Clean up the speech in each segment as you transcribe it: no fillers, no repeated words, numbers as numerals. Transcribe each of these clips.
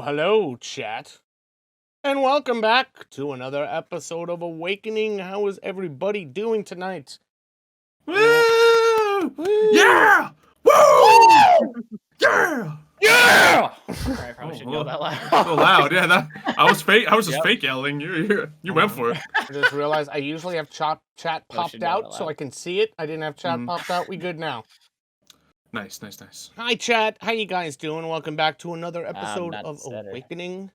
hello, chat. And welcome back to another episode of Awakening. How is everybody doing tonight? Woo! Yeah! Woo! Yeah! Yeah! I probably should yell that loud. A little loud, yeah. I was just fake yelling. You went for it. I just realized I usually have chat popped out so I can see it. I didn't have chat popped out. We good now. Nice. Hi, chat. How you guys doing? Welcome back to another episode of Awakening.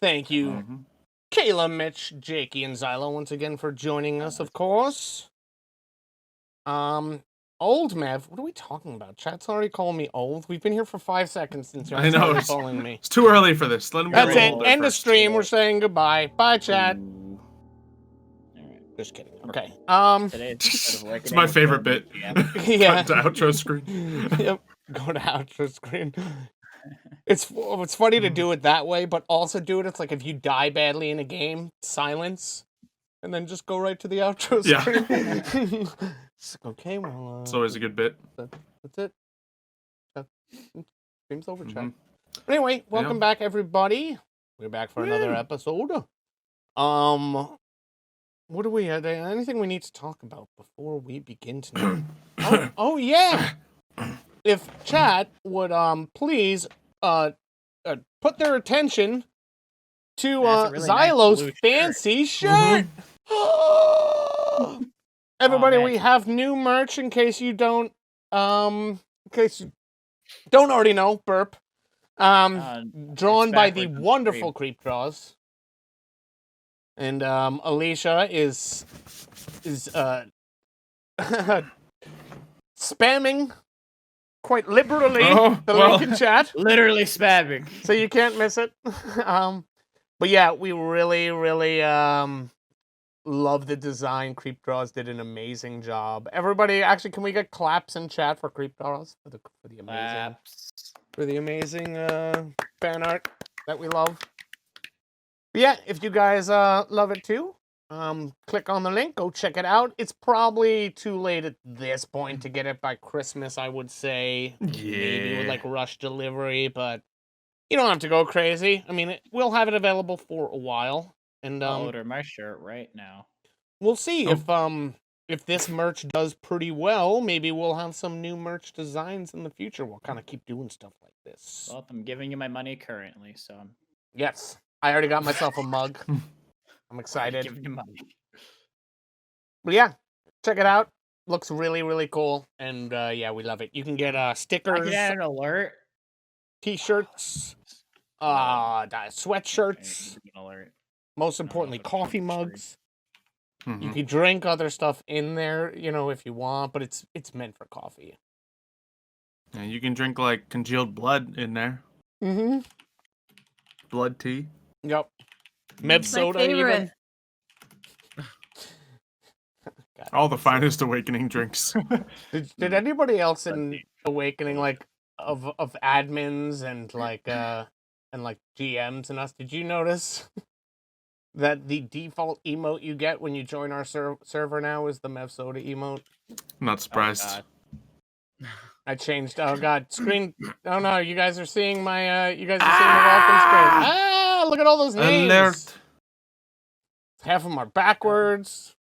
Thank you, Kayla, Mitch, Jakey, and Xylo once again for joining us, of course. Old Mev, what are we talking about? Chat's already calling me old. We've been here for 5 seconds since you're calling me. It's too early for this. Let him That's it. End of stream. We're saying goodbye. Bye, chat. Just kidding. Okay. It's my favorite bit. Yeah. Cut to outro screen. Yep. Go to outro screen. It's funny to do it that way, but also do it. It's like if you die badly in a game, silence, and then just go right to the outro screen. Okay, well. It's always a good bit. That's it. Stream's over, chat. But anyway, welcome back, everybody. We're back for another episode. What do we have? Anything we need to talk about before we begin tonight? oh yeah. If chat would please put their attention to really Xylo's nice fancy shirt. Everybody, we have new merch in case you don't already know. Burp. Drawn by the wonderful Creep Draws. And Alicia is spamming quite liberally the link in chat. Literally spamming. So you can't miss it. But yeah, we really love the design. Creep Draws did an amazing job. Everybody, actually, can we get claps in chat for Creep Draws for the amazing fan art that we love? But yeah, if you guys love it too, click on the link, go check it out. It's probably too late at this point to get it by Christmas, I would say. Yeah. Maybe with like rush delivery, but you don't have to go crazy. I mean, we'll have it available for a while, and I'll order my shirt right now. We'll see if this merch does pretty well. Maybe we'll have some new merch designs in the future. We'll kind of keep doing stuff like this. Well, I'm giving you my money currently, so yes. I already got myself a mug. I'm excited. Giving you money. But yeah, check it out. Looks really cool. And yeah, we love it. You can get stickers. I can add an alert. T-shirts. Sweatshirts. Most importantly, coffee mugs. You can drink other stuff in there, if you want, but it's meant for coffee. Yeah, you can drink like congealed blood in there. Blood tea. Yep. Mev soda even. All the finest Awakening drinks. Did anybody else in Awakening, like of admins and like GMs and us, did you notice that the default emote you get when you join our server now is the Mev soda emote? I'm not surprised. Oh, I changed. Oh god, screen. Oh no, you guys are seeing my. You guys are seeing the welcome screen. Look at all those names. Alert. Half of them are backwards.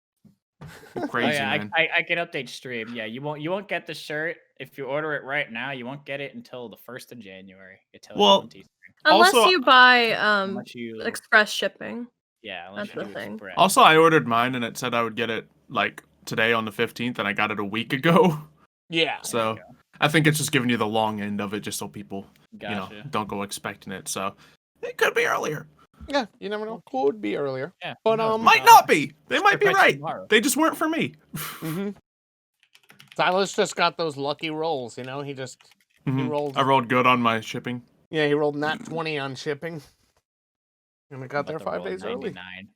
Crazy, man. I can update stream. Yeah, you won't get the shirt if you order it right now. You won't get it until the 1st of January. Unless you buy express shipping. Yeah, that's the thing. Also, I ordered mine and it said I would get it like today on the 15th, and I got it a week ago. Yeah. So I think it's just giving you the long end of it, just so people, don't go expecting it. So it could be earlier. Yeah, you never know. Could be earlier. Yeah, but might not be. They might be right. Tomorrow. They just weren't for me. Silas just got those lucky rolls. He just he rolled. I rolled good on my shipping. Yeah, he rolled nat 20 on shipping, and it got there 5 days 99.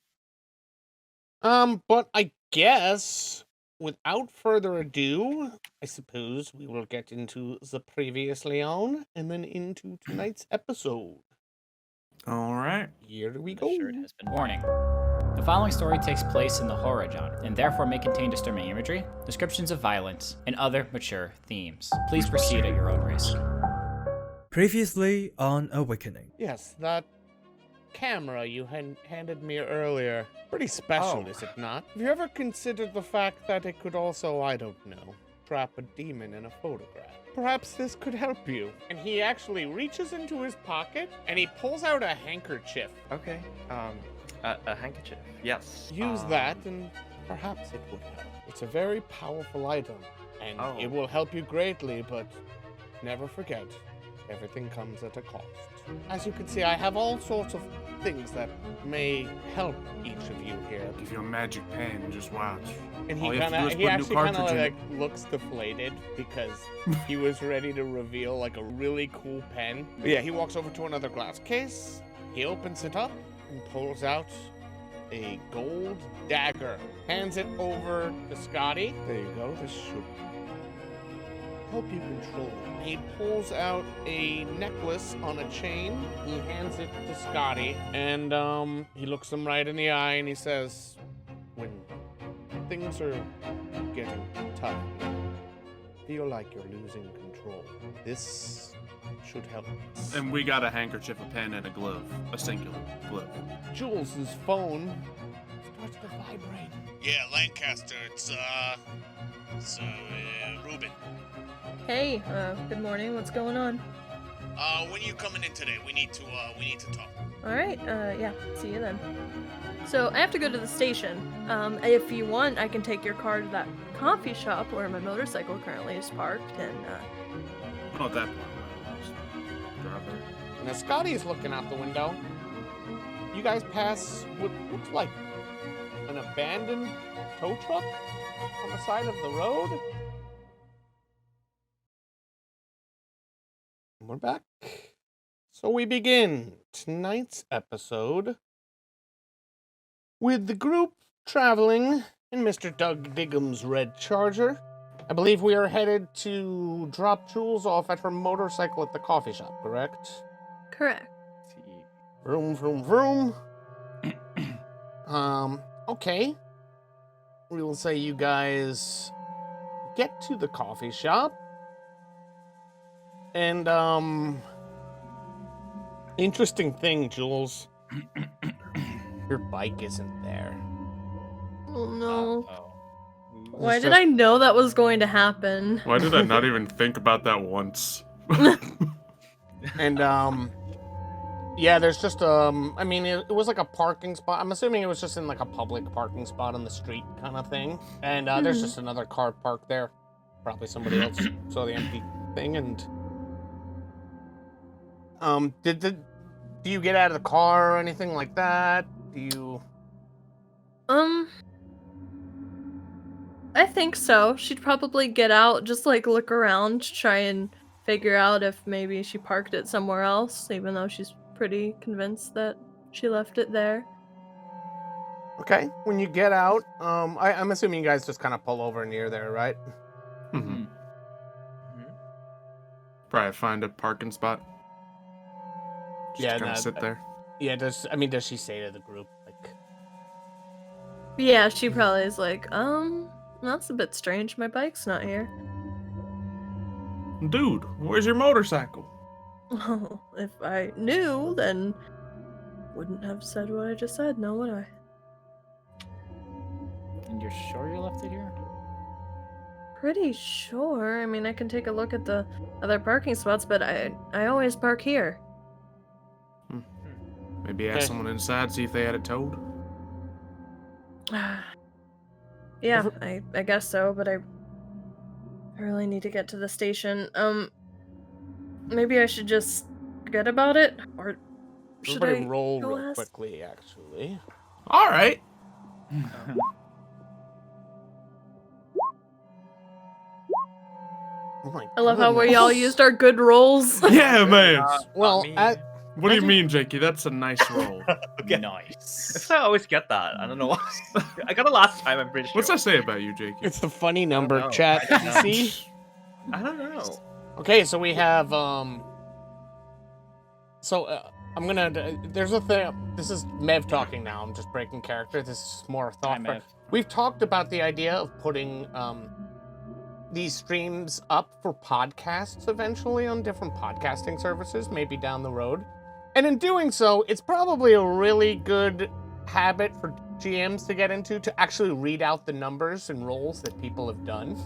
Early. But I guess without further ado, I suppose we will get into the previously on, and then into tonight's episode. All right. Here we go. Warning. The following story takes place in the horror genre, and therefore may contain disturbing imagery, descriptions of violence, and other mature themes. Please proceed at your own risk. Previously on Awakening. Yes, that camera you handed me earlier. Pretty special, is it not? Have you ever considered the fact that it could also, I don't know, trap a demon in a photograph? Perhaps this could help you. And he actually reaches into his pocket and he pulls out a handkerchief. Okay, a handkerchief, yes. Use that and perhaps it would help. It's a very powerful item and it will help you greatly, but never forget, everything comes at a cost. As you can see, I have all sorts of things that may help each of you here. Give you a magic pen, just watch. And he actually kind of like looks deflated because he was ready to reveal like a really cool pen. But yeah, he walks over to another glass case. He opens it up and pulls out a gold dagger. Hands it over to Scotty. There you go. This should help you control it. He pulls out a necklace on a chain. He hands it to Scotty, and he looks him right in the eye and he says, "When things are getting tough, feel like you're losing control. This should help." And we got a handkerchief, a pen, and a glove. A singular glove. Jules's phone starts to vibrate. Yeah, Lancaster, it's Ruben. Hey, good morning. What's going on? When are you coming in today? We need to talk. All right. Yeah. See you then. So I have to go to the station. If you want, I can take your car to that coffee shop where my motorcycle currently is parked, and Oh, that one. Drive there. And as Scotty's looking out the window, you guys pass what looks like an abandoned tow truck on the side of the road. And we're back. So we begin tonight's episode with the group traveling in Mr. Doug Digham's red Charger. I believe we are headed to drop Jules off at her motorcycle at the coffee shop, correct? correct. Vroom, vroom, vroom. Okay. We'll say you guys get to the coffee shop. And, interesting thing, Jules. Your bike isn't there. Oh no. Why did I know that was going to happen? Why did I not even think about that once? And, yeah, there's just, I mean, it was like a parking spot. I'm assuming it was just in like a public parking spot on the street kind of thing. And, there's just another car parked there. Probably somebody else saw the empty thing and... do you get out of the car or anything like that? Do you... I think so. She'd probably get out, just like look around, try and figure out if maybe she parked it somewhere else, even though she's pretty convinced that she left it there. Okay, when you get out, I'm assuming you guys just kind of pull over near there, right? Mm-hmm. Probably find a parking spot. Just kind of sit there. Yeah, does she say to the group, like... Yeah, she probably is like, that's a bit strange. My bike's not here. Dude, where's your motorcycle? Oh, if I knew, then wouldn't have said what I just said, now would I? And you're sure you left it here? Pretty sure. I mean, I can take a look at the other parking spots, but I always park here. Maybe ask someone inside, see if they had it towed. Yeah, I guess so, but I really need to get to the station. Maybe I should just forget about it, or should Everybody I roll go real ask? quickly, actually. All right. Oh my I love how we goodness. all used our good rolls. Yeah, man. Well, What do you mean, Jakey? That's a nice roll. Okay. Nice. I always get that. I don't know why. I got it last time, I'm pretty sure. What's that say about you, Jakey? it's the funny number, know. chat. I don't know. You see? I don't know. Okay, so we have, I'm gonna, there's a thing, this is Mev talking now, I'm just breaking character, this is more Hi, thought. Mev. We've talked about the idea of putting, these streams up for podcasts eventually on different podcasting services, maybe down the road. And in doing so, it's probably a really good habit for GMs to get into, to actually read out the numbers and rolls that people have done.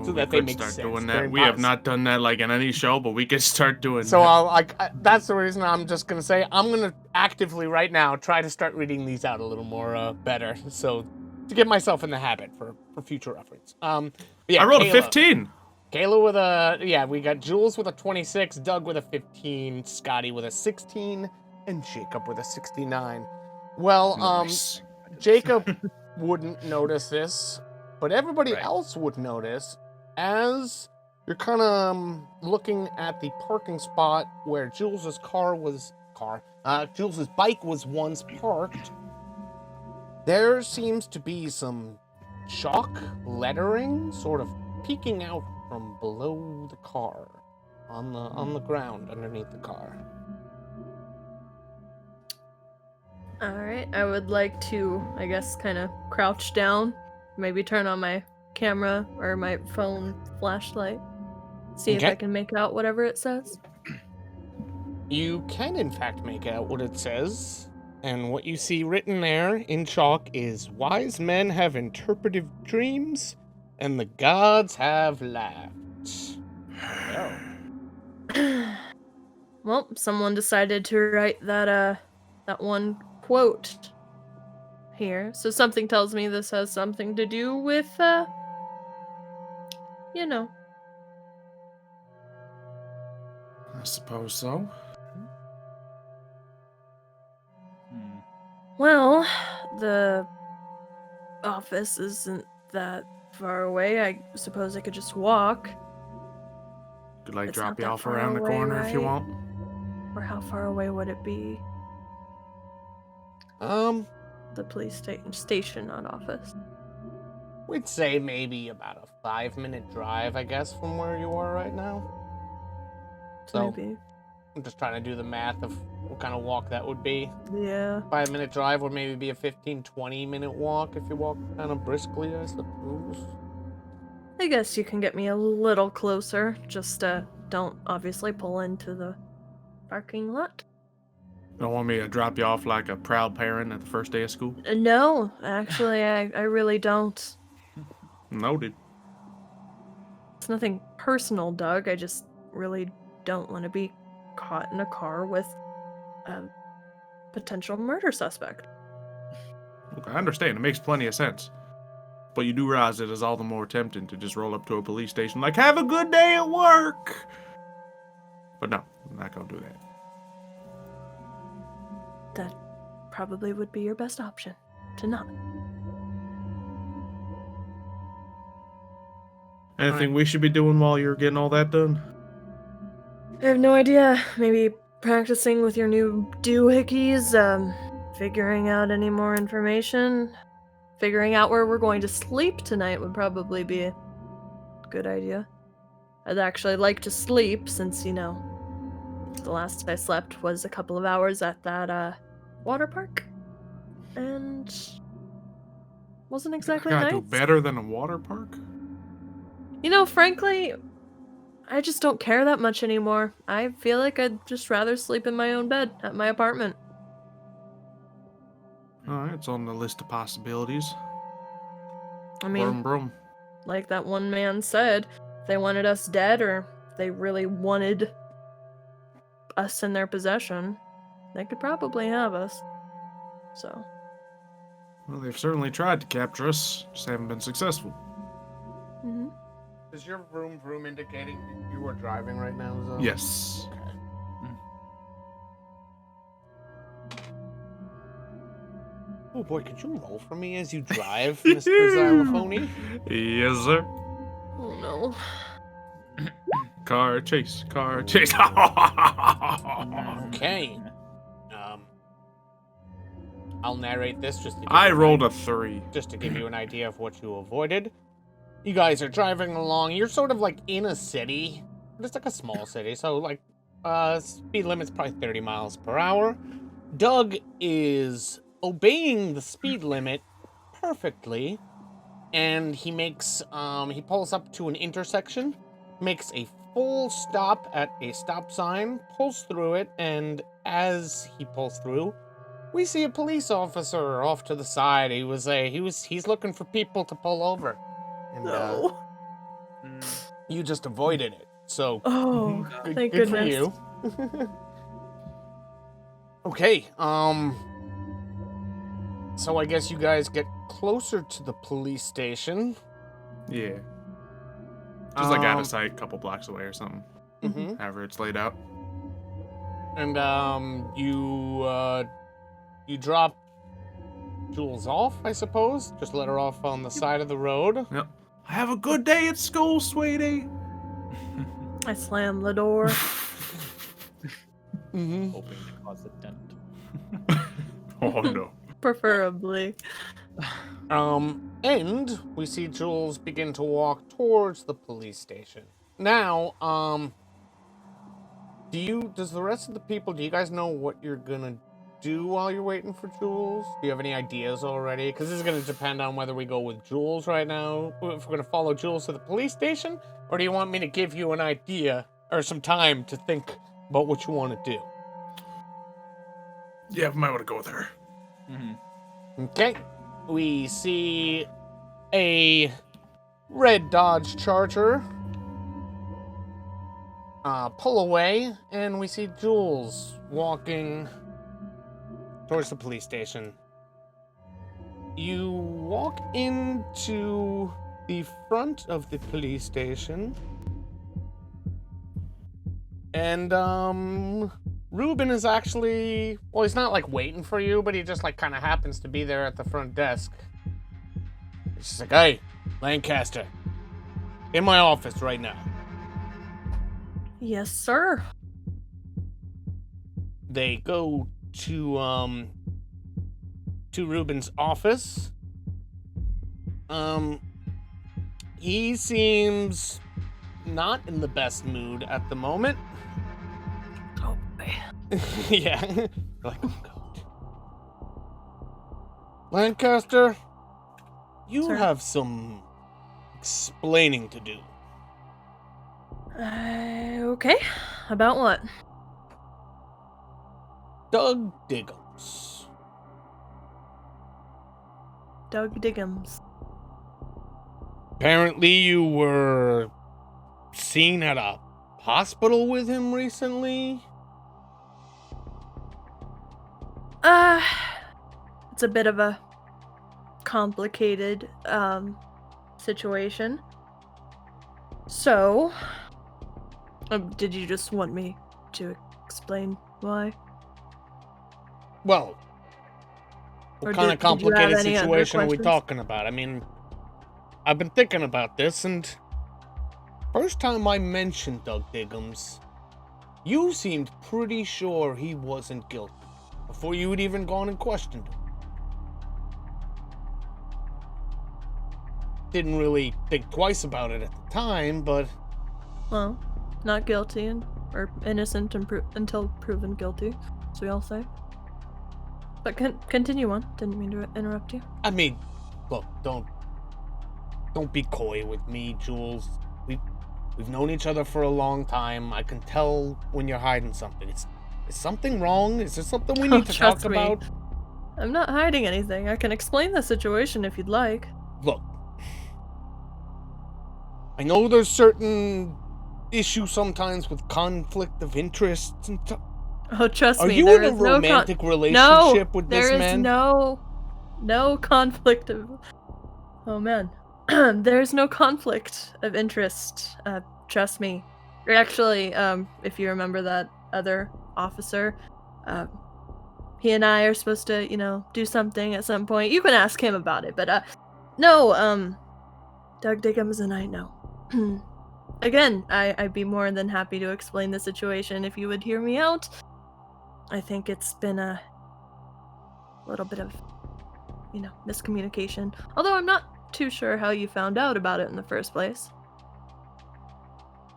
So that they make sense. Doing that. We have not done that like in any show, but we can start doing so that. that's the reason I'm just gonna say I'm gonna actively right now try to start reading these out a little more better, so to get myself in the habit for future reference. Yeah, I rolled Kayla. a 15. Kayla with a we got Jules with a 26, Doug with a 15, Scotty with a 16, and Jacob with a 69. Well, Nice. Jacob wouldn't notice this, but everybody else would notice as you're kind of looking at the parking spot where Jules's Jules's bike was once parked. There seems to be some chalk lettering sort of peeking out from below the car on the ground underneath the car. All right, I would like to, I guess, kind of crouch down, maybe turn on my camera or my phone flashlight, see if I can make out whatever it says. You can, in fact, make out what it says, and what you see written there in chalk is, "Wise men have interpretive dreams, and the gods have laughed." Well, someone decided to write that one quote here, so something tells me this has something to do with, you know. I suppose so. Well, the office isn't that far away. I suppose I could just walk. Could like It's drop not you that off far around the away, corner if you right? want. Or how far away would it be? The police station, not office. We'd say maybe about a 5-minute drive, I guess, from where you are right now. So, Maybe. I'm just trying to do the math of what kind of walk that would be. Yeah. 5-minute drive would maybe be a 15-20-minute walk if you walk kind of briskly, I suppose. I guess you can get me a little closer. Just don't obviously pull into the parking lot. Don't want me to drop you off like a proud parent at the first day of school? No, actually, I really don't. Noted. It's nothing personal, Doug. I just really don't want to be caught in a car with a potential murder suspect. Look, I understand. It makes plenty of sense. But you do realize it is all the more tempting to just roll up to a police station like, have a good day at work! But no, I'm not gonna do that. That probably would be your best option. To not. Anything we should be doing while you're getting all that done? I have no idea. Maybe practicing with your new doohickeys, figuring out any more information. Figuring out where we're going to sleep tonight would probably be a good idea. I'd actually like to sleep since, you know, the last I slept was a couple of hours at that, water park. And wasn't exactly I gotta nice. do better than a water park? You know, frankly, I just don't care that much anymore. I feel like I'd just rather sleep in my own bed at my apartment. Alright, it's on the list of possibilities. I mean, Brum, brum. like that one man said, if they wanted us dead or if they really wanted us in their possession, they could probably have us. So. Well, they've certainly tried to capture us, just haven't been successful. Mm-hmm. Is your vroom indicating you are driving right now, Zoe? Yes. Okay. Oh boy, could you roll for me as you drive, Mr. Xylophoney? Yes, sir. Oh no. Car chase, car chase. Okay. I'll narrate this just to give I you rolled a 3. just to give you an idea of what you avoided. You guys are driving along. You're sort of like in a city. It's like a small city, so like speed limit's probably 30 miles per hour. Doug is obeying the speed limit perfectly, and he makes he pulls up to an intersection, makes a full stop at a stop sign, pulls through it, and as he pulls through, we see a police officer off to the side. He's looking for people to pull over, and No. you just avoided it. So Oh, thank good for goodness. you. Okay, so I guess you guys get closer to the police station. Yeah. Just like out of sight, a couple blocks away or something. Mm-hmm. However it's laid out. And you drop Jules off, I suppose. Just let her off on the side of the road. Yep. Have a good day at school, sweetie. I slam the door. Mm-hmm. Hoping to cause a dent. Oh no. Preferably. And we see Jules begin to walk towards the police station. Now, does the rest of the people, do you guys know what you're gonna do while you're waiting for Jules? Do you have any ideas already? Because this is gonna depend on whether we go with Jules right now, if we're gonna follow Jules to the police station, or do you want me to give you an idea or some time to think about what you want to do? Yeah, we might want to go with her. Mm-hmm. Okay. We see a red Dodge Charger pull away, and we see Jules walking towards the police station. You walk into the front of the police station, and Ruben is actually, well, he's not like waiting for you, but he just like kind of happens to be there at the front desk. He's just like, hey, Lancaster, in my office right now. Yes, sir. They go to Ruben's office. He seems not in the best mood at the moment. Oh boy. Yeah. Like, oh god. Lancaster, you Sir? have some explaining to do. Okay. About what? Doug Diggums. Doug Diggums. Apparently you were seen at a hospital with him recently? It's a bit of a complicated situation. So, did you just want me to explain why? Well, Or what kind of did you have complicated any other situation are we questions? talking about? I mean, I've been thinking about this, and first time I mentioned Doug Diggums, you seemed pretty sure he wasn't guilty before you had even gone and questioned him. Didn't really think twice about it at the time, but Well, not guilty or innocent until proven guilty, as we all say. But continue on. Didn't mean to interrupt you. I mean, look, don't be coy with me, Jules. We've known each other for a long time. I can tell when you're hiding something. Is something wrong? Is there something we need to talk Trust me. about? I'm not hiding anything. I can explain the situation if you'd like. Look, I know there's certain issues sometimes with conflict of interest and Oh, trust Are me. you there in a is no romantic relationship with this there is man? no conflict of. Oh man, there's no conflict of interest. Trust me. Actually, if you remember that other officer, he and I are supposed to, do something at some point. You can ask him about it, but no, Doug Diggums and I know. Again, I'd be more than happy to explain the situation if you would hear me out. I think it's been a little bit of, miscommunication. Although I'm not too sure how you found out about it in the first place.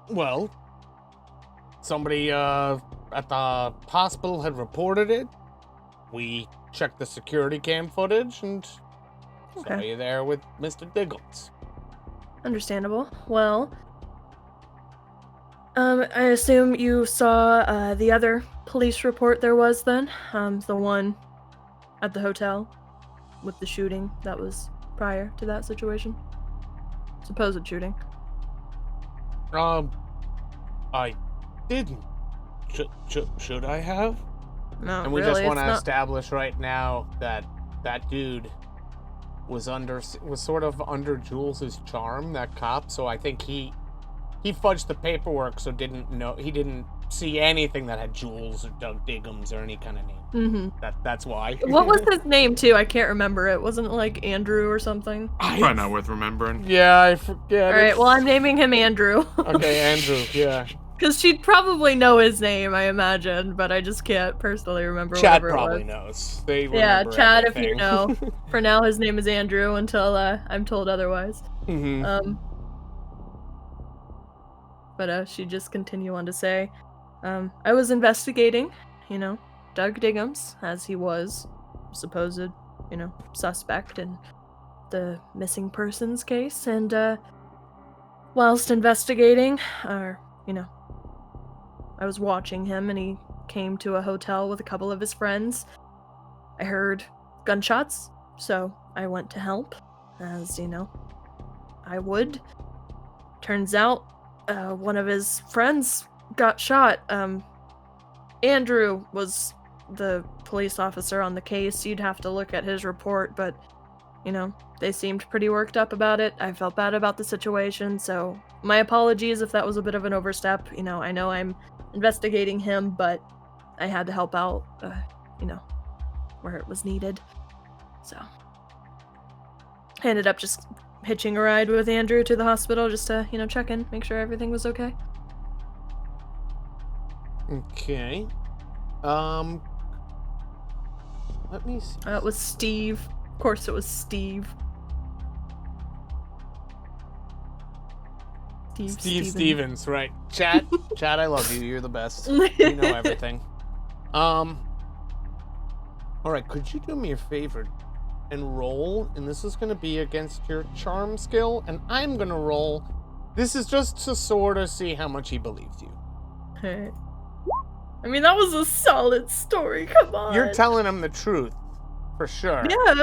Well, somebody at the hospital had reported it. We checked the security cam footage, and Saw you there with Mr. Diggles. Understandable. Well, I assume you saw the other police report there was then? The one at the hotel with the shooting that was prior to that situation? Supposed shooting. I didn't. Should I have? No, And we really, just want it's to not... establish right now that that dude was sort of under Jules's charm, that cop. So I think he fudged the paperwork, so he didn't see anything that had Jules or Doug Diggums or any kind of name. Mm-hmm. That's why. What was his name too? I can't remember it. Wasn't it like Andrew or something? Probably not worth remembering. Yeah, I forget. All right, well, I'm naming him Andrew. Okay, Andrew. Yeah. Because she'd probably know his name, I imagine, but I just can't personally remember. Chad whatever probably it was. knows. They Yeah, remember Chad, everything. if you know. For now, his name is Andrew until I'm told otherwise. Mm-hmm. But she'd just continue on to say, I was investigating, Doug Diggums, as he was supposed, suspect in the missing persons case, and whilst investigating, I was watching him, and he came to a hotel with a couple of his friends. I heard gunshots, so I went to help, as, I would. Turns out, one of his friends got shot. Andrew was the police officer on the case. You'd have to look at his report, but, they seemed pretty worked up about it. I felt bad about the situation, so my apologies if that was a bit of an overstep. I know I'm investigating him, but I had to help out, where it was needed. So I ended up just hitching a ride with Andrew to the hospital just to, check in, make sure everything was okay. Okay. Let me see. It was Steve. Of course it was Steve. Steve Stevens, right. Chad, I love you. You're the best. You know everything. All right, could you do me a favor and roll? And this is going to be against your charm skill, and I'm going to roll. This is just to sort of see how much he believes you. Hey. I mean, that was a solid story. Come on. You're telling him the truth, for sure. Yeah.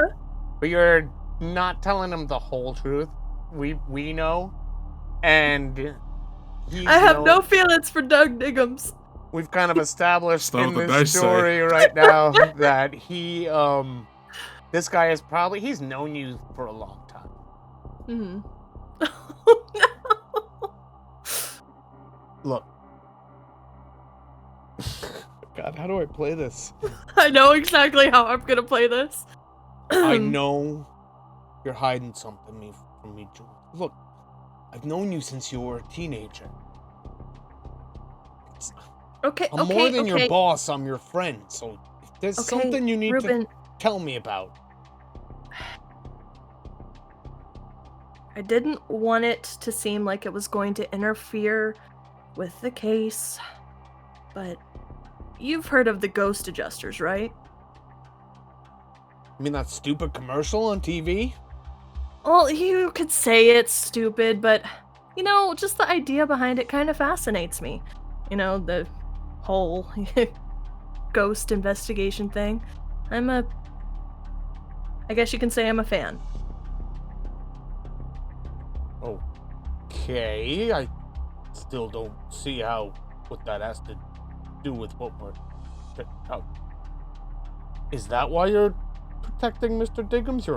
But you're not telling him the whole truth. We know. And I have no feelings for Doug Diggums. We've kind of established in the this dice story right now that this guy is he's known you for a long time. Mm-hmm. Oh, no. Look. God, how do I play this? I know exactly how I'm gonna play this. I know you're hiding something from me, Jules. Look, I've known you since you were a teenager. I'm more than your boss, I'm your friend. So if there's something you need Ruben, to tell me about. I didn't want it to seem like it was going to interfere with the case, but you've heard of the ghost adjusters, right? You mean that stupid commercial on TV? Well, you could say it's stupid, but, just the idea behind it kind of fascinates me. The whole ghost investigation thing. I guess you can say I'm a fan. Okay, I still don't see what that has to do with what we're... Is that why you're protecting Mr. Diggums?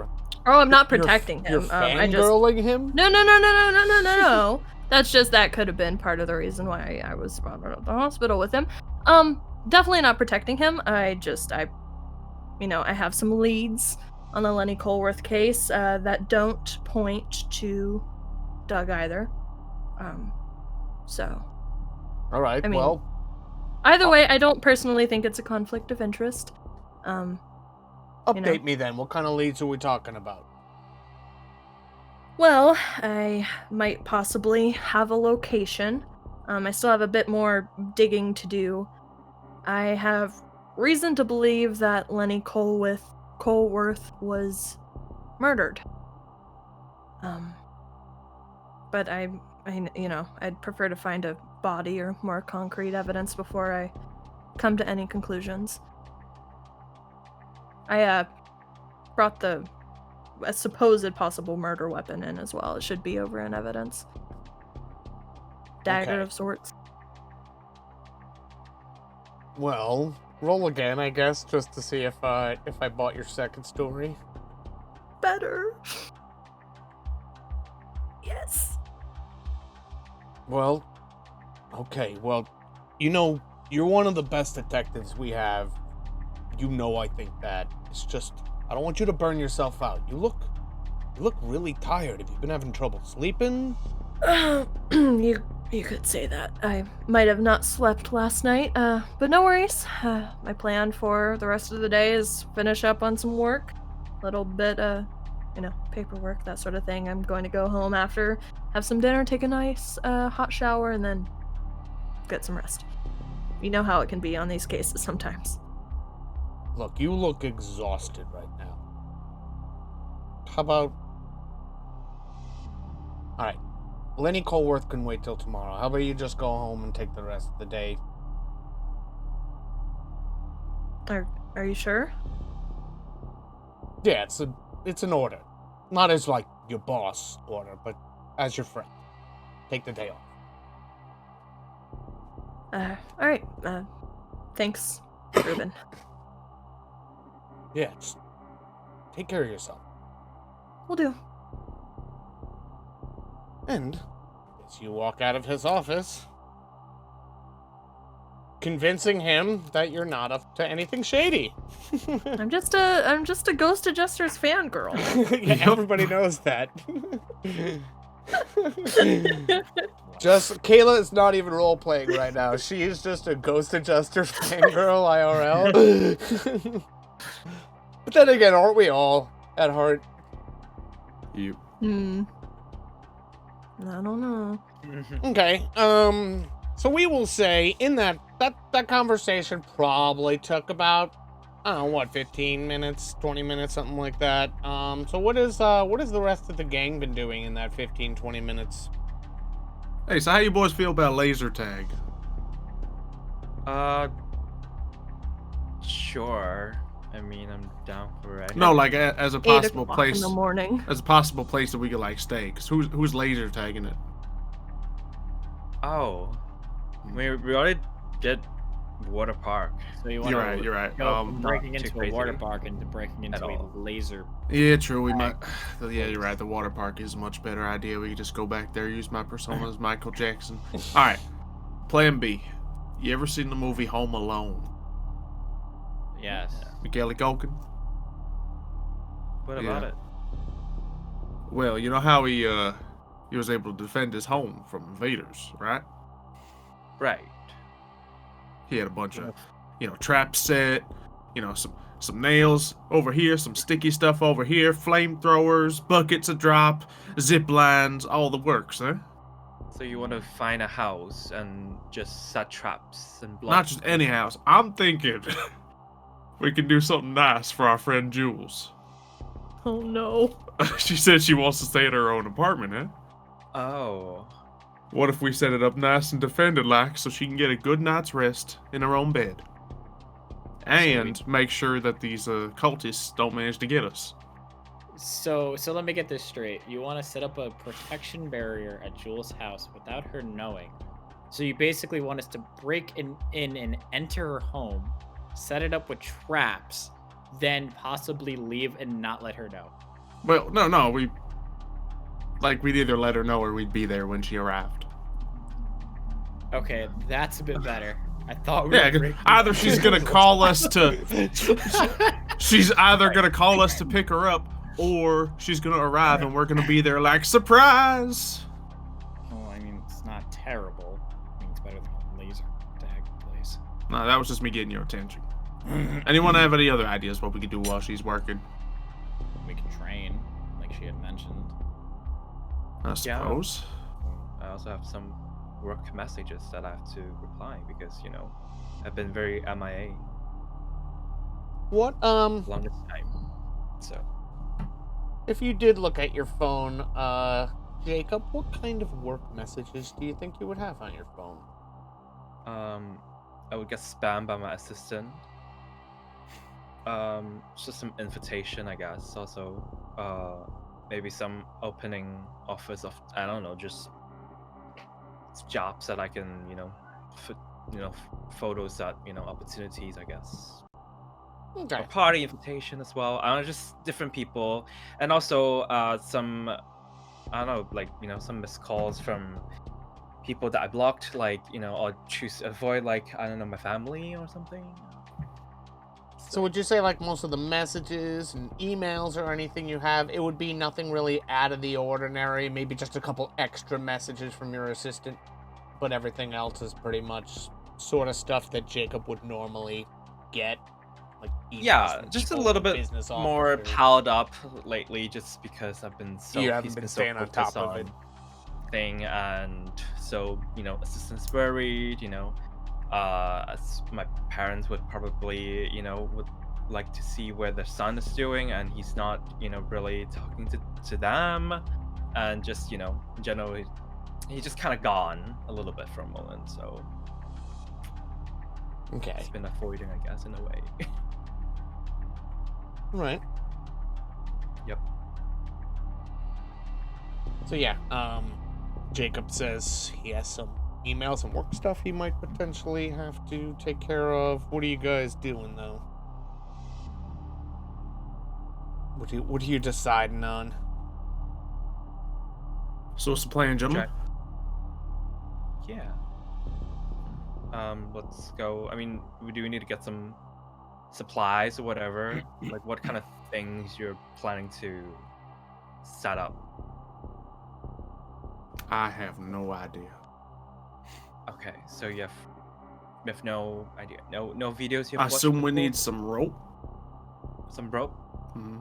I'm not protecting him. You're fangirling him? No. That's just, that could have been part of the reason why I was brought out of the hospital with him. Definitely not protecting him. I have some leads on the Lenny Colworth case that don't point to Doug either. So. All right, well. Either way, I don't personally think it's a conflict of interest. Update me then. What kind of leads are we talking about? Well, I might possibly have a location. I still have a bit more digging to do. I have reason to believe that Lenny Colworth was murdered. But I'd prefer to find a body or more concrete evidence before I come to any conclusions. I brought a supposed possible murder weapon in as well. It should be over in evidence. Dagger of sorts. Well, roll again, I guess, just to see if I bought your second story. Better. Yes. Well, okay, well, you're one of the best detectives we have. I think that. It's just, I don't want you to burn yourself out. You look really tired. Have you been having trouble sleeping? You could say that. I might have not slept last night, but no worries. My plan for the rest of the day is finish up on some work. Little bit, paperwork, that sort of thing. I'm going to go home after, have some dinner, take a nice, hot shower, and then get some rest. You know how it can be on these cases sometimes. Look, you look exhausted right now. How about... Alright. Lenny Colworth can wait till tomorrow. How about you just go home and take the rest of the day? Are you sure? Yeah, it's an order. Not as, like, your boss order, but as your friend. Take the day off. Alright. Thanks, Ruben. Yeah, just take care of yourself. Will do. And as you walk out of his office, convincing him that you're not up to anything shady. I'm just a Ghost Adjuster's fangirl. Yeah, everybody knows that. Just Kayla is not even role playing right now. She is just a Ghost Adjuster fangirl IRL. But then again, aren't we all at heart? You. I don't know. Okay. So we will say in that conversation probably took about, I don't know, what, 15 minutes, 20 minutes, something like that. So what is the rest of the gang been doing in that 15, 20 minutes? Hey, so how you boys feel about laser tag? Sure. I mean, I'm down for it. No, like as a possible 8 o'clock place in the morning. as a possible place that we could like stay. Cause who's laser tagging it? Oh, we already did water park. So you want You're right. go from breaking not too into a water crazy park into breaking into a all. laser. Yeah, true. We might. Yeah, you're right. The water park is a much better idea. We could just go back there, use my persona as Michael Jackson. All right. Plan B. You ever seen the movie Home Alone? Yes. Macaulay Culkin. What about Yeah. it? Well, you know how he was able to defend his home from invaders, right? Right. He had a bunch of, trap set, some nails over here, some sticky stuff over here, flamethrowers, buckets of drop, zip lines, all the works, huh? So you want to find a house and just set traps and block? Not just any house. I'm thinking we can do something nice for our friend Jules. Oh no. She said she wants to stay at her own apartment, huh? Oh. What if we set it up nice and defended like so she can get a good night's rest in her own bed? And make sure that these cultists don't manage to get us. So let me get this straight. You want to set up a protection barrier at Jules' house without her knowing. So you basically want us to break in and enter her home, set it up with traps, then possibly leave and not let her know. Well, no, we'd either let her know or we'd be there when she arrived. Okay, that's a bit better. I thought we Yeah, were 'cause breaking either in. she's gonna call us she's either gonna call us to pick her up, or she's gonna arrive and we're gonna be there like, surprise! Well, I mean, it's not terrible. I mean, it's better than a laser tag place. No, that was just me getting your attention. Anyone have any other ideas what we could do while she's working? We can train, like she had mentioned. I suppose. I also have some work messages that I have to reply because, I've been very MIA What, longest time. So. if you did look at your phone, Jacob, what kind of work messages do you think you would have on your phone? I would get spammed by my assistant. Just some invitation, I guess. Also, maybe some opening offers of, I don't know, just jobs that I can, photos that, opportunities, I guess. Okay. A party invitation as well. I don't know, just different people, and also some, I don't know, like some missed calls from people that I blocked, like or choose to avoid, like I don't know, my family or something. So would you say like most of the messages and emails or anything you have, it would be nothing really out of the ordinary, maybe just a couple extra messages from your assistant, but everything else is pretty much sort of stuff that Jacob would normally get? Like Yeah, just a little bit more piled up lately, just because I've been so you haven't been staying on top of it. Thing, and so assistant's worried. As my parents would probably would like to see where their son is doing, and he's not really talking to them, and just in general he's just kind of gone a little bit for a moment. So okay, it's been avoiding, I guess, in a way. Right. Yep. So yeah, Jacob says he has some emails and work stuff he might potentially have to take care of. What are you guys doing though? What are you deciding on? So what's the plan, gentlemen? Yeah. Let's go. I mean, do we need to get some supplies or whatever? Like, what kind of things you're planning to set up? I have no idea. Okay, so you have no idea, no videos. I assume we need some rope. Some rope. Mm-hmm.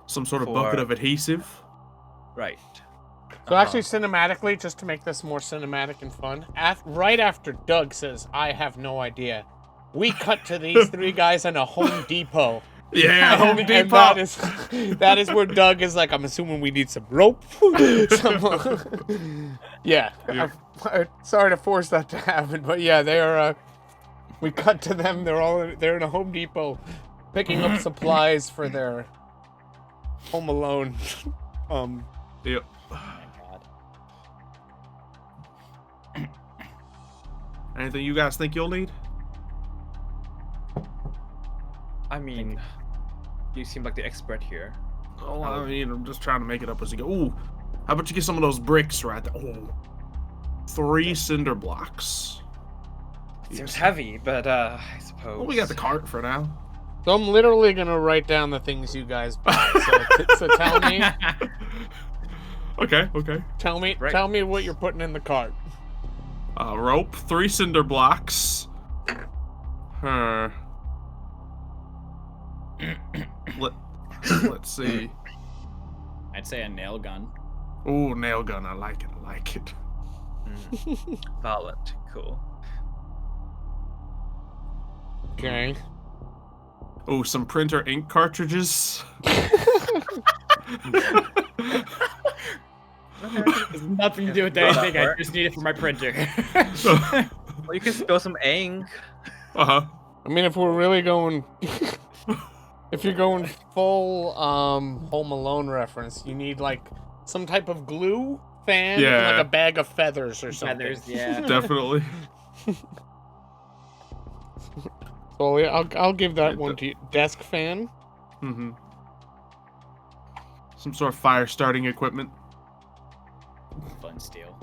Some sort of bucket of adhesive. Right. So actually, cinematically, just to make this more cinematic and fun, right after Doug says, "I have no idea," we cut to these three guys in a Home Depot. Yeah, Home Depot. And that is where Doug is like, I'm assuming we need some rope. Yeah. Yep. Sorry to force that to happen, but yeah, they are. We cut to them. They're in a Home Depot, picking up supplies for their Home Alone. Yep. Oh my god. Anything you guys think you'll need? I mean, you seem like the expert here. Oh, I mean, I'm just trying to make it up as you go. Ooh, how about you get some of those bricks right there? Oh, 3 cinder blocks. Seems heavy, but I suppose. Well, we got the cart for now. So I'm literally gonna write down the things you guys buy. So tell me. Okay. Tell me what you're putting in the cart. Rope, 3 cinder blocks. Let's see. I'd say a nail gun. Ooh, nail gun. I like it. Valid. Cool. Okay. Ooh, some printer ink cartridges. There's nothing to do with anything. I just need it for my printer. Well, you can spill some ink. Uh-huh. I mean, if we're really going, if you're going full Home Alone reference, you need like some type of glue, fan, and like a bag of feathers or something. Feathers, yeah. Definitely. So yeah, I'll give that one to you. Desk fan. Mm-hmm. Some sort of fire starting equipment. Fun steel.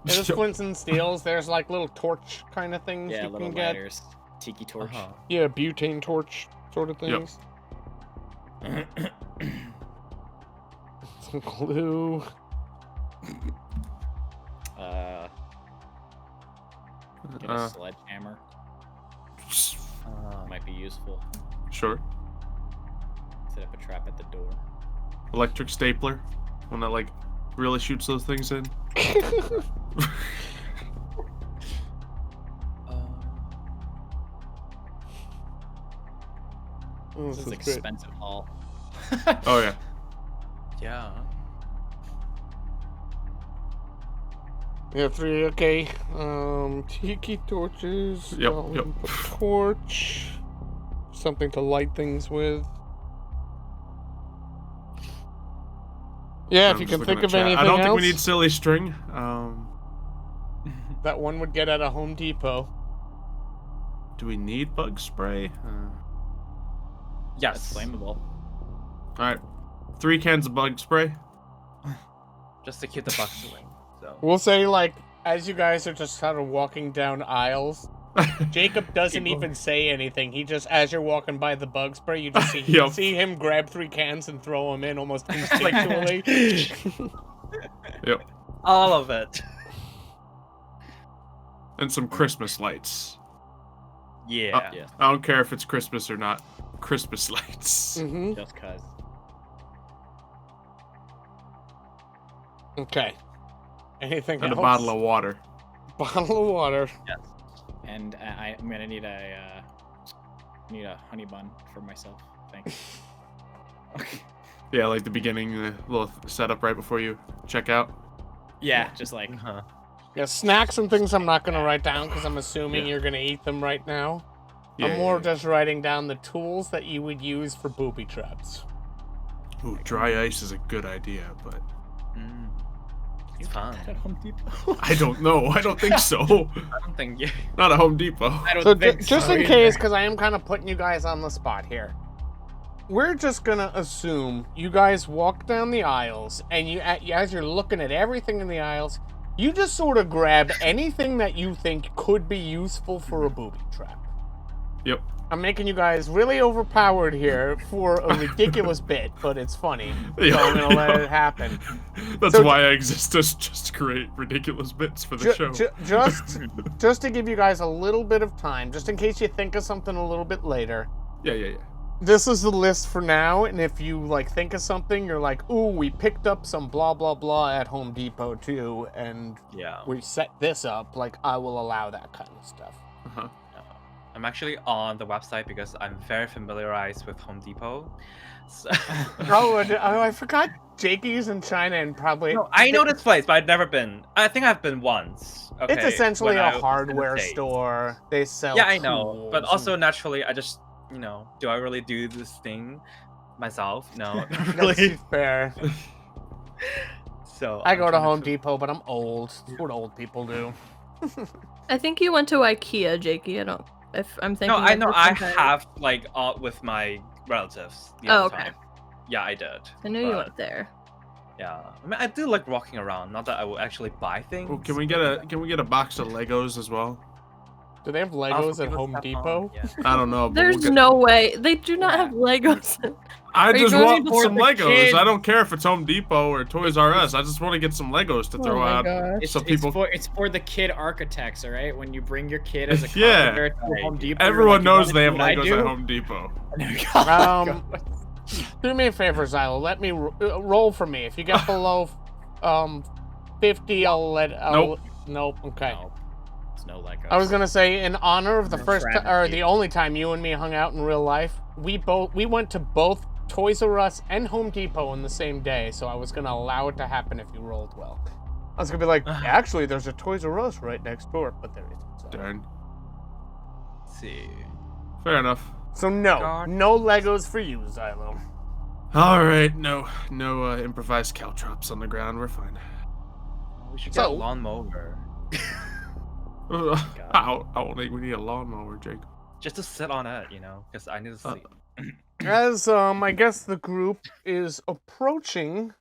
Yeah, there's flints and steels. There's like little torch kind of things Yeah, you little can get. lighters. Tiki torch. Yeah, butane torch sort of things. Some glue. Get a sledgehammer. Might be useful. Sure. Set up a trap at the door. Electric stapler. One that like really shoots those things in. Oh, This is expensive haul. Oh yeah. Yeah. We have 3, okay. Tiki torches. Yep, we yep. can put torch. Something to light things with. Yeah, if I'm you just can looking think at of chat. anything I don't think else we need silly string. that one would get at a Home Depot. Do we need bug spray? Yes. That's flammable. Alright. 3 cans of bug spray. Just to keep the bugs away. So. We'll say, like, as you guys are just kind of walking down aisles, Jacob doesn't even say anything. He just, as you're walking by the bug spray, you just see, Yep. see him grab 3 cans and throw them in almost instinctually. Yep. All of it. And some Christmas lights. Yeah. Yeah. I don't care if it's Christmas or not. Christmas lights. Mm-hmm. Just cause. Okay. Anything And a else? bottle of water. Bottle of water. Yes. And I'm gonna need a honey bun for myself. Thanks. Yeah, like the beginning, the little setup right before you check out. Yeah, just like Uh-huh. Yeah, snacks and things I'm not going to write down because I'm assuming Yeah. you're going to eat them right now. Yeah, I'm more yeah. just writing down the tools that you would use for booby traps. Ooh, dry ice is a good idea, but It's fun. at Home Depot. I don't know. I don't think so. I don't think you. Not a Home Depot. I don't So think just so in either. case, because I am kind of putting you guys on the spot here. We're just going to assume you guys walk down the aisles, and you, as you're looking at everything in the aisles, you just sort of grab anything that you think could be useful for a booby trap. Yep. I'm making you guys really overpowered here for a ridiculous bit, but it's funny. So Yeah. I'm gonna let it happen. That's So- why I exist, to just create ridiculous bits for the show. Just to give you guys a little bit of time, just in case you think of something a little bit later. Yeah. This is the list for now, and if you like think of something, you're like, ooh, we picked up some blah blah blah at Home Depot too, and Yeah. we set this up. Like, I will allow that kind of stuff. Uh-huh. I'm actually on the website because I'm very familiarized with Home Depot. So... I forgot Jakey's in China, and probably No, I know this place, but I've never been. I think I've been once. Okay, it's essentially when a I was in the hardware States. store. They sell. Yeah, I know, but tools also and- naturally, I just, do I really do this thing myself? No, not That's really. fair. So I I'm go to trying Home Depot, but I'm old. That's what old people do. I think you went to IKEA, Jakey. I don't. If I'm thinking. No, I of know. I different have like with my relatives. The Oh, other okay. time. Yeah, I did. I knew you but, went there. Yeah, I mean, I do like walking around. Not that I will actually buy things. Ooh, can we get a box of Legos as well? Do they have I'll Legos at figure Home stuff Depot? on, yeah. I don't know. But There's we'll get... no way they do not have Legos. I Are you just going want for some the Legos. kids? I don't care if it's Home Depot or Toys R Us. I just want to get some Legos to throw out. It's, So people, it's for the kid architects, all right? When you bring your kid as a Yeah. carpenter to Home Depot, you're everyone like, knows "You they have wanna do Legos what I at do?" Home Depot. Do me a favor, Xylo. Let me roll for me. If you get below 50, I'll let. Nope. Okay. No, it's no Legos. I was gonna say, in honor of the No first or travesty. the only time you and me hung out in real life, we went to both Toys R Us and Home Depot in the same day. So I was gonna allow it to happen if you rolled well. I was gonna be like, actually, there's a Toys R Us right next door, but there isn't. So. Darn. Let's see. Fair enough. So no God. Legos for you, Xylo. All right. No improvised caltrops on the ground. We're fine. We should So- get a lawnmower. I don't think we need a lawnmower, Jake. Just to sit on it, because I need to sleep. As I guess the group is approaching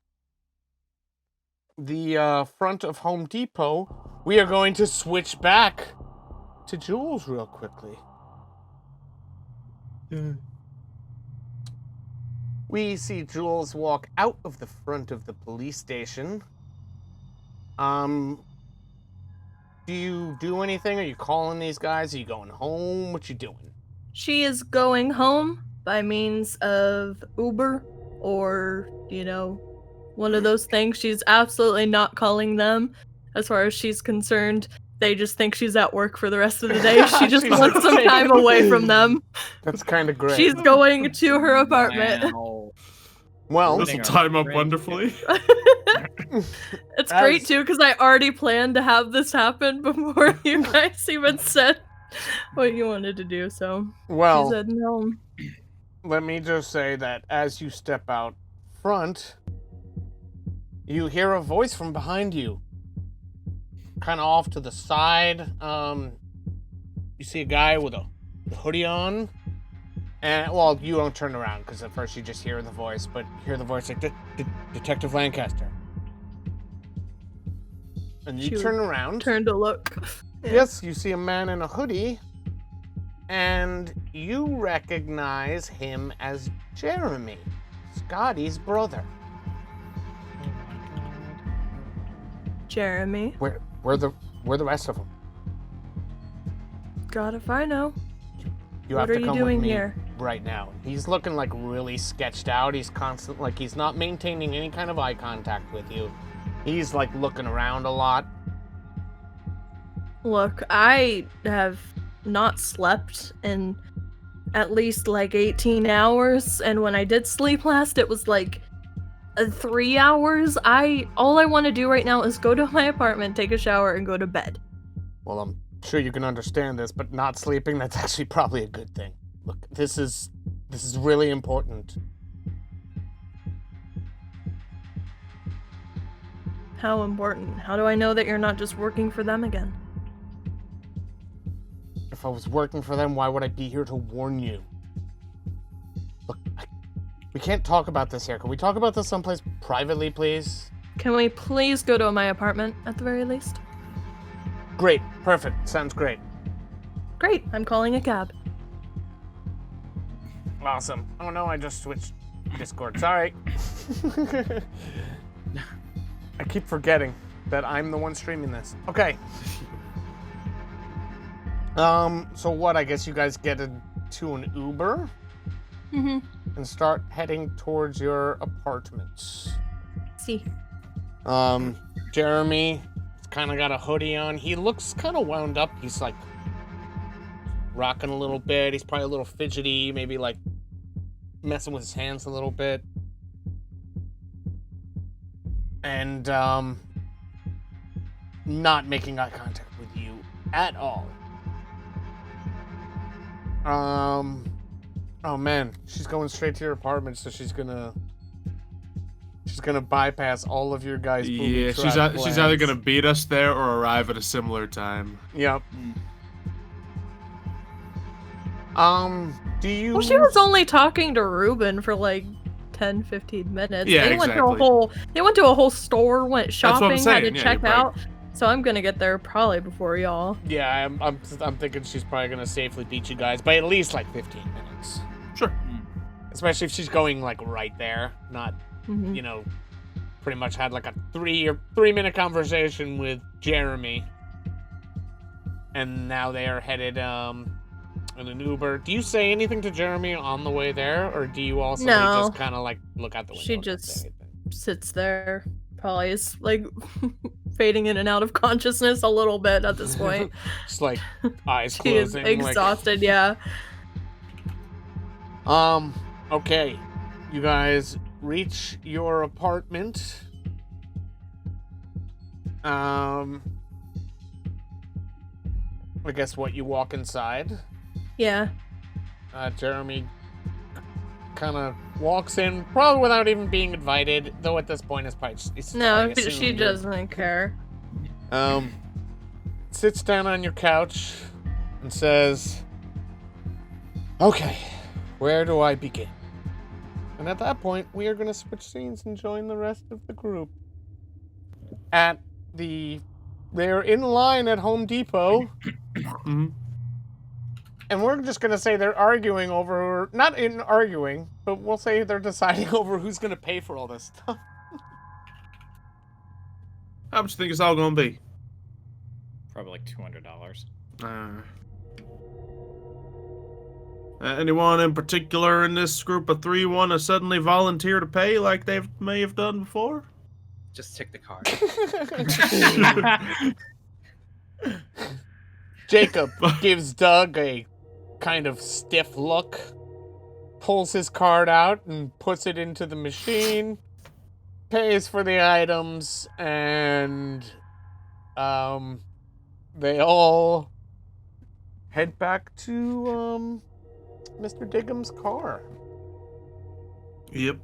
the front of Home Depot, we are going to switch back to Jules real quickly. We see Jules walk out of the front of the police station. Do you do anything? Are you calling these guys? Are you going home? What you doing? She is going home by means of Uber or, one of those things. She's absolutely not calling them. As far as she's concerned, they just think she's at work for the rest of the day. She just She's wants some okay. time away from them. That's kind of great. She's going to her apartment. Wow. Well, This will Our time up friend wonderfully. It's great As- too because I already planned to have this happen before you guys even said what you wanted to do. So well, she's heading home. let me just say that as you step out front, you hear a voice from behind you. Kind of off to the side. You see a guy with a hoodie on. And, well, you don't turn around because at first you just hear the voice, but you hear the voice like, Detective Lancaster. And you She turn around. Turn to look. Yeah. Yes, you see a man in a hoodie. And you recognize him as Jeremy, Scotty's brother. Jeremy. Where the rest of them? God if I know. You What have are to you come doing with me here? right now. He's looking like really sketched out. He's constant, like he's not maintaining any kind of eye contact with you. He's like looking around a lot. Look, I have not slept in at least like 18 hours, and when I did sleep last, it was like 3 hours. All I want to do right now is go to my apartment, take a shower, and go to bed. Well, I'm sure you can understand this, but not sleeping, that's actually probably a good thing. Look, this is really important. How important? How do I know that you're not just working for them again? If I was working for them, why would I be here to warn you? Look, we can't talk about this here. Can we talk about this someplace privately, please? Can we please go to my apartment at the very least? Great. Perfect. Sounds great. Great, I'm calling a cab. Awesome. Oh no, I just switched Discord. Sorry. I keep forgetting that I'm the one streaming this. Okay. So what? I guess you guys get to an Uber Mm-hmm. and start heading towards your apartments. See. Jeremy kind of got a hoodie on. He looks kind of wound up. He's like rocking a little bit. He's probably a little fidgety, maybe like messing with his hands a little bit. And not making eye contact with you at all. Oh man, she's going straight to your apartment, so she's gonna bypass all of your guys' Yeah, she's either gonna beat us there or arrive at a similar time. Yep. Do you? Well, she was only talking to Ruben for like 10-15 minutes. Yeah, They went to a whole store, went what I'm shopping, had saying, to yeah, check you're right. out. So I'm gonna get there probably before y'all. Yeah, I'm thinking she's probably gonna safely beat you guys by at least like 15 minutes. Sure. Especially if she's going like right there, not Mhm. you know, pretty much had like a 3-minute conversation with Jeremy, and now they are headed in an Uber. Do you say anything to Jeremy on the way there, or do you also No. just kind of like look out the window? She and not just say anything? Sits there, probably is like fading in and out of consciousness a little bit at this point. Just like eyes She is closing. exhausted, yeah. Okay. You guys reach your apartment. I guess what, you walk inside. Yeah. Jeremy kind of walks in, probably without even being invited, though at this point it's probably just, No, probably she assumed. doesn't care. Sits down on your couch and says, "Okay, where do I begin?" And at that point, we are going to switch scenes and join the rest of the group. They're in line at Home Depot. Mhm. And we're just going to say they're arguing over, not in arguing, but we'll say they're deciding over who's going to pay for all this stuff. How much do you think it's all gonna be? Probably like $200. Anyone in particular in this group of three want to suddenly volunteer to pay like they may have done before? Just take the card. Jacob gives Doug a kind of stiff look. pulls his card out and puts it into the machine, pays for the items, and they all head back to Mr. Diggum's car. Yep.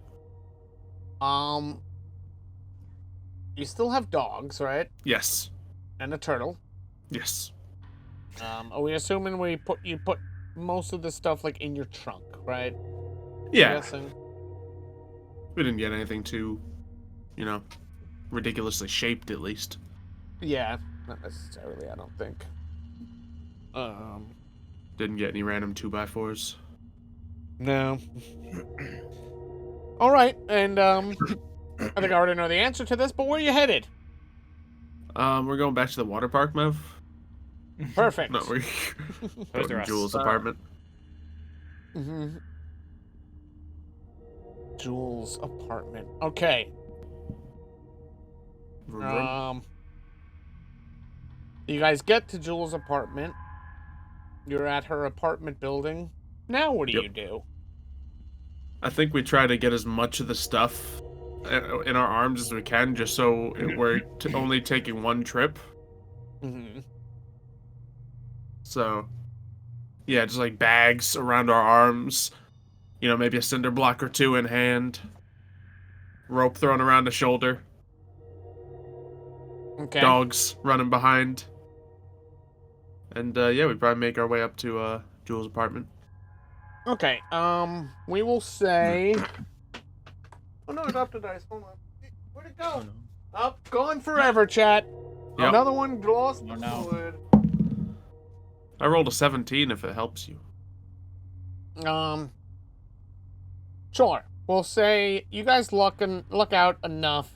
You still have dogs, right? Yes. And a turtle. Yes. Are we assuming you put most of the stuff like in your trunk, right? Yeah. I'm guessing. We didn't get anything too, ridiculously shaped, at least. Yeah, not necessarily, I don't think. Didn't get any random 2x4s. No. All right, and I think I already know the answer to this, but where are you headed? We're going back to the water park, Mev. Perfect. No, we're going to Jules' apartment. Mm-hmm. Jules' apartment. Okay. You guys get to Jules' apartment. You're at her apartment building. Now what do you do? I think we try to get as much of the stuff in our arms as we can, just so we're only taking one trip. Mm-hmm. So, yeah, just like bags around our arms. Maybe a cinder block or two in hand. Rope thrown around the shoulder. Okay. Dogs running behind. And, yeah, we'd probably make our way up to Jules' apartment. Okay, we will say... Oh no, I dropped a dice. Hold on. Where'd it go? Oh, gone forever, chat. Yep. Another one lost. Oh, no. Fluid. I rolled a 17 if it helps you. Sure. We'll say you guys luck out enough.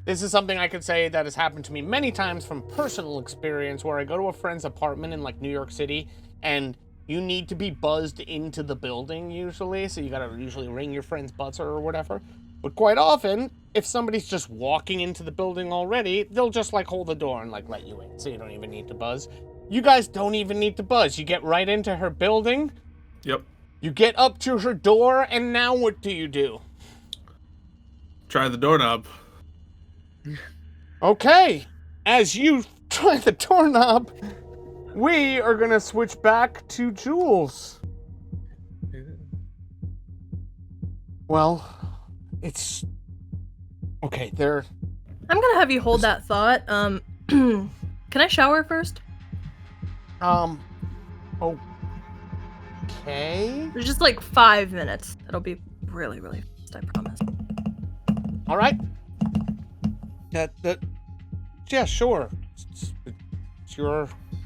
This is something I could say that has happened to me many times from personal experience, where I go to a friend's apartment in like New York City, and you need to be buzzed into the building usually, so you gotta usually ring your friend's buzzer or whatever. But quite often, if somebody's just walking into the building already, they'll just like hold the door and like let you in, so you don't even need to buzz. You guys don't even need to buzz. You get right into her building. Yep. You get up to her door, and now what do? Try the doorknob. Okay. As you try the doorknob, we are gonna switch back to Jules. Well, it's... Okay, there... I'm gonna have you hold that thought. Can I shower first? Okay. There's just like 5 minutes. It'll be really, really fast, I promise. All right. Yeah, sure.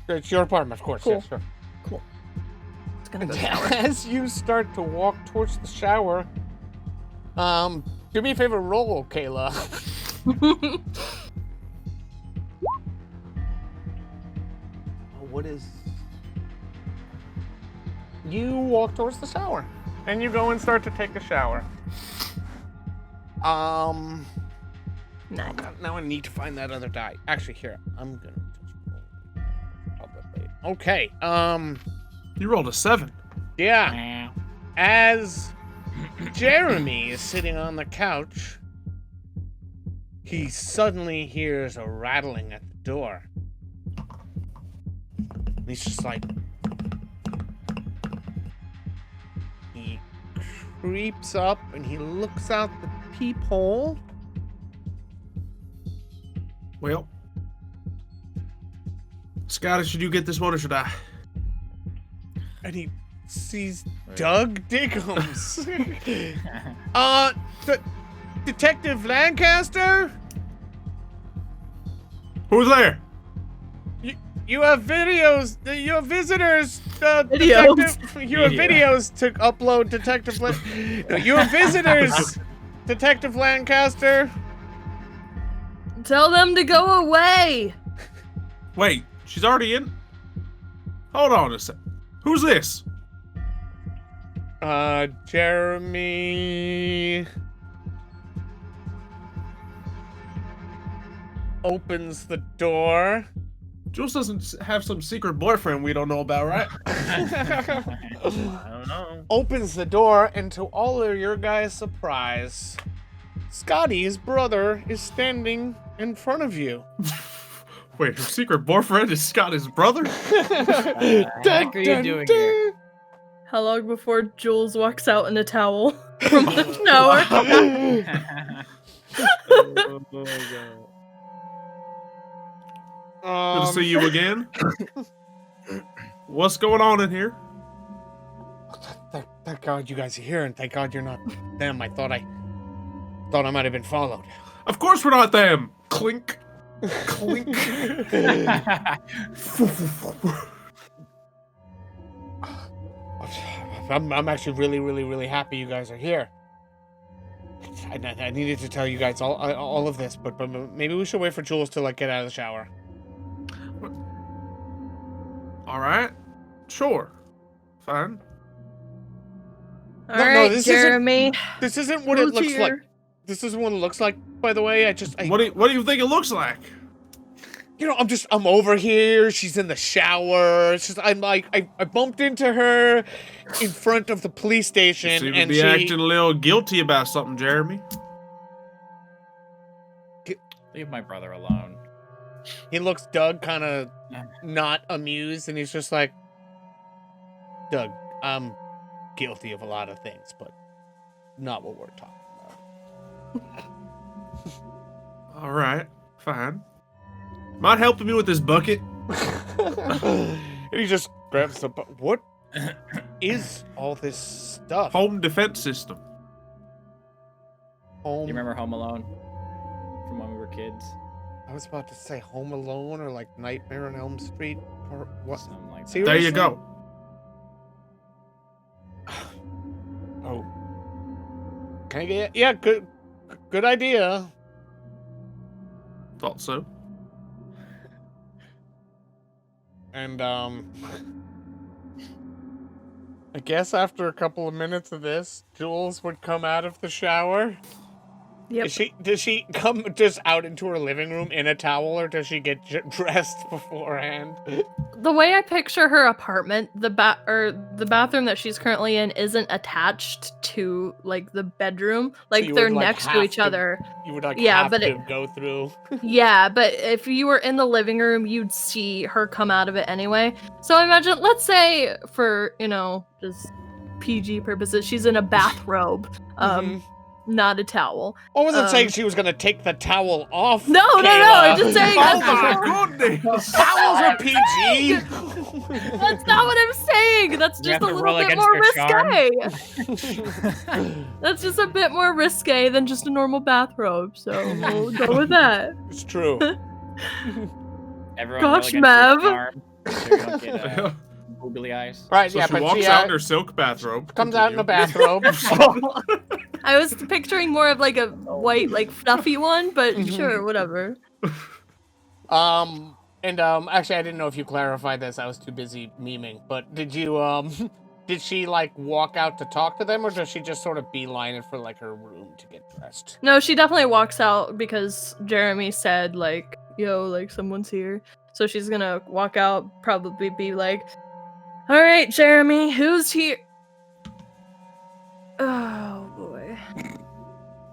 It's your apartment, of course. Cool. Yeah, sure. Cool. It's gonna go And shower. as you start to walk towards the shower, do me a favor, roll, Kayla. What is... You walk towards the shower, and you go and start to take a shower. Nice. Now I need to find that other die. Actually, here, I'm gonna just roll probably. Okay, You rolled a 7. yeah. As Jeremy is sitting on the couch, he suddenly hears a rattling at the door. And he's just like... He creeps up and he looks out the peephole. Well, Scottish, should you get this one or should I? And he sees Doug Diggums. Detective Lancaster? Who's there? You have videos. You have visitors. Videos. You have videos to upload, Detective you have visitors, Detective Lancaster. Tell them to go away. Wait, she's already in? Hold on a sec. Who's this? Jeremy opens the door. Jules doesn't have some secret boyfriend we don't know about, right? I don't know. opens the door, and to all of your guys' surprise, Scotty's brother is standing in front of you. Wait, her secret boyfriend is Scotty's brother? The heck are you doing here? How long before Jules walks out in a towel from the shower? Oh my god. Good to see you again. What's going on in here? Thank God you guys are here, and thank God you're not them. I thought I might have been followed. Of course we're not them. Clink. Clink. I'm actually really happy you guys are here. I needed to tell you guys all of this, but maybe we should wait for Jules to like get out of the shower. All right. Sure. Fine. All right, this Jeremy. This isn't what it looks here? like. This isn't what it looks like, by the way. What do you think it looks like? You know, I'm over here. She's in the shower. It's just, I bumped into her in front of the police station, You seem to and be she acting a little guilty about something, Jeremy. Leave my brother alone. He looks Doug kind of not amused, and he's just like, Doug, I'm guilty of a lot of things, but not what we're talking about. All right. Fine. Mind helping me with this bucket? And he just grabs the what is all this stuff? Home defense system. Home. You remember Home Alone from when we were kids? I was about to say Home Alone or like Nightmare on Elm Street or what? Something like that. Seriously? There you go. Oh. Can I get? Yeah, good idea. Thought so. And I guess after a couple of minutes of this, Jules would come out of the shower. Yep. Does she come just out into her living room in a towel, or does she get dressed beforehand? The way I picture her apartment, the bathroom that she's currently in isn't attached to like the bedroom. Like So they're would, like, next to have each other. You would like Yeah, have but to go through. Yeah, but if you were in the living room, you'd see her come out of it anyway. So imagine, let's say for, just PG purposes, she's in a bathrobe, not a towel. I wasn't saying she was gonna take the towel off. No, I'm just saying. Oh that's my goodness! Towels are PG. That's not what I'm saying. That's You just have a to little roll bit against more your risque. That's just a bit more risque than just a normal bathrobe. So we'll go with that. It's true. Everyone Gosh, roll against your Mev. charm, so you don't get googly eyes. Right, So yeah, she but walks she out in her silk bathrobe. comes out in a Continue. bathrobe. I was picturing more of like a white, like fluffy one, but sure, whatever. Actually, I didn't know if you clarified this. I was too busy memeing. But did you, did she like walk out to talk to them, or does she just sort of beeline it for like her room to get dressed? No, she definitely walks out because Jeremy said like, "Yo, like someone's here." So she's gonna walk out, probably be like, "All right, Jeremy, who's here?" Oh boy.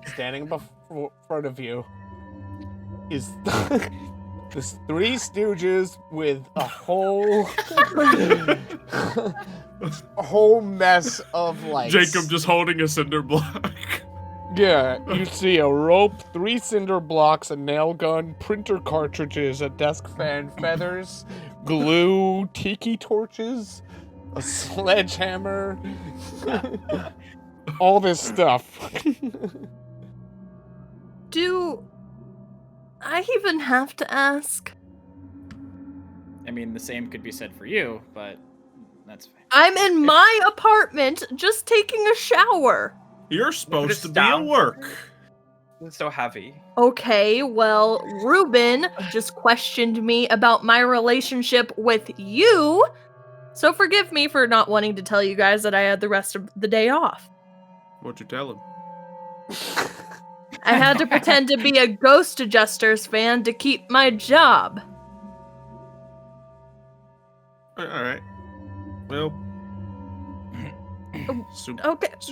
Standing in front of you is this Three Stooges with a whole mess of like. Jacob just holding a cinder block. Yeah, you see a rope, 3 cinder blocks, a nail gun, printer cartridges, a desk fan, feathers, glue, tiki torches, a sledgehammer, all this stuff. Do I even have to ask? I mean, the same could be said for you, but that's fine. I'm in my apartment just taking a shower. You're supposed it's to be at down. work. It's so heavy. Okay, well, Ruben just questioned me about my relationship with you. So forgive me for not wanting to tell you guys that I had the rest of the day off. What'd you tell him? I had to pretend to be a Ghost Adjusters fan to keep my job. All right. Well, Okay. Assume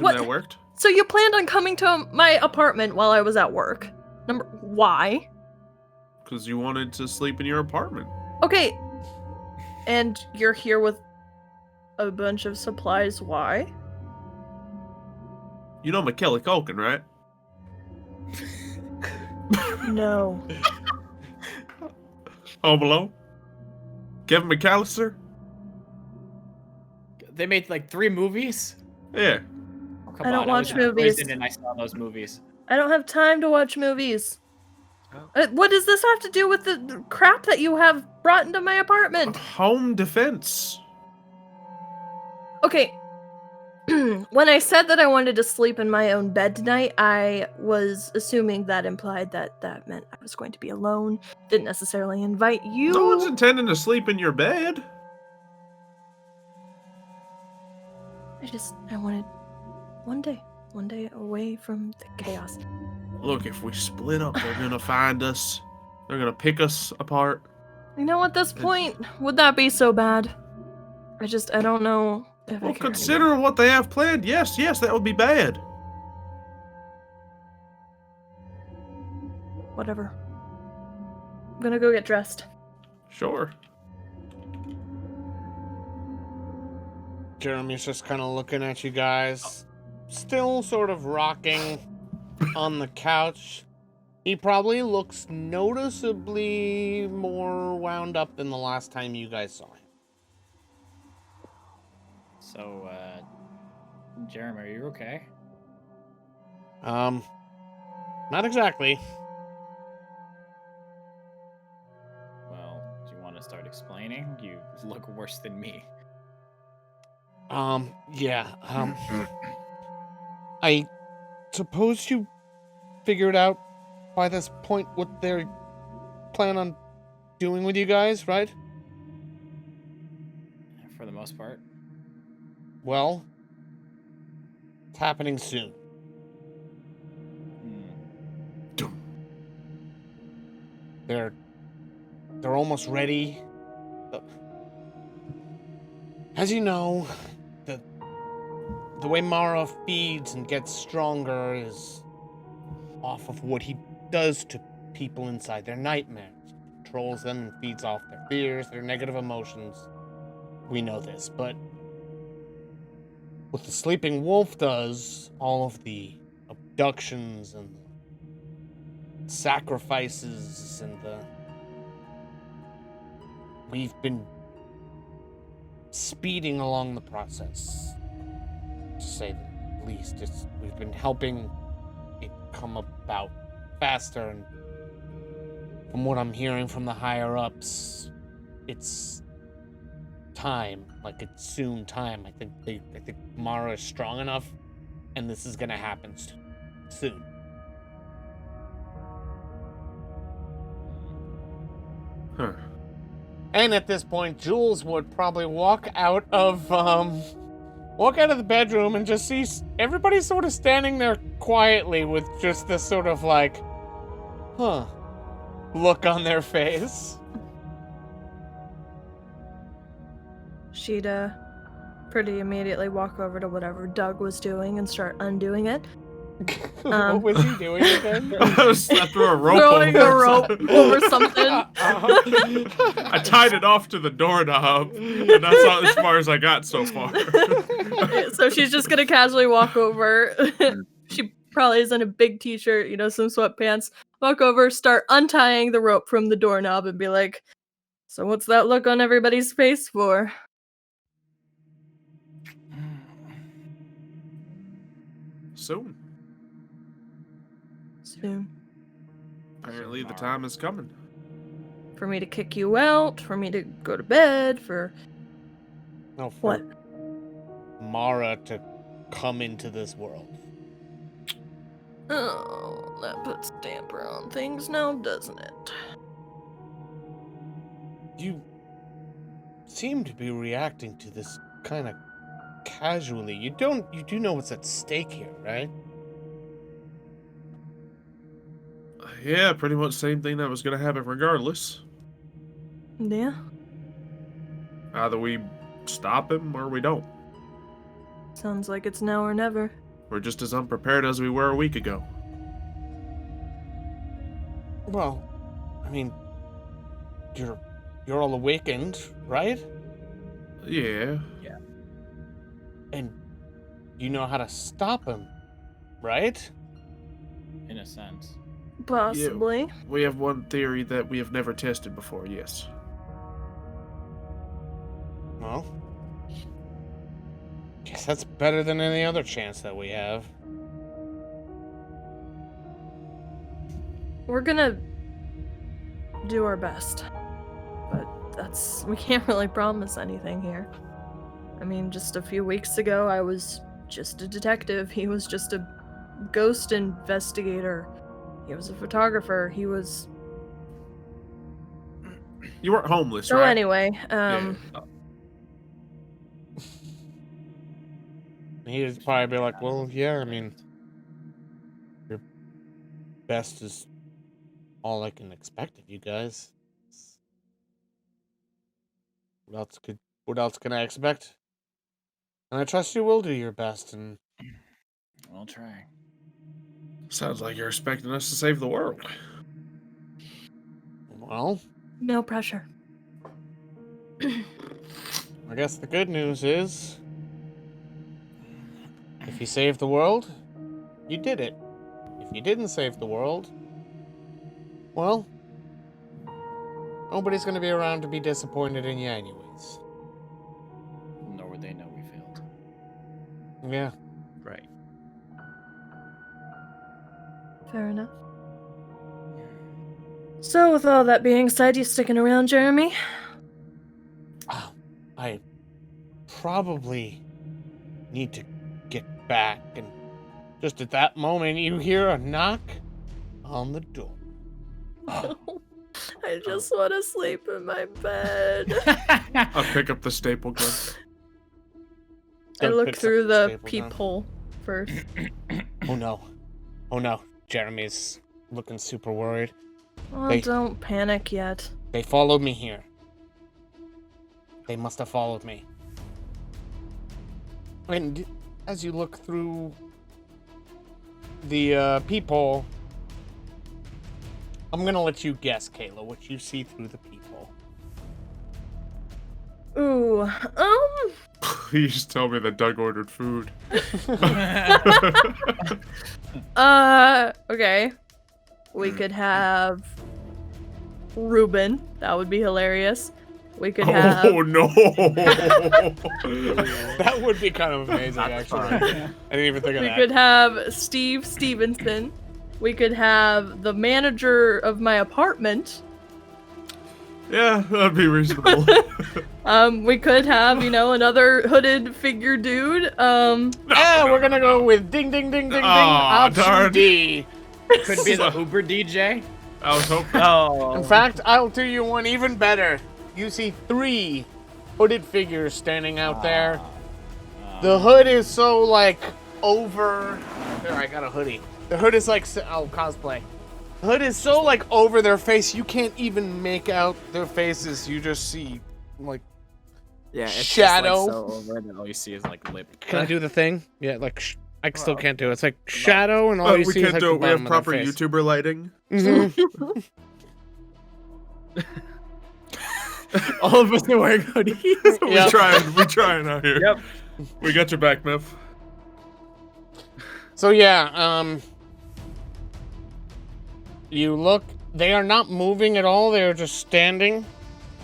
What? that worked. So you planned on coming to my apartment while I was at work? Why? Because you wanted to sleep in your apartment. Okay. And you're here with a bunch of supplies. Why? You know Macaulay Culkin, right? No. Home Alone? Kevin McAllister? They made like 3 movies. Yeah. Oh, come I don't on, watch I was in movies. prison and I saw those movies. I don't have time to watch movies. Oh. What does this have to do with the crap that you have brought into my apartment? Home defense. Okay. When I said that I wanted to sleep in my own bed tonight, I was assuming that implied that that meant I was going to be alone. Didn't necessarily invite you. No one's intending to sleep in your bed. I wanted one day away from the chaos. Look, if we split up, they're gonna find us. They're gonna pick us apart. You know, at this point, would that be so bad? I don't know if Well, I care considering what they have planned, yes, that would be bad. anymore. Whatever. I'm gonna go get dressed. Sure. Jeremy's just kind of looking at you guys, still sort of rocking on the couch. He probably looks noticeably more wound up than the last time you guys saw him. So, Jeremy, are you okay? Not exactly. Well, do you want to start explaining? You look worse than me. Yeah, I suppose you figured out by this point what they plan on doing with you guys, right? For the most part. Well, it's happening soon. They're almost ready. As you know, the way Mara feeds and gets stronger is off of what he does to people inside their nightmares. He controls them and feeds off their fears, their negative emotions. We know this, but what the sleeping wolf does, all of the abductions and the sacrifices and we've been speeding along the process, to say the least. We've been helping it come about faster, and from what I'm hearing from the higher ups, it's time. Like, it's soon time. I think Mara is strong enough, and this is gonna happen soon. Huh. And at this point, Jules would probably walk out of the bedroom and just see everybody sort of standing there quietly with just this sort of like, look on their face. She'd pretty immediately walk over to whatever Doug was doing and start undoing it. What was he doing again? I threw a rope Throwing over a rope over something. I tied it off to the doorknob, and that's all, as far as I got so far. So she's just gonna casually walk over. She probably is in a big t-shirt, some sweatpants. Walk over, start untying the rope from the doorknob, and be like, "So what's that look on everybody's face for?" Soon. Apparently the time is coming. For me to kick you out, for me to go to bed, for... No, for what? Mara to come into this world. Oh, that puts a damper on things now, doesn't it? You seem to be reacting to this kind of casually. You do know what's at stake here, right? Yeah, pretty much same thing that was going to happen regardless. Yeah. Either we stop him or we don't. Sounds like it's now or never. We're just as unprepared as we were a week ago. Well, I mean, you're all awakened, right? Yeah. And you know how to stop him, right? In a sense. Possibly. We have one theory that we have never tested before, yes. Well, guess that's better than any other chance that we have. We're gonna do our best. But we can't really promise anything here. I mean, just a few weeks ago, I was just a detective. He was just a ghost investigator. He was a photographer. He was... You weren't homeless, So right? anyway, He'd probably be like, well, yeah, I mean, your best is all I can expect of you guys. What else can I expect? And I trust you will do your best, and I'll try. Sounds like you're expecting us to save the world. well, no pressure. I guess the good news is, if you saved the world, you did it. If you didn't save the world, well, nobody's gonna be around to be disappointed in you anyways. Nor would they know we failed. Yeah. Right. Fair enough. So, with all that being said, you sticking around, Jeremy? I probably need to get back, and just at that moment you hear a knock on the door. I just want to sleep in my bed. I'll pick up the staple gun. I Doug look picks up through the the staple gun. peephole first. Oh no. Jeremy's looking super worried. Well, They- don't panic yet. They followed me here. They must have followed me. And as you look through the peephole, I'm gonna let you guess, Kayla, what you see through the peephole. Ooh, Please tell me that Doug ordered food. okay. We could have Ruben. That would be hilarious. We could have... Oh no! That would be kind of amazing, actually. I didn't even think of We that. could have Steve Stevenson. We could have the manager of my apartment. Yeah, that'd be reasonable. We could have, another hooded figure dude. Yeah, we're gonna go with ding ding ding ding ding. Aw, Option darn. D. Could be the Uber DJ. I was hoping. Oh. In fact, I'll do you one even better. You see 3 hooded figures standing out there. The hood is so over. There, I got a hoodie. The hood is cosplay. The hood is so over their face, you can't even make out their faces. You just see Yeah, it's shadow. Just, so over that all you see is lip. Can I do the thing? Yeah, I still can't do it. It's shadow, and all you We see is can't do the it. We have bottom of proper their face. YouTuber lighting. Mhm. All of us are wearing hoodies. Yep. We trying out here. Yep. We got your back, Mev. So yeah, you look. They are not moving at all. They are just standing,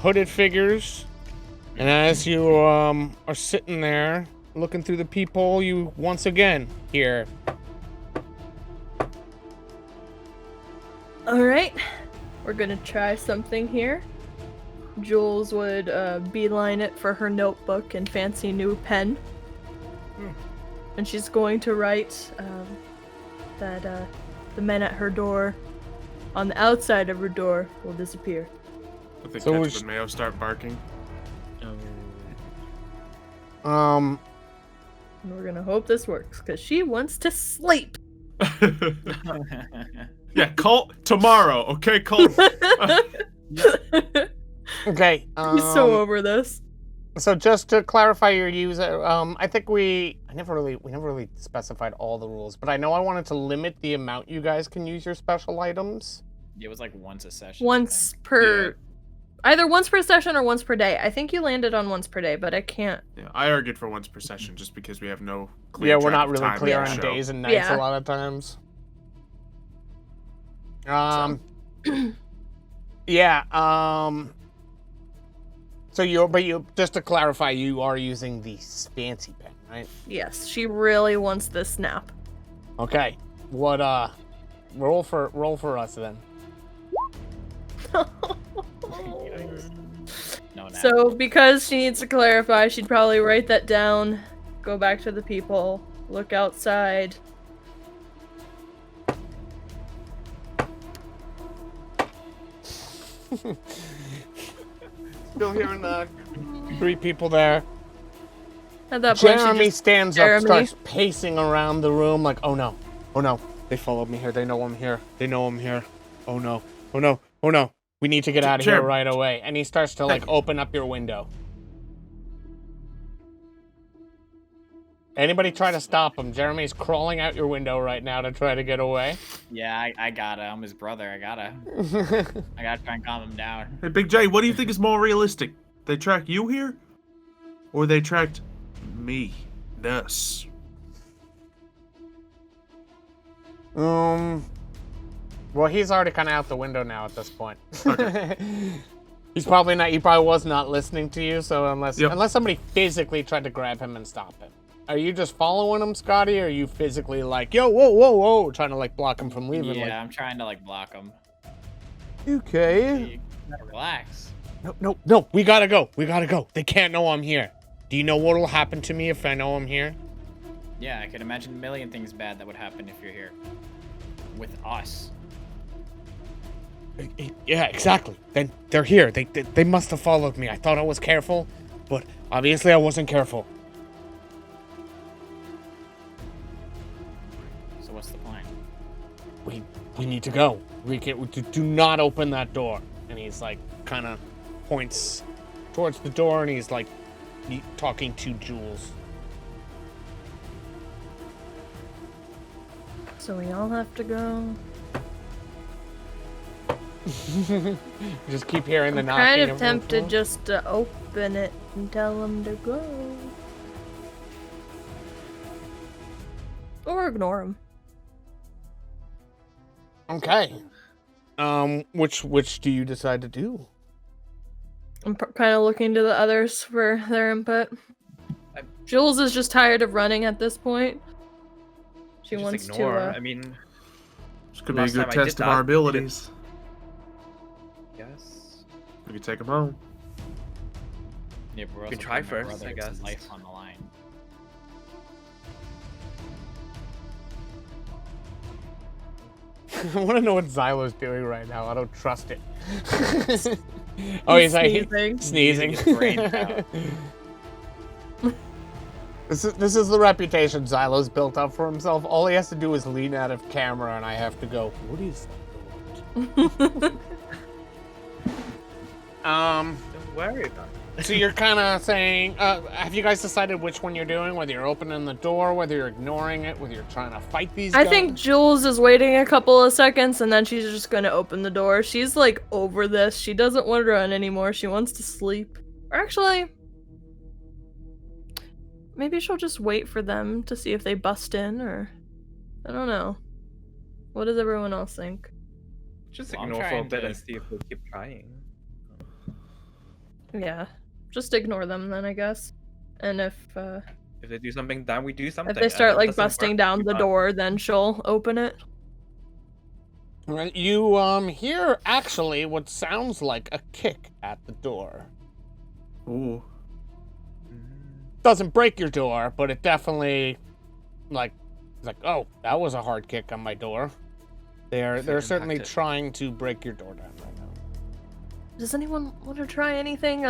hooded figures. And as you are sitting there looking through the peephole, you once again hear. All right, we're gonna try something here. Jules would beeline it for her notebook and fancy new pen. And she's going to write that the men at her door, on the outside of her door, will disappear. I think So Ketchup was- and Mayo start barking. And we're gonna hope this works, because she wants to sleep. Yeah, cult tomorrow, okay, cult. Okay. He's so over this. So just to clarify your user, I think we never really specified all the rules, but I know I wanted to limit the amount you guys can use your special items. It was like once a session. Once per, either once per session or once per day. I think you landed on once per day, but I can't. Yeah, I argued for once per session just because we have no clear Yeah, we're not track of really time clear in the on show. days and nights a lot of times. Yeah, so you just to clarify, you are using the fancy pen, right? Yes, she really wants this snap. Okay. What roll for us then. No, So because she needs to clarify, she'd probably write that down, go back to the people, look outside. Still hearing the 3 people there. At that point, Jeremy she just, stands Jeremy. up, starts pacing around the room like, oh no, they followed me here, they know I'm here, oh no, we need to get out of here right away. And he starts to like open up your window. Anybody try to stop him? Jeremy's crawling out your window right now to try to get away. Yeah, I gotta. I'm his brother. I gotta try and calm him down. Hey, Big J, what do you think is more realistic? They track you here? Or they tracked me? Us? Well, he's already kind of out the window now at this point. Okay. He probably was not listening to you, so unless somebody physically tried to grab him and stop him. Are you just following him, Scotty, or are you physically like, yo, whoa, trying to like block him from leaving? Yeah, I'm trying to like block him. Okay. You gotta relax. No, we gotta go. They can't know I'm here. Do you know what'll happen to me if I know I'm here? Yeah, I can imagine a million things bad that would happen if you're here. With us. Yeah, exactly. Then they're here. They must have followed me. I thought I was careful, but obviously I wasn't careful. So what's the plan? We need to go. Do not open that door. And he's like, kind of points towards the door, and he's like talking to Jules. So we all have to go. Just keep hearing the I'm knocking. kind of the tempted floor. just to open it and tell them to go. Or ignore them. Okay. Which do you decide to do? I'm kind of looking to the others for their input. Jules is just tired of running at this point. She Just wants ignore. to. I mean, This could be a last good time I did test of that, our abilities. yes. We could take them home. Yeah, but we're You also can try putting my first, I brother's guess. life on the line. I want to know what Xylo's doing right now. I don't trust it. Oh, he's like sneezing. His brains out. This is the reputation Xylo's built up for himself. All he has to do is lean out of camera, and I have to go, what is that? Don't worry about it. So you're kind of saying, have you guys decided which one you're doing? Whether you're opening the door, whether you're ignoring it, whether you're trying to fight these guys? I think Jules is waiting a couple of seconds and then she's just gonna open the door. She's like over this. She doesn't want to run anymore. She wants to sleep. Or actually, maybe she'll just wait for them to see if they bust in, or I don't know. What does everyone else think? Just Well, I'm ignore for a trying bit to- and see if they keep trying. Yeah, just ignore them then, I guess. And if If they do something, then we do something. they start and like it doesn't busting work, down we the not. door, then she'll open it. Right, you hear actually what sounds like a kick at the door. Ooh. Doesn't break your door, but it definitely, like, oh, that was a hard kick on my door. They're Feel certainly impacted. trying to break your door down right now. Does anyone want to try anything?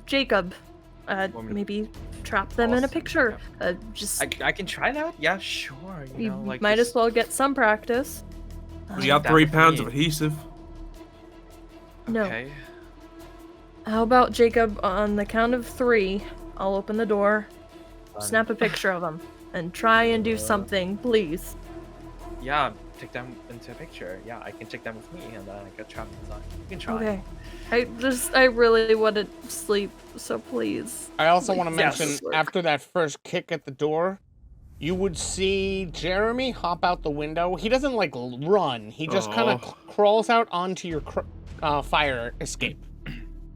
Jacob, Want me to- maybe trap them in a Awesome, picture. Just I can try that. Yeah, sure. You you know, like might just- as well get some practice. We got that 3 with pounds me. of adhesive. No. Okay. How about Jacob, on the count of 3, I'll open the door, snap a picture of him, and try and do something, please. Yeah, take them into a picture. Yeah, I can take them with me, and then I get trapped inside. You can try. Okay. I really want to sleep, so please. I also want to Yes. mention, after that first kick at the door, you would see Jeremy hop out the window. He doesn't, like, run. He just kind of crawls out onto your fire escape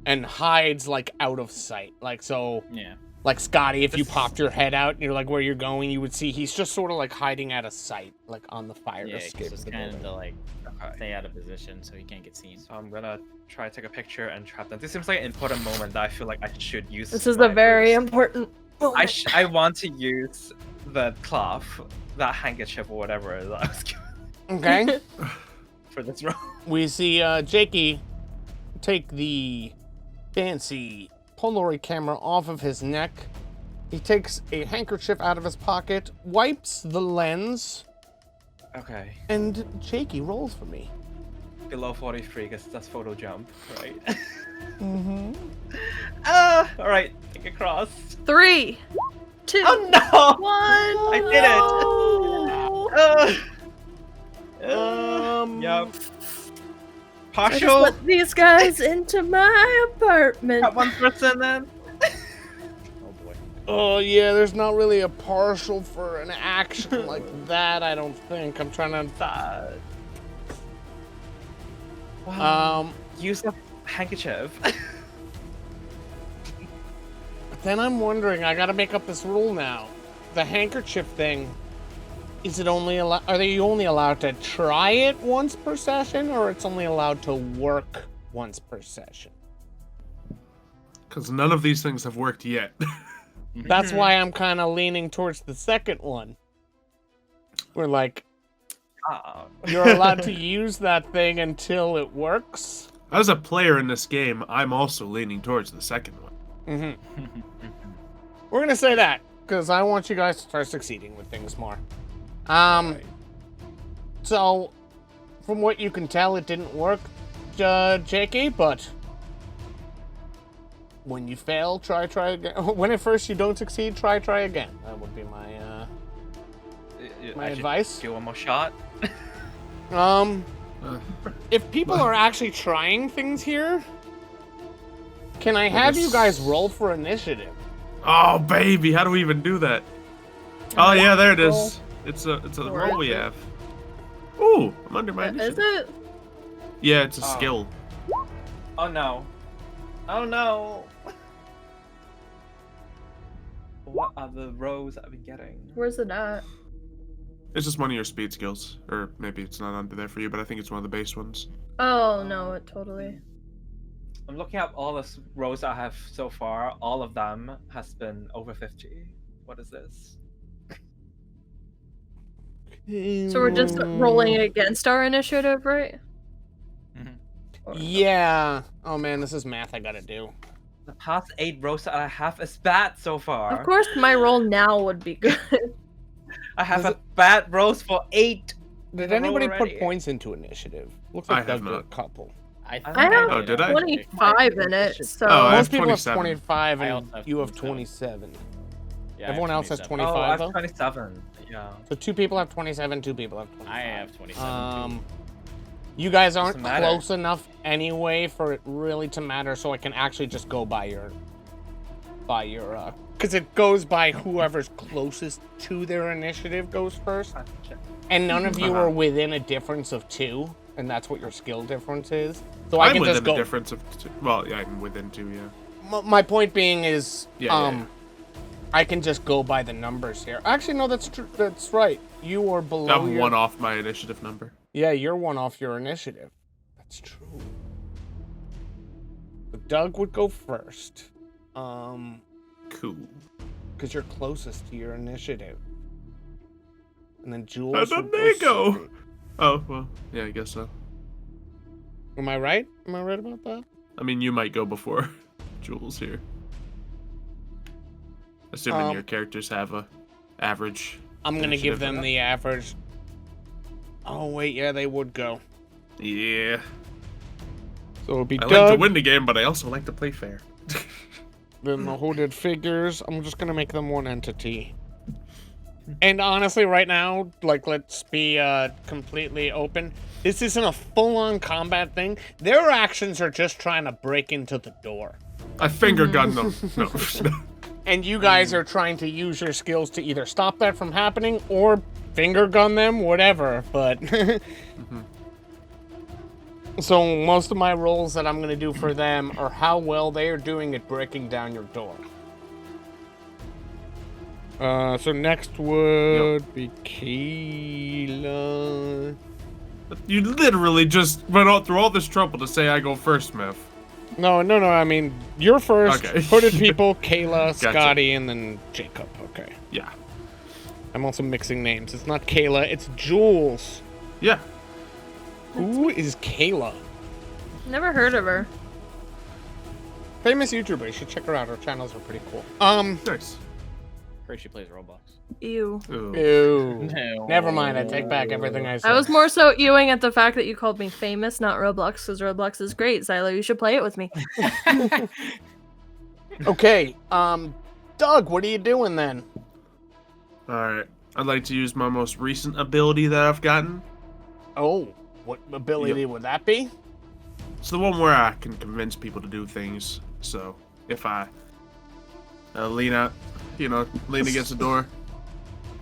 and hides, like, out of sight. Like, so, Yeah. like, Scotty, if you popped your head out and you're, like, where you're going, you would see he's just sort of, like, hiding out of sight, like, on the fire Yeah, escape. just of the kind building. of to like Okay. stay out of position so he can't get seen. So I'm gonna try to take a picture and trap them. This seems like an important moment that I feel like I should use. This is my a very boost. important moment. I want to use the cloth, that handkerchief or whatever it is that I was given Okay. for this role. We see Jakey take the fancy Polaroid camera off of his neck. He takes a handkerchief out of his pocket, wipes the lens, Okay. and Jakey rolls for me. Below 43 because that's photo jump, right? Mm-hmm. Alright, take a cross. 3, 2, Oh no! 1. I did it! Yup. I just Partial. let these guys into my apartment. Got one person then. Oh boy. Oh yeah, there's not really a partial for an action like that, I don't think. I'm trying to... Wow. Use a handkerchief. Then I'm wondering, I gotta make up this rule now. The handkerchief thing, is it only are you only allowed to try it once per session, or it's only allowed to work once per session? Because none of these things have worked yet. That's why I'm kind of leaning towards the second one. We're like, you're allowed to use that thing until it works. As a player in this game, I'm also leaning towards the second one. Mm-hmm. We're gonna say that because I want you guys to start succeeding with things more. So, from what you can tell, it didn't work, Jakey, but when you fail, try again. When at first you don't succeed, try again. That would be my I should advice. Do one more shot. If people are actually trying things here, can I have you guys roll for initiative? Oh baby, how do we even do that? Oh yeah, there it is. It's a roll we have. Ooh, I'm under my initiative. Is it? Yeah, it's a skill. Oh no. Oh no. What are the rows I've been getting? Where's it at? It's just one of your speed skills, or maybe it's not under there for you, but I think it's one of the base ones. Oh, no, it totally. I'm looking at all the rows I have so far. All of them has been over 50. What is this? So we're just rolling against our initiative, right? Yeah. Oh man, this is math I gotta do. The past 8 rows that I have is bad so far. Of course, my roll now would be good. I have a bad rows for 8. Did in a row anybody put already. points into initiative? Looks like I have Doug did not. a couple. I have Oh, did I? 25 in it, so... Oh, I have Most people have 27. 25 I and also have you have 27. 27. Yeah, Everyone else has 25. 25 Oh, I have though? 27. Yeah. So 2 people have 27, 2 people have 25. I have 27 too. You guys aren't Doesn't matter. close enough anyway for it really to matter, so I can actually just go by your because it goes by whoever's closest to their initiative goes first. And none of you are within a difference of 2, and that's what your skill difference is. So I I'm can within just a go. difference of 2. Well, yeah, I'm within 2, yeah. My point being is, Yeah. I can just go by the numbers here. Actually, no, that's true. That's right. You are below. I'm 1 off my initiative number. Yeah, you're 1 off your initiative. That's true. But Doug would go first. Cool. Because you're closest to your initiative. And then Jules. How did would they go? straight. Oh, well, yeah, I guess so. Am I right? Am I right about that? I mean, you might go before Jules here. Assuming your characters have a average. I'm gonna give initiative. them the average. Oh wait, yeah, they would go. Yeah. So it'll be I Doug. like to win the game, but I also like to play fair. Then the hooded figures. I'm just gonna make them one entity. And honestly, right now, like, let's be completely open. This isn't a full-on combat thing. Their actions are just trying to break into the door. I finger gun them. No. And you guys are trying to use your skills to either stop that from happening or finger gun them, whatever. But so most of my rolls that I'm gonna do for them are how well they are doing at breaking down your door. So next would be Kayla. You literally just went out through all this trouble to say I go first, Mev. No, I mean, you're first. Okay. Hooded people, Kayla, Gotcha. Scotty, and then Jacob. Okay. Yeah. I'm also mixing names. It's not Kayla, it's Jules. Yeah. Who is Kayla? Never heard of her. Famous YouTuber. You should check her out. Her channels are pretty cool. Nice. Heard she plays Roblox. Ew. Ooh. Ew. No. Never mind. I take back everything I said. I was more so ewing at the fact that you called me famous, not Roblox, because Roblox is great. Xylo, you should play it with me. Okay. Doug, what are you doing then? Alright. I'd like to use my most recent ability that I've gotten. Oh, what ability would that be? It's the one where I can convince people to do things. So, if I lean out, lean against the door,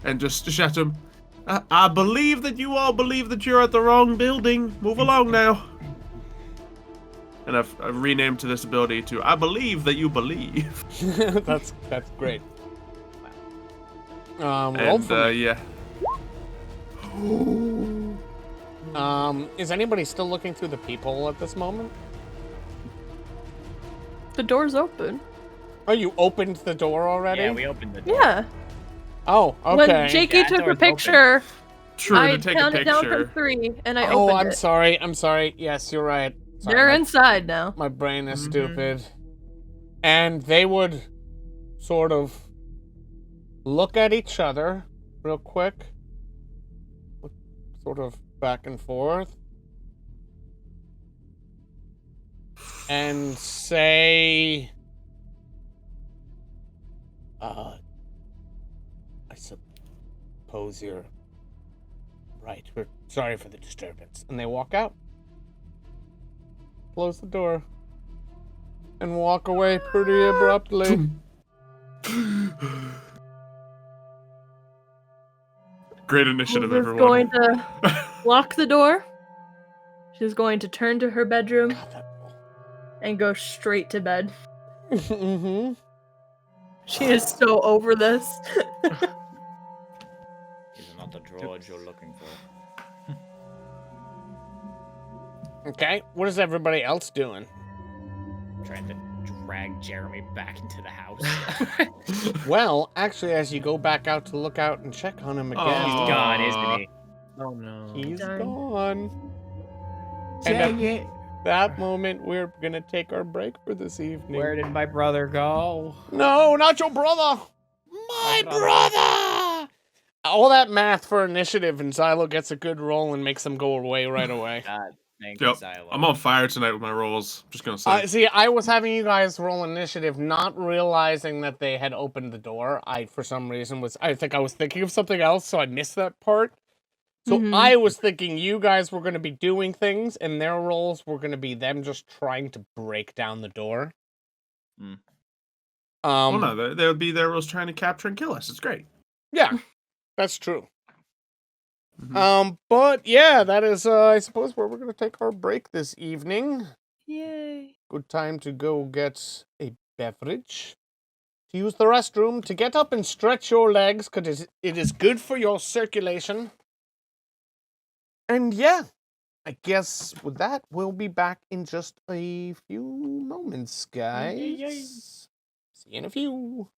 and just shout to him, I believe that you all believe that you're at the wrong building. Move along now. And I've renamed to this ability to I believe that you believe. that's great. Roll for me. Yeah. Is anybody still looking through the peephole at this moment? The door's open. Oh, you opened the door already? Yeah, we opened the door. Yeah. Oh, okay. When Jakey That took a door's open. picture, True, I to take a counted down picture. from 3, and I Oh, opened it. I'm sorry. Yes, you're right. Sorry, They're my- inside now. My brain is stupid. And they would sort of look at each other real quick. Look sort of back and forth. And say... I suppose you're right. We're sorry for the disturbance. And they walk out. Close the door. And walk away pretty abruptly. Great initiative, She's everyone. going to lock the door. She's going to turn to her bedroom God, that and go straight to bed. mm-hmm. She is so over this. These are not the droids you're looking for. Okay, what is everybody else doing? Trying to drag Jeremy back into the house. Well, actually, as you go back out to look out and check on him again, He's gone, isn't he? Oh no. he's Darn. gone. And at that moment, we're gonna take our break for this evening. Where did my brother go? No, not your brother! My brother! All that math for initiative, and Xylo gets a good roll and makes them go away right away. God, thank you, Yep. Xylo. I'm on fire tonight with my rolls. Just gonna say. See, I was having you guys roll initiative, not realizing that they had opened the door. For some reason, I think I was thinking of something else, so I missed that part. So Mhm. I was thinking you guys were going to be doing things, and their roles were going to be them just trying to break down the door. Mm. Well, no, they would be their roles trying to capture and kill us. It's great. Yeah, that's true. Mhm. But yeah, that is, I suppose, where we're going to take our break this evening. Yay. Good time to go get a beverage, to use the restroom, to get up and stretch your legs, because it is good for your circulation. And yeah, I guess with that, we'll be back in just a few moments, guys. See you in a few.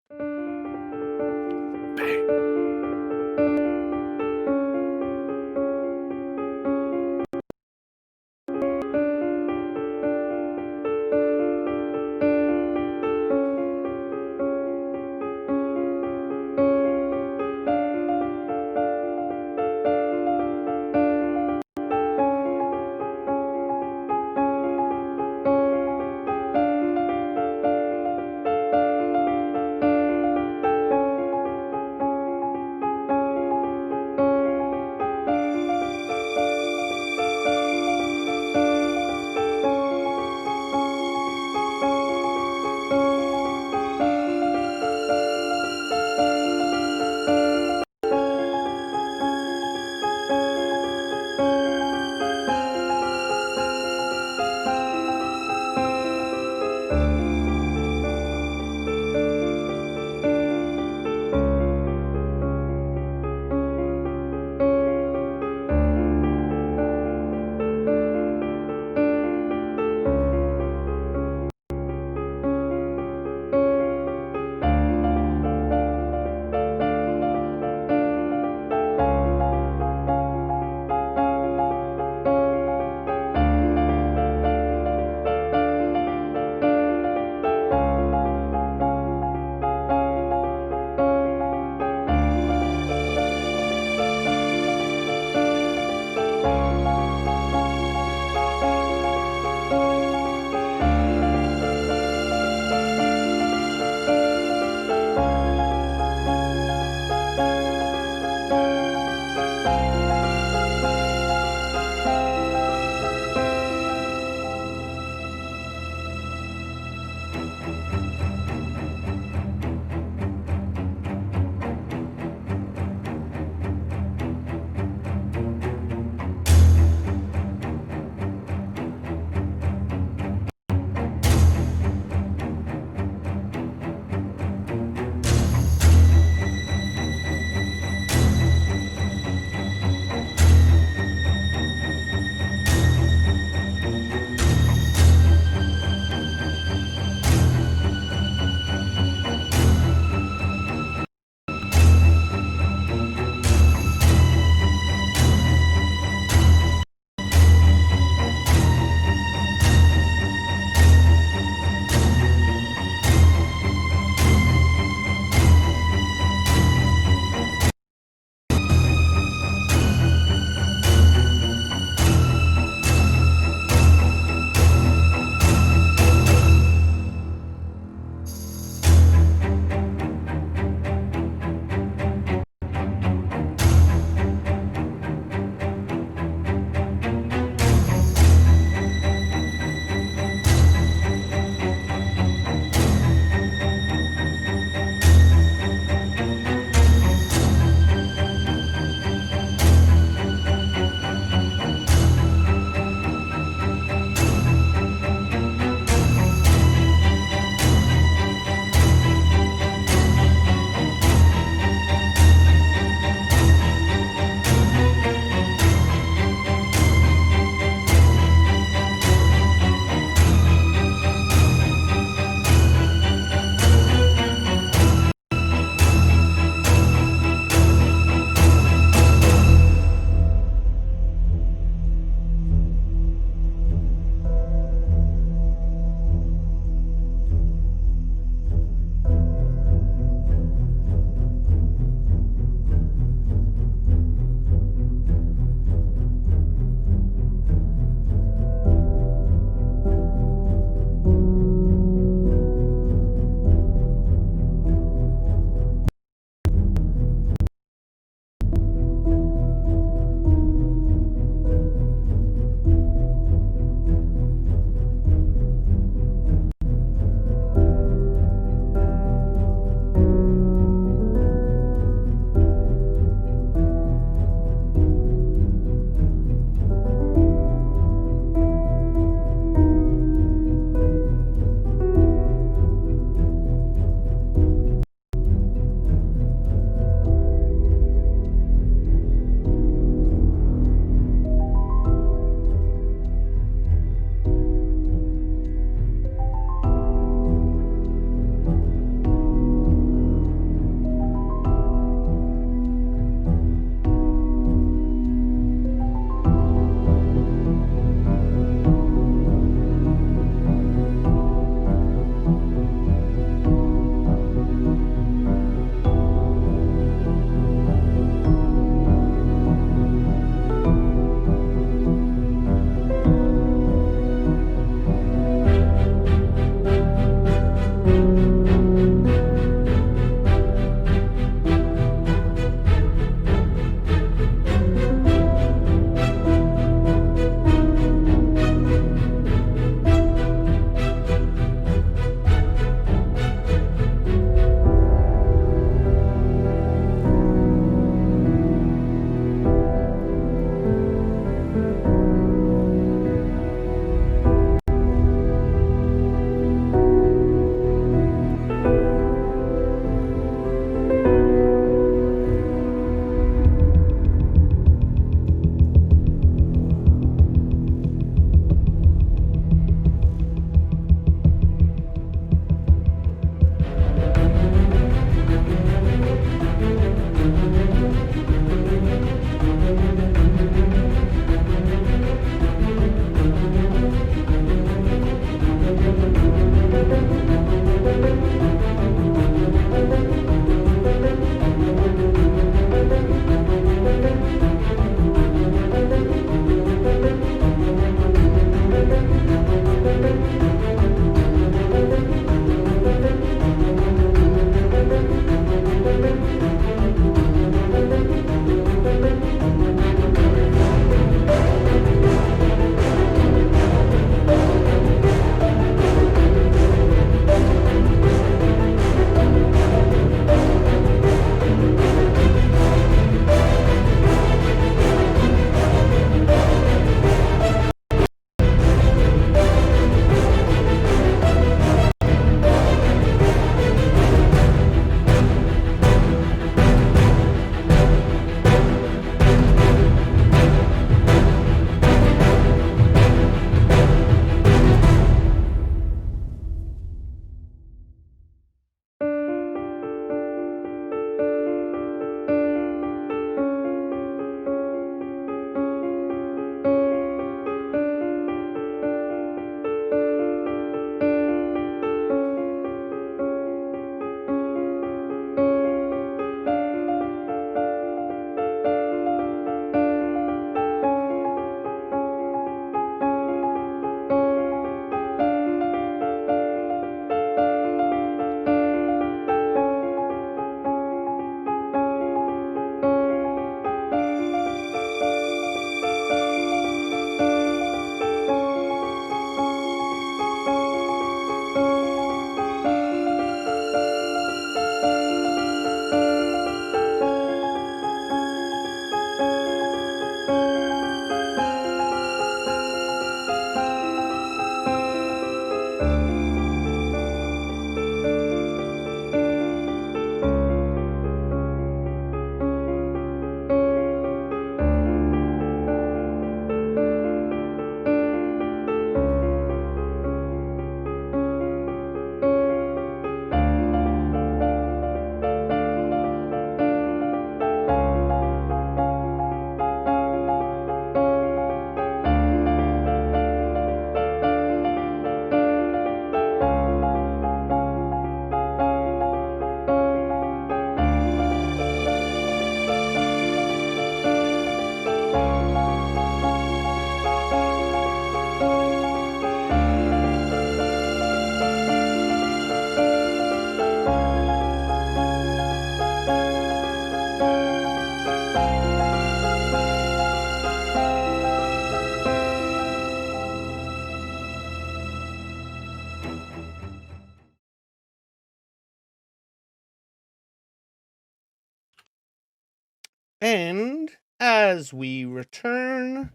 And as we return,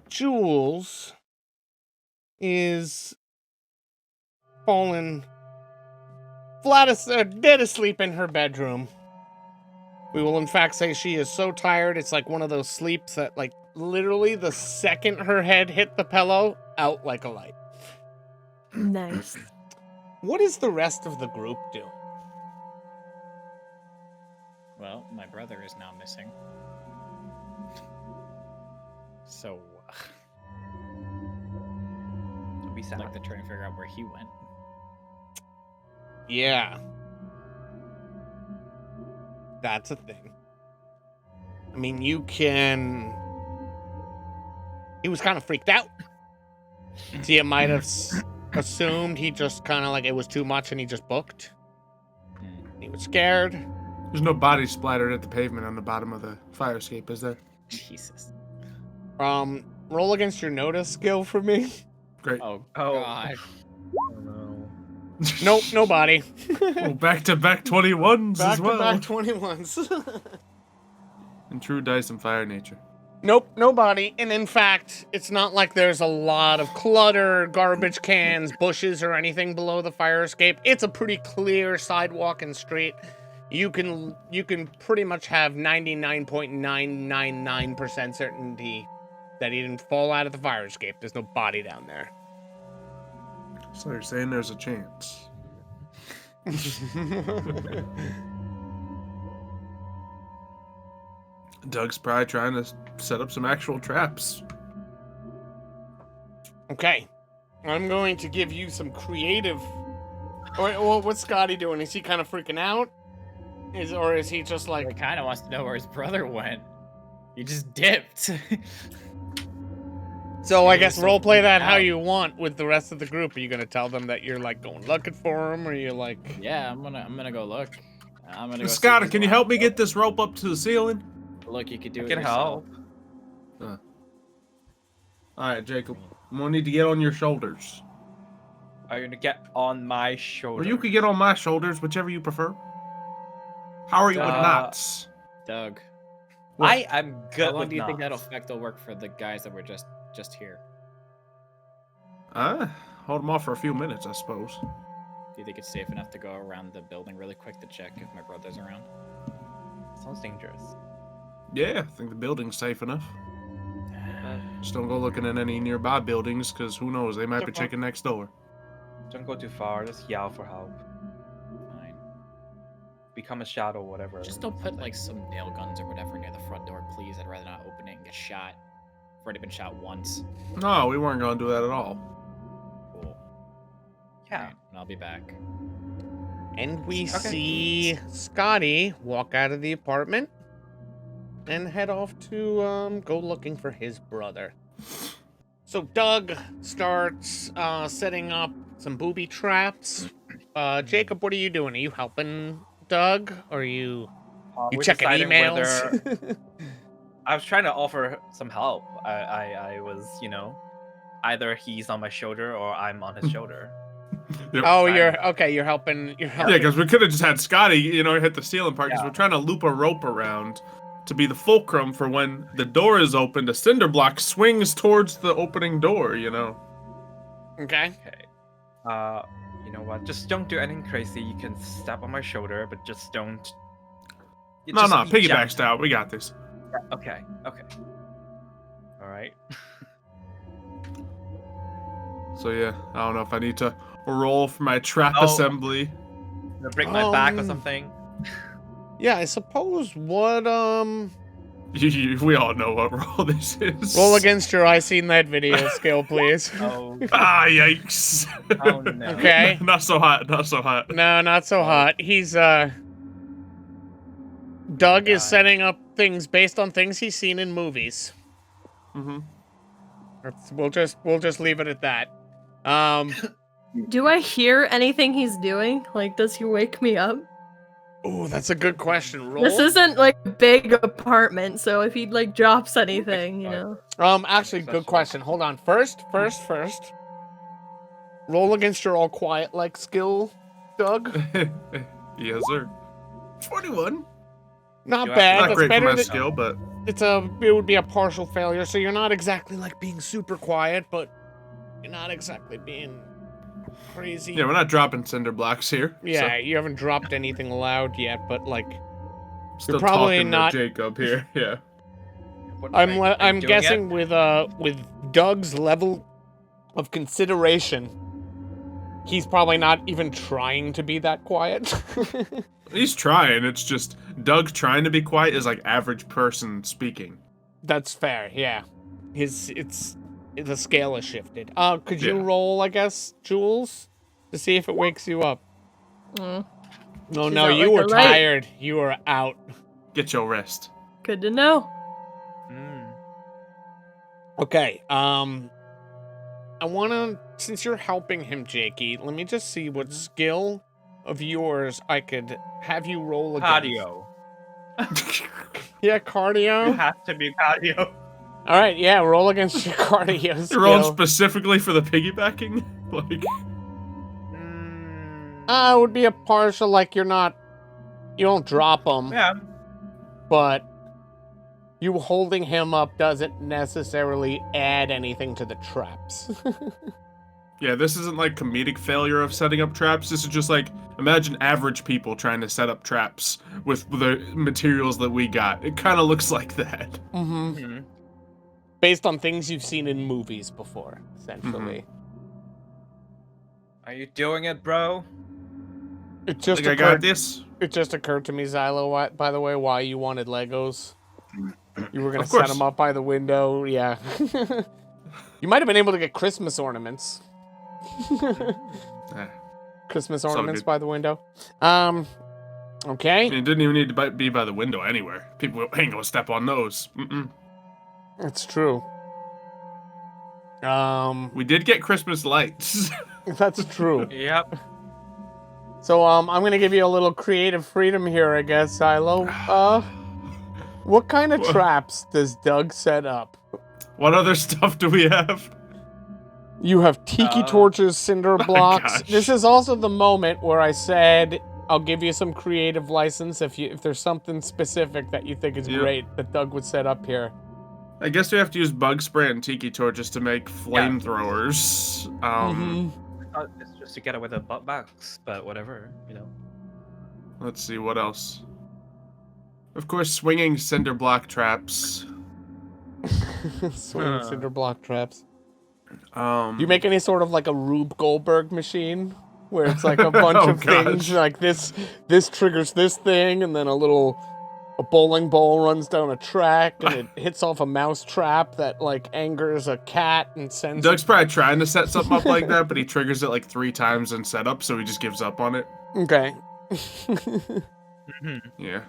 Jules is fallen dead asleep in her bedroom. We will in fact say she is so tired, it's like one of those sleeps that, like, literally the second her head hit the pillow, out like a light. Nice. What is the rest of the group doing? Well, my brother is now missing. So, Don't be I'd sad. like to try and figure out where he went. Yeah. That's a thing. I mean, you can... He was kind of freaked out. So you might have assumed he just kind of like it was too much and he just booked. He was scared. There's no bodies splattered at the pavement on the bottom of the fire escape, is there? Jesus. Roll against your notice skill for me. Great. Oh, Oh. God. Oh, no. Nope, no body. Oh, back-to-back 21s as well. Back-to-back 21s. In true dice and fire nature. Nope, no body. And in fact, it's not like there's a lot of clutter, garbage cans, bushes, or anything below the fire escape. It's a pretty clear sidewalk and street. You can pretty much have 99.999% certainty that he didn't fall out of the fire escape. There's no body down there. So you're saying there's a chance. Doug's probably trying to set up some actual traps. Okay. I'm going to give you some creative... Well, what's Scotty doing? Is he kind of freaking out? Or is he just He like... kind of wants to know where his brother went. He just dipped. So I He guess was so roleplay that freaked how out. you want with the rest of the group. Are you gonna tell them that you're like going looking for him, or you're like... Yeah, I'm gonna go look. I'm gonna go. see Scott, if he's can you around. help me get this rope up to the ceiling? Look, you could do I it can yourself. help. Alright, Jacob. I'm gonna need to get on your shoulders. Are you gonna get on my shoulder? Or you could get on my shoulders, whichever you prefer. How are you with knots? Doug, What? I am good how long with do you think that knots. effect will work for the guys that were just here? Hold them off for a few minutes, I suppose. Do you think it's safe enough to go around the building really quick to check if my brother's around? Sounds dangerous. Yeah, I think the building's safe enough. Just don't go looking at any nearby buildings, because who knows, they might be checking next door. Don't go too far. Just yell for help. Fine. Become a shadow, whatever. Just don't put like some nail guns or whatever near the front door, please. I'd rather not open it and get shot. I've already been shot once. No, we weren't going to do that at all. Cool. Yeah. Alright, and I'll be back. And we Okay. see Scotty walk out of the apartment and head off to go looking for his brother. So Doug starts setting up some booby traps. Jacob, what are you doing? Are you helping Doug? Or are you We're checking deciding emails? whether- I was trying to offer some help. I was, either he's on my shoulder or I'm on his shoulder. Yep. Oh, you're helping. You're Yeah, helping. because we could have just had Scotty, hit the ceiling part, because Yeah. we're trying to loop a rope around to be the fulcrum for when the door is opened, a cinder block swings towards the opening door, Okay. Okay. You know what? Just don't do anything crazy. You can step on my shoulder, but just don't. No, Just be piggyback gentle. style, we got this. Okay. All right. So yeah, I don't know if I need to roll for my trap Oh. assembly. Break my back or Um, something. Yeah, I suppose what We all know what roll this is. roll against your I seen that video skill, please. Oh. Ah, yikes. Oh no. Okay. Not so hot, not so hot. No, not so hot. He's Doug is God. setting up things based on things he's seen in movies. Mm-hmm. We'll just leave it at that. Do I hear anything he's doing? Like, does he wake me up? Oh, that's a good question. Roll. This isn't like a big apartment, so if he like drops anything, Actually, good question. Hold on. First. Roll against your all quiet like skill, Doug. Yes, sir. 21. Not You have to- bad. Not That's great for better my than skill, but it would be a partial failure. So you're not exactly like being super quiet, but you're not exactly being crazy. yeah, we're not dropping cinder blocks here. Yeah, you haven't dropped anything loud yet, but like so still probably talking not- to Jacob here. Yeah. What, are you I'm doing guessing it? with Doug's level of consideration, he's probably not even trying to be that quiet. He's trying. It's just Doug trying to be quiet is like average person speaking. That's fair. Yeah, the scale has shifted. Could you Yeah. roll, I guess, Jules, to see if it wakes you up? Mm, No, She's no, out you like were a light. tired. You were out. Get your rest. good to know. Okay. I wanna, since you're helping him, Jakey, let me just see what skill of yours I could have you roll against. Cardio. Yeah, It cardio. has to be cardio. All right, yeah, roll against your cardio You're rolling skill. specifically for the piggybacking? Like, It would be a partial, like you don't drop him, Yeah. but you holding him up doesn't necessarily add anything to the traps. yeah, this isn't like comedic failure of setting up traps. This is just like, imagine average people trying to set up traps with the materials that we got. It kind of looks like that. Mm-hmm. Based on things you've seen in movies before, essentially. Are you doing it, bro? It just Like, I got occurred. this. It just occurred to me, Xylo, by the way, why you wanted Legos. You were gonna Of set course. them up by the window, yeah. You might have been able to get Christmas ornaments. Eh, Christmas all ornaments good. by the window. I Okay. mean, it didn't even need to be by the window anywhere. People ain't gonna step on those. That's true. We did get Christmas lights. That's true. Yep. So, I'm gonna give you a little creative freedom here, I guess, Xylo. What kind of What? traps does Doug set up? What other stuff do we have? You have tiki torches, cinder blocks. gosh. This is also the moment where I said I'll give you some creative license if there's something specific that you think is Yep. great that Doug would set up here. I guess we have to use bug spray and tiki torches to make flamethrowers. It's just to get away with the butt box, but whatever, you know. Let's see, what else? Of course, swinging cinder block traps. Swinging cinder block traps. Do Do you make any sort of like a Rube Goldberg machine where it's like a bunch Oh, of things gosh. like this triggers this thing and then a bowling ball runs down a track and it hits off a mouse trap that like angers a cat and sends Doug's probably trying to set something up like that, but he triggers it like 3 times in setup, so he just gives up on it. Okay. Yeah.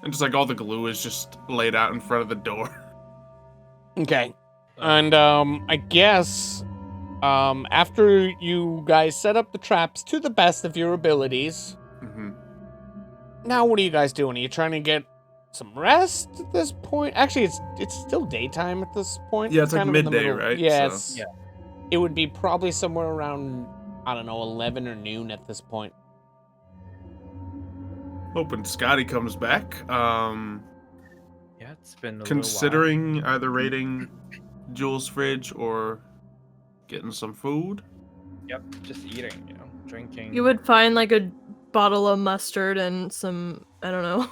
And just like all the glue is just laid out in front of the door. Okay. And I guess after you guys set up the traps to the best of your abilities, now what are you guys doing? Are you trying to get some rest at this point? Actually, it's still daytime at this point. Yeah, it's like kind of in the midday, middle. right? Yes. So- Yeah. It would be probably somewhere around, I don't know, 11 or noon at this point. Hoping Scotty comes back. Yeah, it's been a Considering either raiding Jules' fridge or getting some food. Yep, just eating, you know, drinking. You would find like a bottle of mustard and some, I don't know.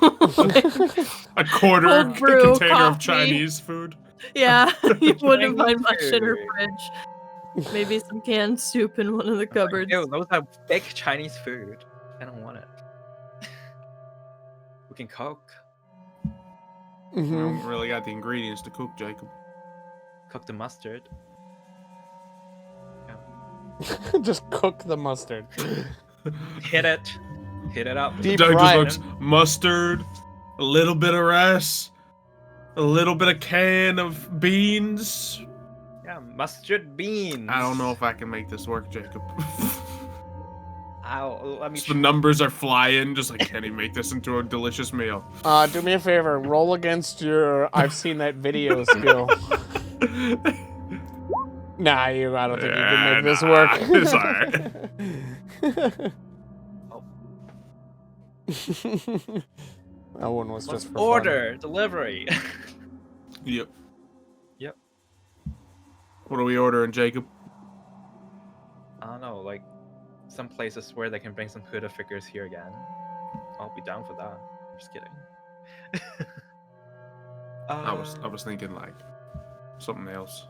A quarter Cold brew, container of coffee. Chinese food. Yeah, you wouldn't Mango find much in her food. fridge. Maybe some canned soup in one of the cupboards. Ew, those are fake Chinese food. I don't want it. We can cook. We don't really got the ingredients to cook, Jacob. Cook the mustard. Just cook the mustard. Hit it. Hit it up. Deep Doug fried. just looks mustard, a little bit of rice, a little bit of can of beans. Yeah, mustard beans. I don't know if I can make this work, Jacob. Let me Just the numbers are flying, just like, can he make this into a delicious meal? Do me a favor, roll against your I've seen that video skill. Nah, I don't think you can make this work. It's alright. That one was Let's just for order delivery. Yep. Yep. What are we ordering, Jacob? I don't know, like some places where they can bring some Huda figures here again. I'll be down for that. Just kidding. I was thinking like something else.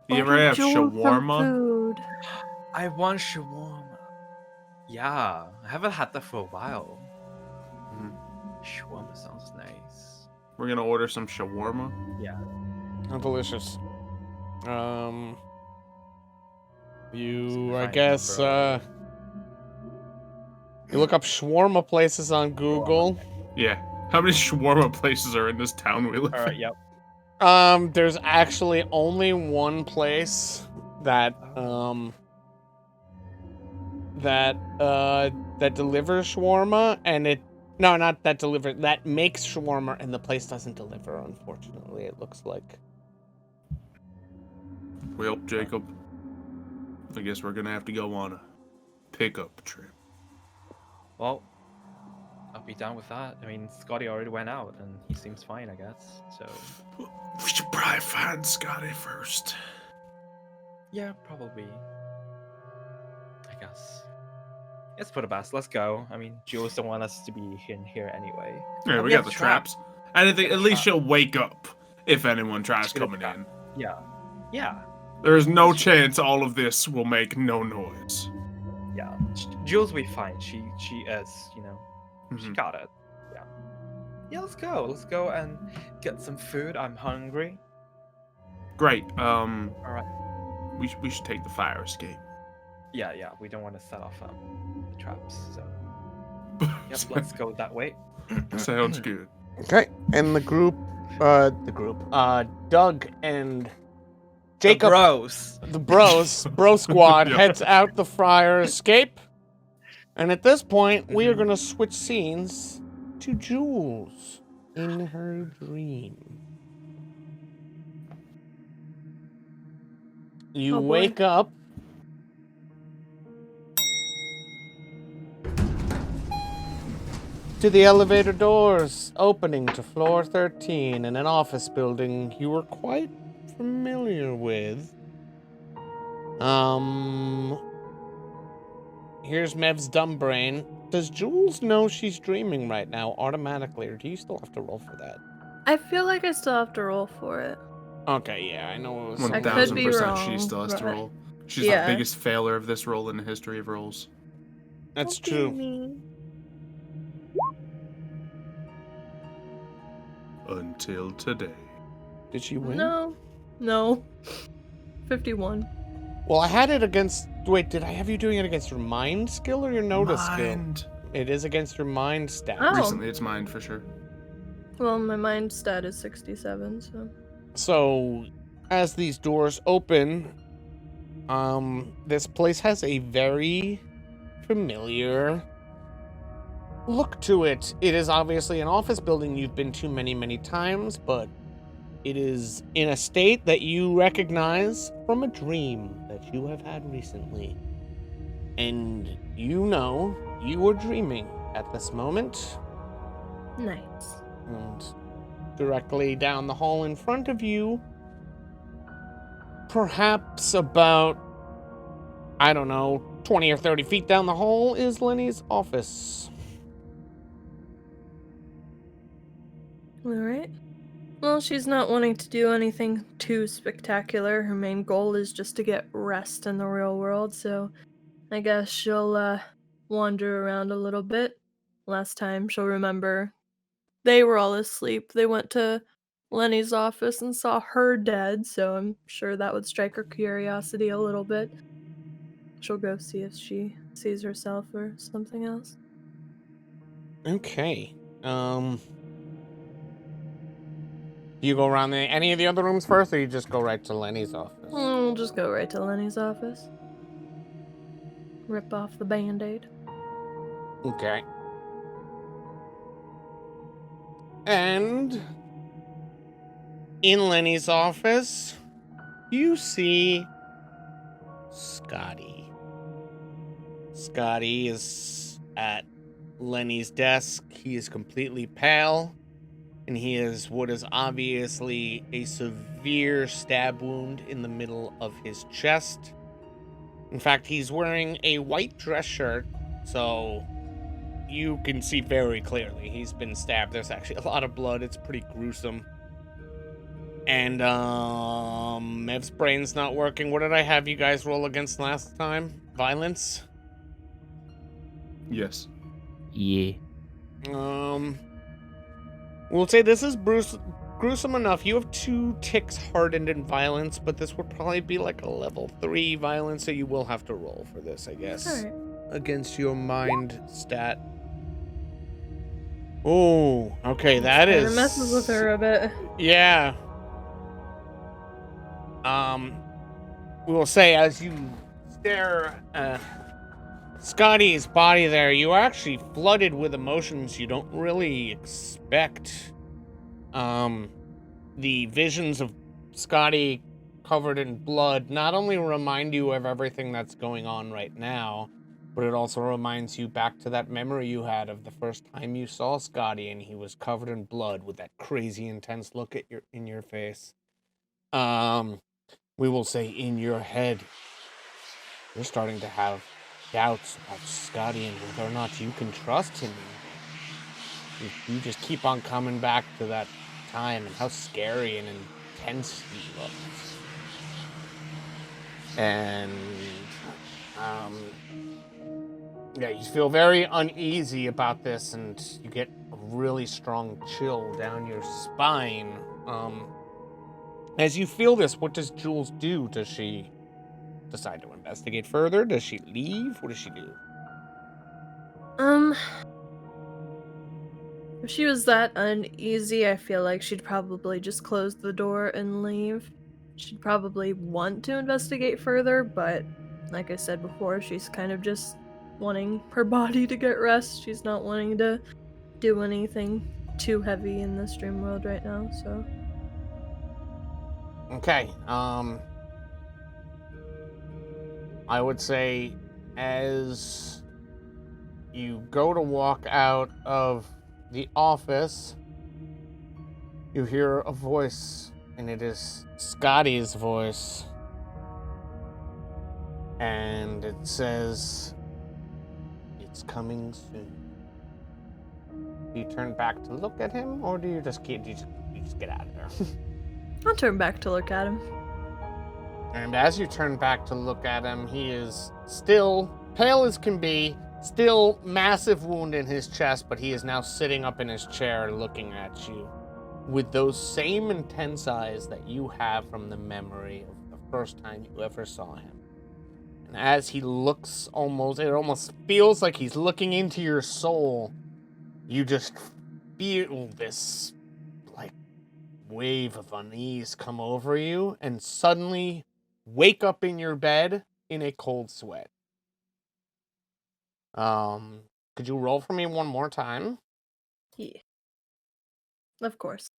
You ever Order have Jewel some shawarma? food. I want shawarma. Yeah, I haven't had that for a while. Shawarma sounds nice. We're gonna order some shawarma. Yeah. fun. Oh, delicious. You, I Fine, guess, bro. you look up shawarma places on Google. Yeah. How many shawarma places are in this town we live All right. in? Yep. There's actually only one place that that delivers shawarma, and that makes shawarma, and the place doesn't deliver, unfortunately, it looks like. Well, Jacob, I guess we're gonna have to go on a pickup trip. Well, I'll be down with that. I mean, Scotty already went out, and he seems fine, I guess. So. We should probably find Scotty first. Yeah, probably. I guess. It's for the best. Let's go. I mean, Jules don't want us to be in here anyway. Yeah, Oh, we got the traps. And I think Got at the least trap. she'll wake up if anyone tries Get a coming trap. in. Yeah. Yeah. There is no chance all of this will make no noise. Yeah. Jules will be fine. She is, she Mhm. got it. Yeah. Yeah, let's go. Let's go and get some food. I'm hungry. Great. All right. We should take the fire escape. Yeah, we don't want to set off the traps, so yep, let's go that way. Sounds good. Okay, and the group, Doug and Jacob, the bro squad Yeah. heads out the fire escape. And at this point, we are going to switch scenes to Jules in her dream. You Oh, boy. wake up. To the elevator doors opening to floor 13 in an office building you were quite familiar with. Here's Mev's dumb brain. Does Jules know she's dreaming right now automatically, or do you still have to roll for that? I feel like I still have to roll for it. Okay, yeah, I know it was. I could be 1000% wrong, she still has to but- roll. She's yeah. the biggest failure of this roll in the history of rolls. That's Don't be true. mean. Until today. Did she win? No. 51. Well, I had it against. Wait, did I have you doing it against your mind skill or your notice Mind. skill? It is against your mind stat. Oh. Recently, it's mine for sure. Well, my mind stat is 67, so. So, as these doors open, this place has a very familiar look to it. It is obviously an office building you've been to many, many times, but it is in a state that you recognize from a dream that you have had recently. And you know you were dreaming at this moment. Nice. And directly down the hall in front of you, perhaps about, 20 or 30 feet down the hall, is Lenny's office. Alright. Well, she's not wanting to do anything too spectacular. Her main goal is just to get rest in the real world, so I guess she'll wander around a little bit. Last time she'll remember they were all asleep. They went to Lenny's office and saw her dead, so I'm sure that would strike her curiosity a little bit. She'll go see if she sees herself or something else. Okay. You go around any of the other rooms first, or you just go right to Lenny's office? We'll just go right to Lenny's office. Rip off the Band-Aid. Okay. And in Lenny's office, you see Scotty. Scotty is at Lenny's desk. He is completely pale, and he has what is obviously a severe stab wound in the middle of his chest. In fact, he's wearing a white dress shirt, so you can see very clearly he's been stabbed. There's actually a lot of blood. It's pretty gruesome. And Mev's brain's not working. What did I have you guys roll against last time? Violence? Yes. Yeah. We'll say this is gruesome enough. You have 2 ticks hardened in violence, but this would probably be like a level 3 violence, so you will have to roll for this, I guess. Alright. Against your mind stat. Oh, okay, that Kinda is... messes with her a bit. Yeah. We will say as you stare at Scotty's body there, you are actually flooded with emotions you don't really expect. The visions of Scotty covered in blood not only remind you of everything that's going on right now, but it also reminds you back to that memory you had of the first time you saw Scotty and he was covered in blood with that crazy intense look at in your face. We will say in your head, you're starting to have doubts about Scotty and whether or not you can trust him. You just keep on coming back to that time and how scary and intense he looked. And, yeah, you feel very uneasy about this and you get a really strong chill down your spine. As you feel this, what does Jules do? Does she decide to investigate further? Does she leave? What does she do? If she was that uneasy, I feel like she'd probably just close the door and leave. She'd probably want to investigate further, but like I said before, she's kind of just wanting her body to get rest. She's not wanting to do anything too heavy in this dream world right now, so... Okay, I would say as you go to walk out of the office, you hear a voice, and it is Scotty's voice. And it says, "It's coming soon." Do you turn back to look at him, or do you just get out of there? I'll turn back to look at him. And as you turn back to look at him, he is still pale as can be, still massive wound in his chest, but he is now sitting up in his chair looking at you with those same intense eyes that you have from the memory of the first time you ever saw him. And as he looks it almost feels like he's looking into your soul. You just feel this wave of unease come over you and suddenly wake up in your bed in a cold sweat. Could you roll for me one more time? Yeah. Of course.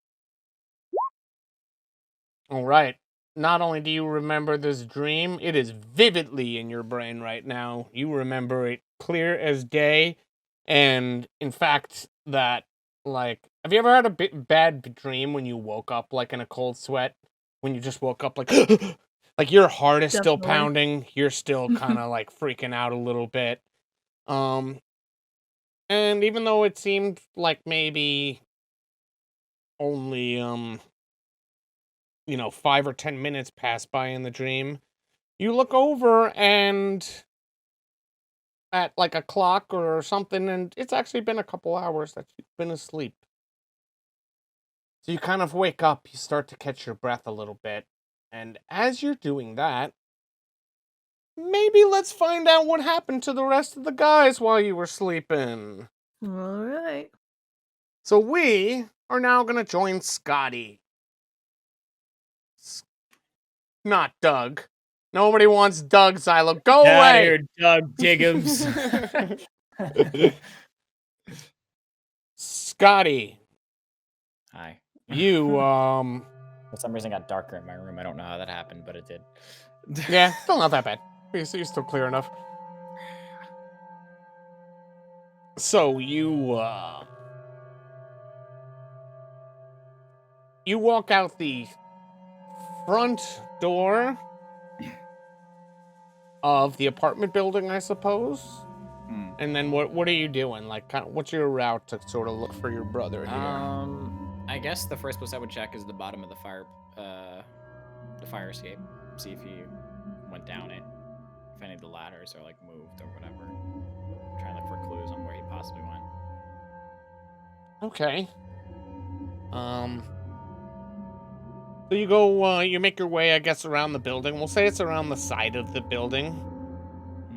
All right. Not only do you remember this dream, it is vividly in your brain right now. You remember it clear as day. And in fact, have you ever had a bad dream when you woke up in a cold sweat? When you just woke up like your heart is still pounding, you're still kind of freaking out a little bit. And even though it seemed like maybe only 5 or 10 minutes passed by in the dream, you look over and at a clock or something, and it's actually been a couple hours that you've been asleep. So you kind of wake up, you start to catch your breath a little bit, and as you're doing that, maybe let's find out what happened to the rest of the guys while you were sleeping. Alright. So we are now going to join Scotty. Not Doug. Nobody wants Doug, Xylo. Go away! Here, Doug Diggums. Scotty. Hi. You, For some reason, it got darker in my room. I don't know how that happened, but it did. Yeah, still not that bad. You're still clear enough. So you walk out the front door of the apartment building, I suppose. And then what are you doing? Like, what's your route to sort of look for your brother here? I guess the first place I would check is the bottom of the fire escape. See if he went down it. If any of the ladders are like moved or whatever. Try and look for clues on where he possibly went. Okay. So you go, you make your way, I guess, around the building. We'll say it's around the side of the building.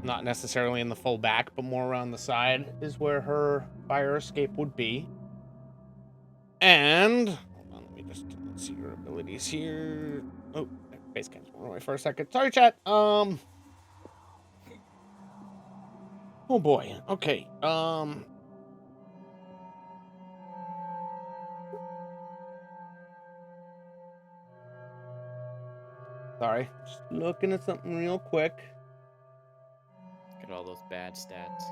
Not necessarily in the full back, but more around the side is where her fire escape would be. And, hold on, let me just see your abilities here. Oh, base cam's going away for a second. Sorry, chat. Oh boy. Okay. Sorry, just looking at something real quick. Get all those bad stats.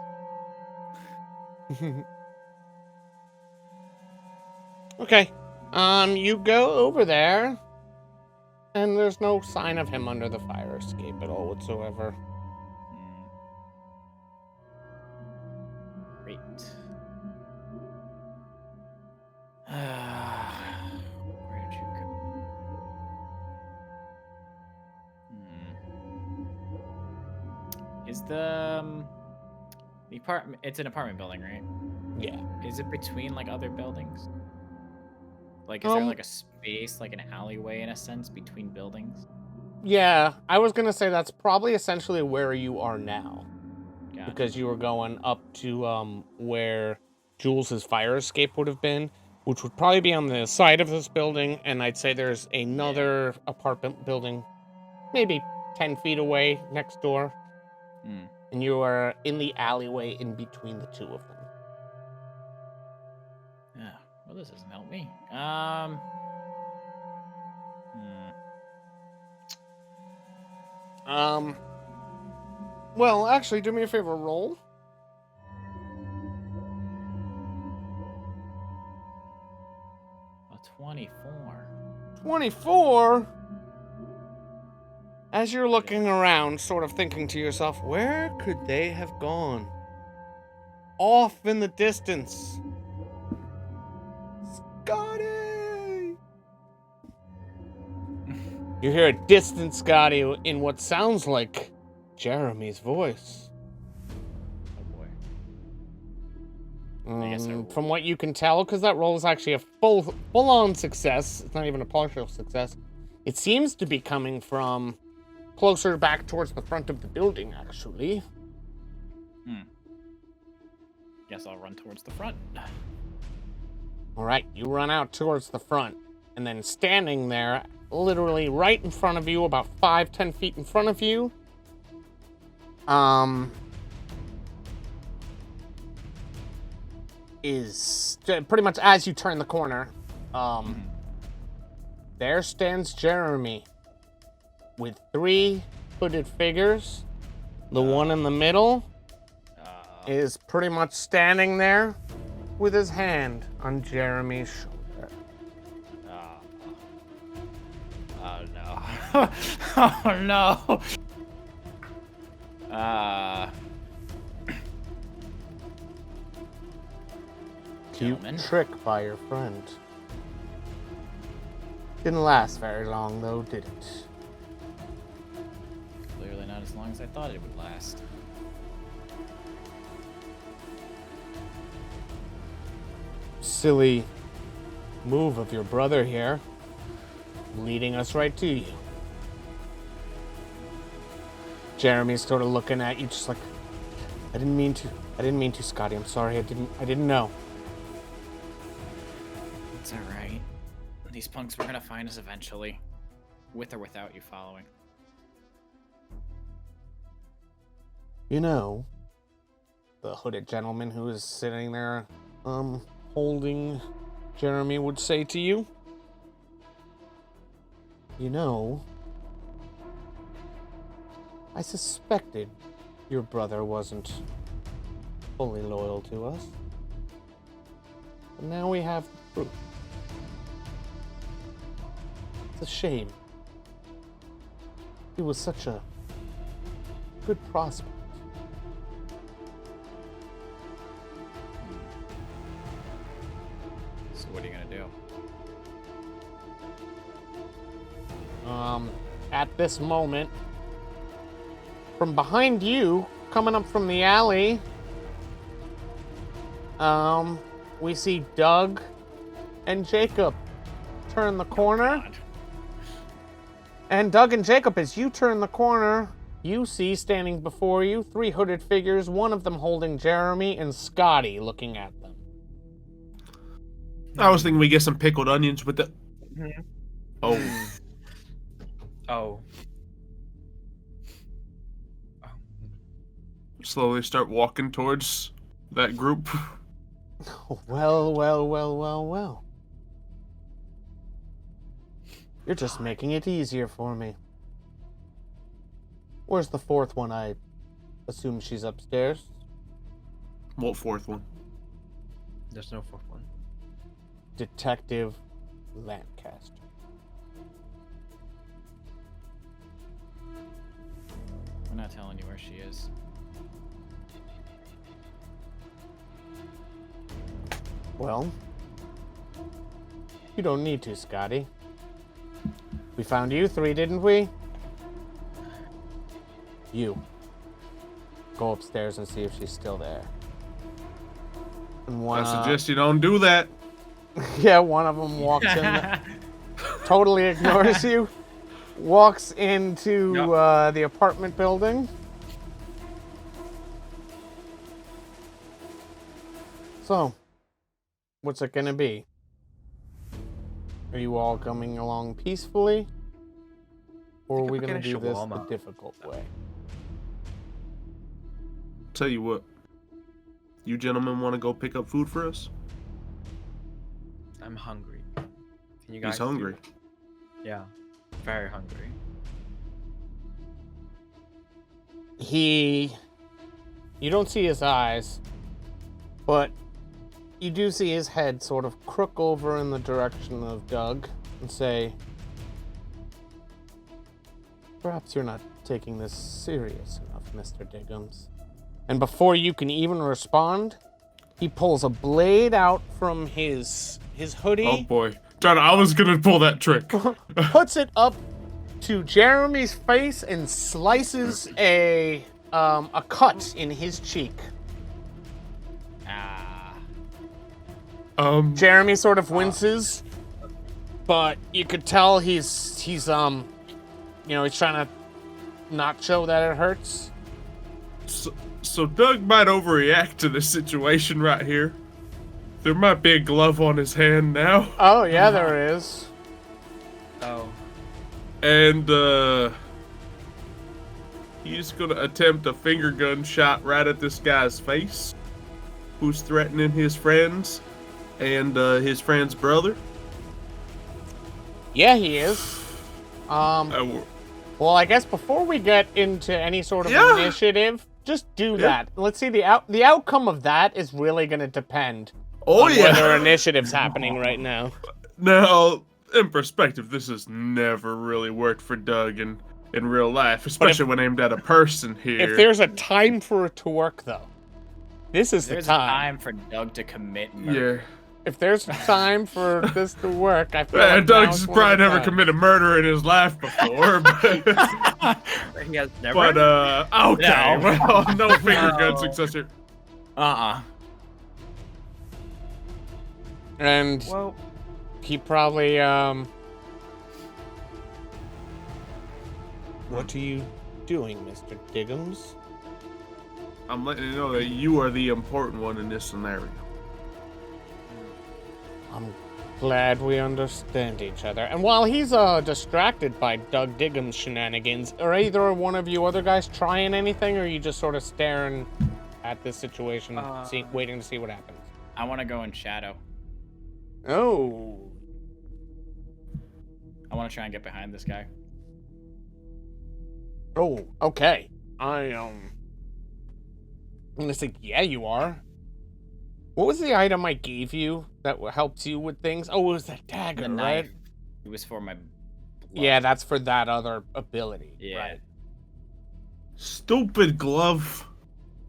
Okay. You go over there, and there's no sign of him under the fire escape at all whatsoever. Great. Where did you go? Is the apartment? It's an apartment building, right? Yeah. Is it between like other buildings? Like, is there like a space, like an alleyway in a sense, between buildings? Yeah, I was gonna say that's probably essentially where you are now. Gotcha. Because you were going up to where Jules's fire escape would have been, which would probably be on the side of this building, and I'd say there's another apartment building maybe 10 feet away next door. And you are in the alleyway in between the two of them. Yeah, well, this doesn't help me. Well, actually, do me a favor, roll. A 24. 24? As you're looking around, sort of thinking to yourself, where could they have gone? Off in the distance. Scotty! You hear a distant Scotty in what sounds like Jeremy's voice. Oh boy. From what you can tell, because that roll is actually a full-on success, it's not even a partial success, it seems to be coming from closer back towards the front of the building, actually. Guess I'll run towards the front. All right, you run out towards the front, and then standing there, literally right in front of you, about 5-10 feet in front of you, is pretty much as you turn the corner, there stands Jeremy with 3 hooded figures. The one in the middle is pretty much standing there with his hand on Jeremy's shoulder. Oh no. Oh no. Cute trick by your friend. Didn't last very long though, did it? Clearly not as long as I thought it would last. Silly move of your brother here, leading us right to you. Jeremy's sort of looking at you, just like, I didn't mean to, Scotty. I'm sorry. I didn't know. It's all right. These punks were gonna find us eventually, with or without you following. You know, the hooded gentleman who is sitting there, holding Jeremy would say to you, you know, I suspected your brother wasn't fully loyal to us. But now we have proof. It's a shame. He was such a good prospect. So what are you gonna do? At this moment, from behind you, coming up from the alley, we see Doug and Jacob turn the corner. God. And Doug and Jacob, as you turn the corner, you see standing before you 3 hooded figures, one of them holding Jeremy and Scotty looking at them. I was thinking we get some pickled onions with the. Oh. Oh. Slowly start walking towards that group. Well. You're just making it easier for me. Where's the 4th one? I assume she's upstairs. What 4th one? There's no 4th one. Detective Lancaster. I'm not telling you where she is. Well, you don't need to, Scotty. We found you 3, didn't we? You. Go upstairs and see if she's still there. And one, I suggest you don't do that. yeah, one of them walks in, totally ignores you, walks into the apartment building. So, what's it gonna be? Are you all coming along peacefully? Or are we gonna do this the difficult way? Tell you what. You gentlemen want to go pick up food for us? I'm hungry. Can you guys? He's hungry. Yeah, very hungry. You don't see his eyes, but you do see his head sort of crook over in the direction of Doug and say, perhaps you're not taking this serious enough, Mr. Diggums. And before you can even respond, he pulls a blade out from his hoodie. Oh boy. John, I was gonna pull that trick. Puts it up to Jeremy's face and slices a cut in his cheek. Jeremy sort of winces, but you could tell he's he's trying to not show that it hurts. So Doug might overreact to this situation right here. There might be a glove on his hand now. Oh yeah, there is. Oh. And he's gonna attempt a finger gun shot right at this guy's face, who's threatening his friends and his friend's brother. Yeah, he is. Well, I guess before we get into any sort of initiative, just do that. Let's see the outcome of that is really gonna depend. on whether initiative's happening right now. Now, in perspective, this has never really worked for Doug in real life, especially when aimed at a person here. If there's a time for it to work, though, this is the time. There's a time for Doug to commit murder. Yeah. If there's time for this to work, I feel like Doug's probably never committed murder in his life before, but he has never. But okay, well, no finger gun success here. And well, he probably What are you doing, Mr. Diggums? I'm letting you know that you are the important one in this scenario. I'm glad we understand each other. And while he's distracted by Doug Diggum's shenanigans, are either one of you other guys trying anything, or are you just sort of staring at this situation, waiting to see what happens? I want to go in shadow. Oh. I want to try and get behind this guy. Oh, okay. gonna say, yeah, you are. What was the item I gave you that helps you with things? Oh, it was that dagger, The right? knife. It was for my blood. Yeah, that's for that other ability. Yeah. Right. Stupid glove.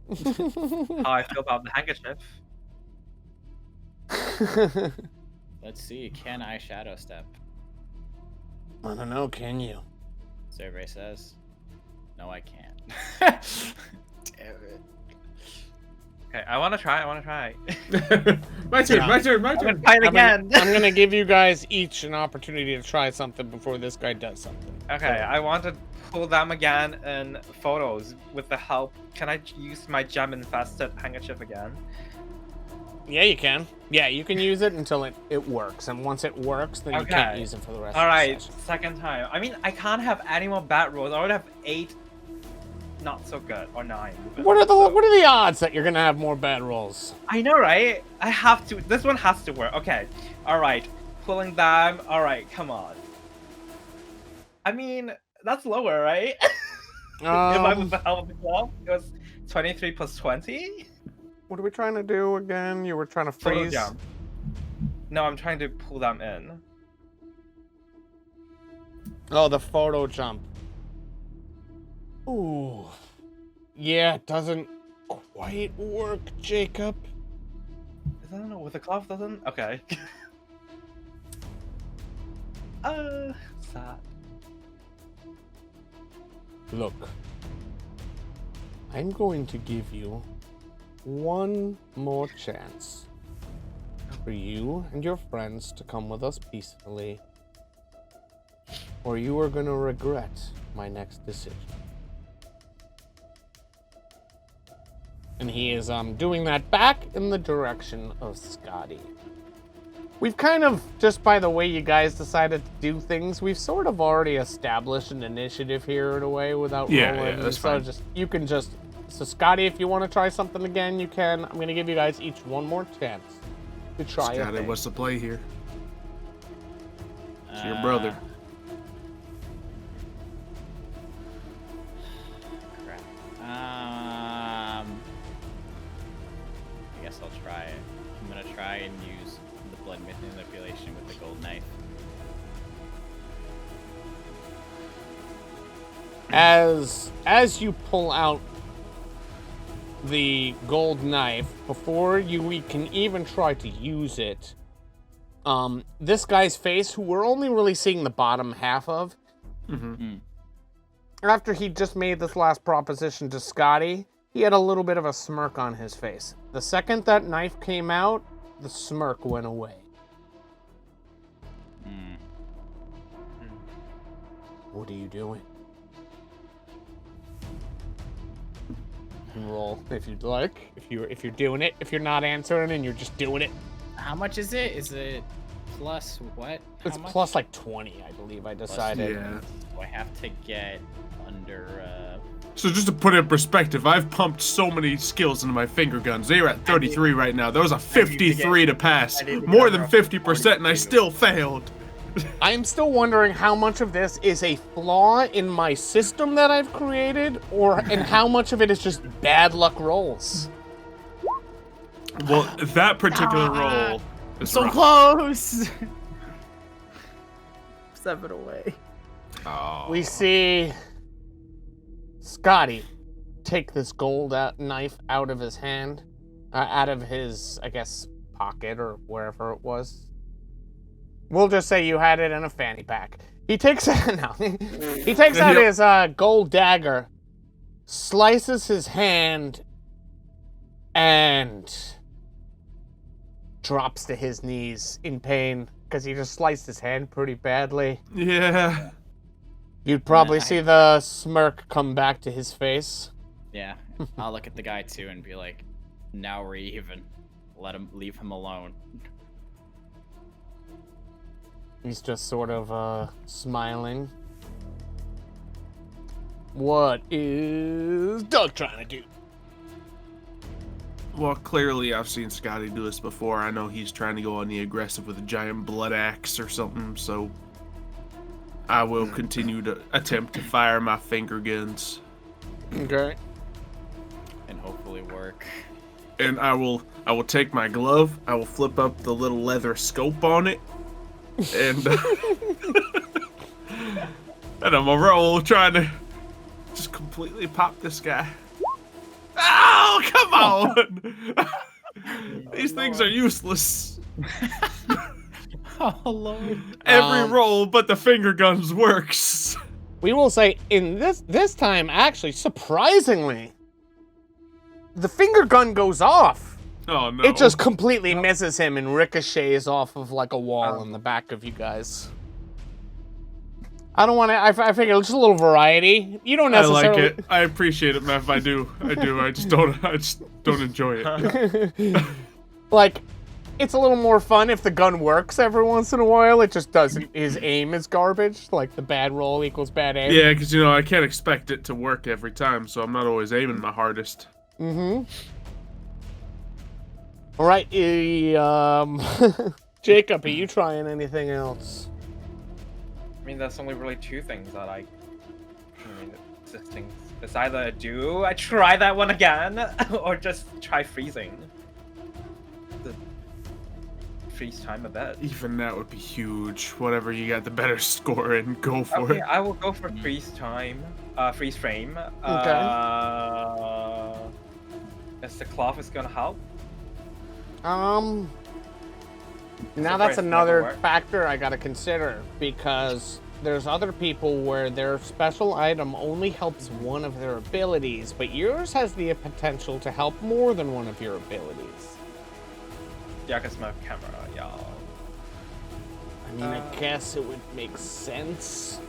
How I feel about the handkerchief. Let's see. Can I shadow step? I don't know, can you? Survey says. No, I can't. Damn it. Okay, I want to try. My turn. I'm gonna try it again. I'm gonna give you guys each an opportunity to try something before this guy does something. Okay, I want to pull them again in photos with the help. Can I use my gem-infested handkerchief again? Yeah, you can. Yeah, you can use it until it works, and once it works, then you can't use it for the rest of the session. Second time. I mean, I can't have any more bad rolls. I would have 8 not so good, or 9. What are the odds that you're gonna have more bad rolls? I know, right? I have to. This one has to work. Okay. All right. Pulling them. All right. Come on. I mean, that's lower, right? If I was the help of the glove, it was 23 plus 20. What are we trying to do again? You were trying to Photo freeze. jump. No, I'm trying to pull them in. Oh, the photo jump. Ooh. Yeah, it doesn't quite work, Jacob. I don't know, with the glove doesn't? Okay. Sad. Look. I'm going to give you one more chance for you and your friends to come with us peacefully, or you are going to regret my next decision. And he is doing that back in the direction of Scotty. We've kind of, just by the way you guys decided to do things, we've sort of already established an initiative here in a way without rolling. Yeah, that's fine. So Scotty, if you want to try something again, you can. I'm going to give you guys each one more chance to try Scotty, it. what's the play here? It's your brother. Crap. I guess I'll try it. I'm gonna try and use the blood manipulation with the gold knife. As you pull out the gold knife, before we can even try to use it, this guy's face, who we're only really seeing the bottom half of, after he just made this last proposition to Scotty, he had a little bit of a smirk on his face. The second that knife came out, the smirk went away. What are you doing? You can roll if you'd like. If you're doing it, if you're not answering and you're just doing it. How much is it? Is it plus what? It's plus like 20, I believe I decided. Yeah. So I have to get under So just to put it in perspective, I've pumped so many skills into my finger guns. They're at 33 right now. There was a 53 to pass. More than 50%, and I still failed. I'm still wondering how much of this is a flaw in my system that I've created, and how much of it is just bad luck rolls. Well, that particular roll is so rough. close. 7 away. Oh. We see Scotty take this gold knife out of his hand, out of his, I guess, pocket or wherever it was. We'll just say you had it in a fanny pack. He takes out his gold dagger, slices his hand, and drops to his knees in pain because he just sliced his hand pretty badly. Yeah. You'd probably see the smirk come back to his face. Yeah, I'll look at the guy too and be like, "Now we're even. Leave him alone." He's just sort of smiling. What is Doug trying to do? Well, clearly I've seen Scotty do this before. I know he's trying to go on the aggressive with a giant blood axe or something, so I will continue to attempt to fire my finger guns. Okay. And hopefully probably work. And I will take my glove. I will flip up the little leather scope on it, and and I'm gonna roll trying to just completely pop this guy. Oh, come on! These things are useless. Oh Lord! Every roll but the finger guns works. We will say in this time, actually, surprisingly, the finger gun goes off. Oh no! It just completely misses him and ricochets off of like a wall in the back of you guys. I don't want to. I figure just a little variety. You don't necessarily. I like it. I appreciate it, Meph. I do. I just don't enjoy it. Like, it's a little more fun if the gun works every once in a while. It just doesn't. His aim is garbage. Like the bad roll equals bad aim. Yeah, because I can't expect it to work every time, so I'm not always aiming my hardest. Mm-hmm. All right, Jacob, are you trying anything else? I mean, there's only really two things that I mean, it's either I try that one again, or just try freezing. Freeze time a bit. Even that would be huge. Whatever you got the better score in, go for it. I will go for freeze time. Freeze frame. Okay. Is the cloth is gonna help? Now that's another factor I gotta consider, because there's other people where their special item only helps one of their abilities, but yours has the potential to help more than one of your abilities. Yeah, because my camera, y'all. I mean, I guess it would make sense.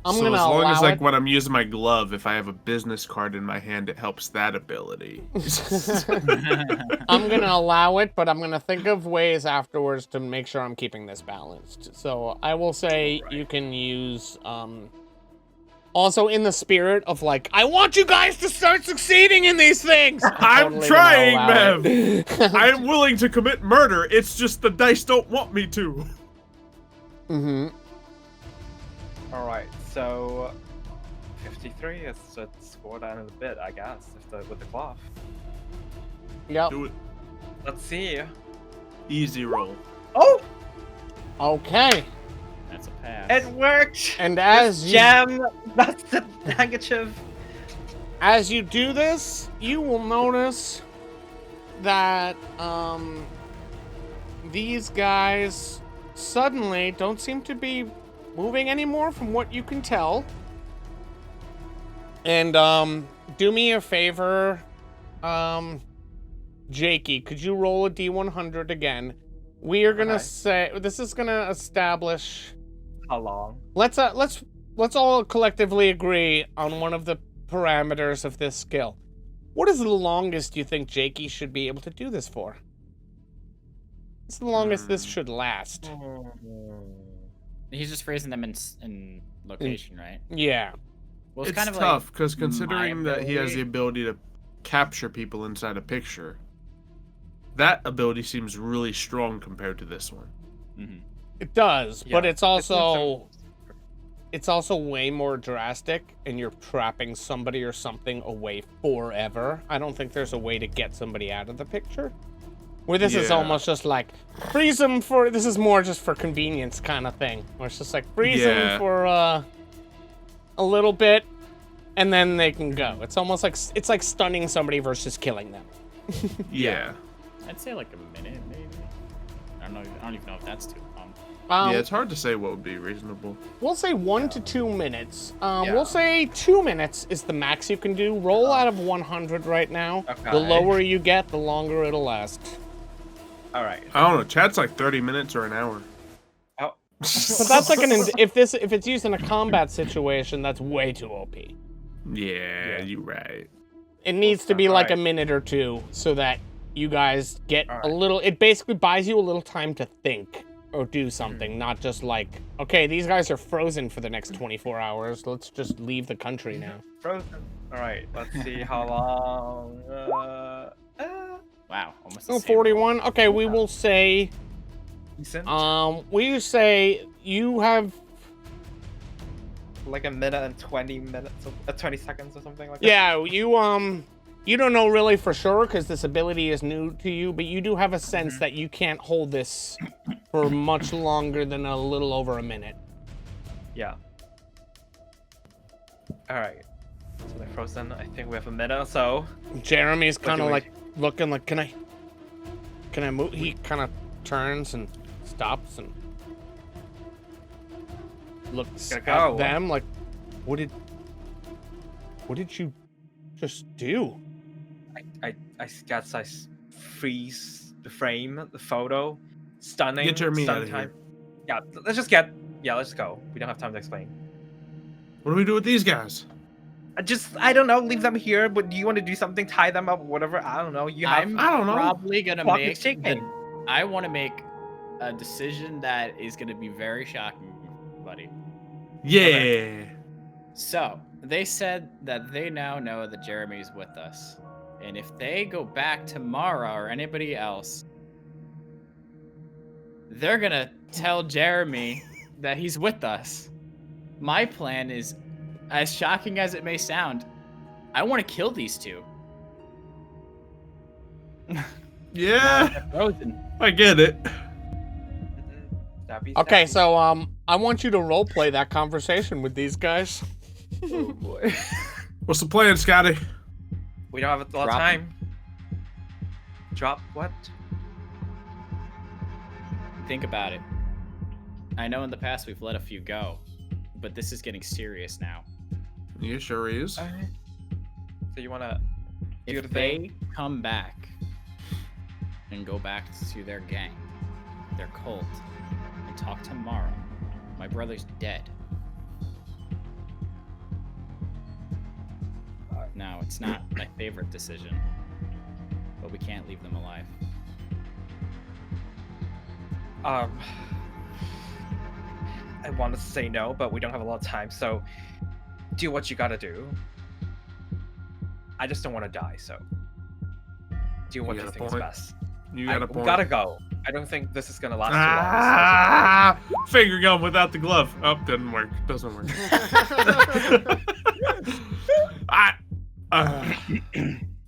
So as long as, like, when I'm using my glove, if I have a business card in my hand, it helps that ability. I'm gonna allow it, but I'm gonna think of ways afterwards to make sure I'm keeping this balanced. So I will say you can use, also in the spirit of like, I want you guys to start succeeding in these things! I'm trying, Mev! I'm willing to commit murder, it's just the dice don't want me to. Mm-hmm. Alright, so 53 is to score down a bit, I guess, with the cloth. Yep. Do it. Let's see. Easy roll. Oh! Okay. That's a pass. It worked! And as you... Gem! That's the handkerchief. As you do this, you will notice that, these guys suddenly don't seem to be moving anymore from what you can tell. And, do me a favor, Jakey, could you roll a D100 again? We are gonna say, this is gonna establish... How long? Let's all collectively agree on one of the parameters of this skill. What is the longest you think Jakey should be able to do this for? What's the longest this should last? He's just phrasing them in location, right? Yeah. Well, it's kind of tough, because considering that he has the ability to capture people inside a picture, that ability seems really strong compared to this one. Mm-hmm. It does, but it's also way more drastic, and you're trapping somebody or something away forever. I don't think there's a way to get somebody out of the picture. Where this is almost just like, freeze them for, this is more just for convenience kind of thing. Where it's just like, freeze them for a little bit, and then they can go. It's almost like, it's like stunning somebody versus killing them. Yeah. I'd say like a minute, maybe. I don't even know if that's too long. Yeah, it's hard to say what would be reasonable. We'll say 1 to 2 minutes. We'll say 2 minutes is the max you can do. Roll out of 100 right now. Okay. The lower you get, the longer it'll last. All right. I don't know. Chat's like 30 minutes or an hour. Oh. But that's like if it's used in a combat situation, that's way too OP. Yeah, you're right. It needs to be like a minute or two so that you guys get a little. It basically buys you a little time to think or do something, not just like, okay, these guys are frozen for the next 24 hours. Let's just leave the country now. Frozen. All right. Let's see how long. Wow, almost. 41. Okay, we will say. Decent. We say you have like a minute and 20 minutes, 20 seconds or something like that. Yeah, you You don't know really for sure because this ability is new to you, but you do have a sense that you can't hold this for much longer than a little over a minute. Yeah. All right. So they're frozen. I think we have a minute or so. Jeremy's What kind do of we- like looking like, can I move? He kind of turns and stops and looks Gotta at go. them like, what did you just do? I guess I freeze the frame, the photo. Stunning. Get Jeremy stunning outta here. time. Yeah, let's just go. We don't have time to explain. What do we do with these guys? I don't know, leave them here, but do you want to do something, tie them up, whatever? I don't know. I don't know. Probably gonna Fuck make is shaking. I want to make a decision that is gonna be very shocking, buddy. Yeah. So they said that they now know that Jeremy's with us, and if they go back tomorrow or anybody else, they're gonna tell Jeremy that he's with us. My plan is, as shocking as it may sound, I want to kill these two. Yeah, They're frozen. I get it. That'd be Okay, sad. so I want you to roleplay that conversation with these guys. Oh boy. What's the plan, Scotty? We don't have a lot of Drop time. Drop what? Think about it. I know in the past we've let a few go, but this is getting serious now. Yeah, sure is. So you wanna do If the they thing? come back and go back to their gang, their cult, and talk tomorrow, my brother's dead. Now, it's not my favorite decision, but we can't leave them alive. I want to say no, but we don't have a lot of time, so do what you gotta do. I just don't want to die, so do what You you got a think is point. best. You got a We point. gotta go. I don't think this is gonna last too long. Ah, finger gun without the glove. Oh, doesn't work. Doesn't work.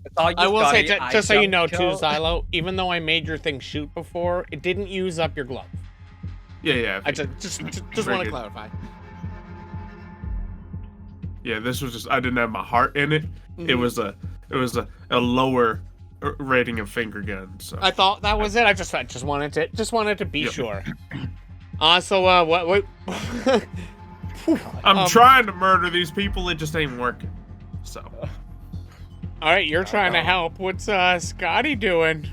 It's all you, I will say, Scotty. just so you don't know too, kill- Xylo, even though I made your thing shoot before, it didn't use up your glove. Yeah. I just want to Very good. clarify. Yeah, this was just I didn't have my heart in it. Mm-hmm. It was a lower rating of finger gun. So I thought that was it. I just wanted to be Yep. sure. So what? I'm trying to murder these people. It just ain't working. So All right, you're trying to help. What's Scotty doing?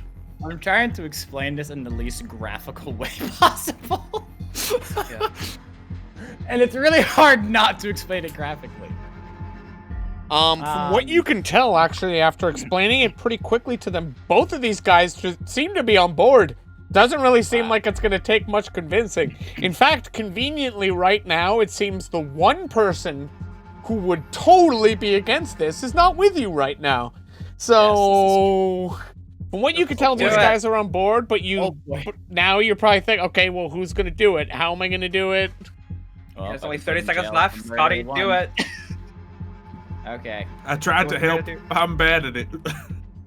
I'm trying to explain this in the least graphical way possible. Yeah. And it's really hard not to explain it graphically. From what you can tell, actually, after explaining it pretty quickly to them, both of these guys just seem to be on board. Doesn't really seem like it's going to take much convincing. In fact, conveniently right now, it seems the one person who would totally be against this is not with you right now. So, from what you can tell, Do these it. guys are on board, but Oh, boy. but now you're probably thinking, okay, well, who's going to do it? How am I going to do it? Well, There's if I only can 30 put in seconds jail left. for Scotty, murdering do one. it. Okay. I tried to What we help. gotta do? I'm bad at it.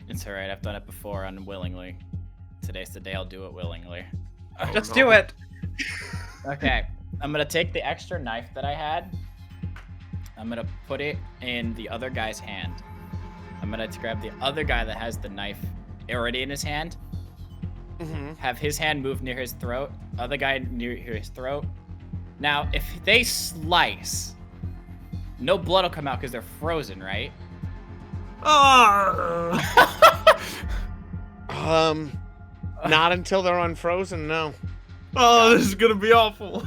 It's alright, I've done it before unwillingly. Today's the day I'll do it willingly. Just no. do it. Okay, I'm gonna take the extra knife that I had. I'm gonna put it in the other guy's hand. I'm gonna grab the other guy that has the knife already in his hand. Have his hand move near his throat. Other guy near his throat. Now, if they slice, no blood will come out because they're frozen, right? Not until they're unfrozen, no. Oh, this is gonna be awful.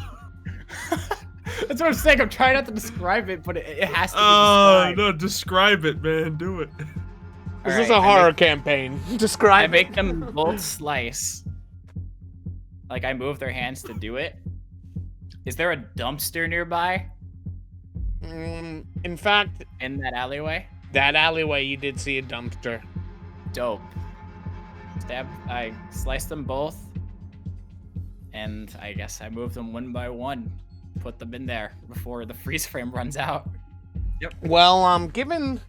That's what I'm saying. I'm trying not to describe it, but it has to be Oh described. no, describe it, man. Do it. This All is right, a horror campaign. I Describe make them both slice. Like I move their hands to do it. Is there a dumpster nearby In fact, in that alleyway? that alleyway you did see a dumpster. Dope. I slice them both, and I guess I move them one by one. Put them in there before the freeze frame runs out. Well, given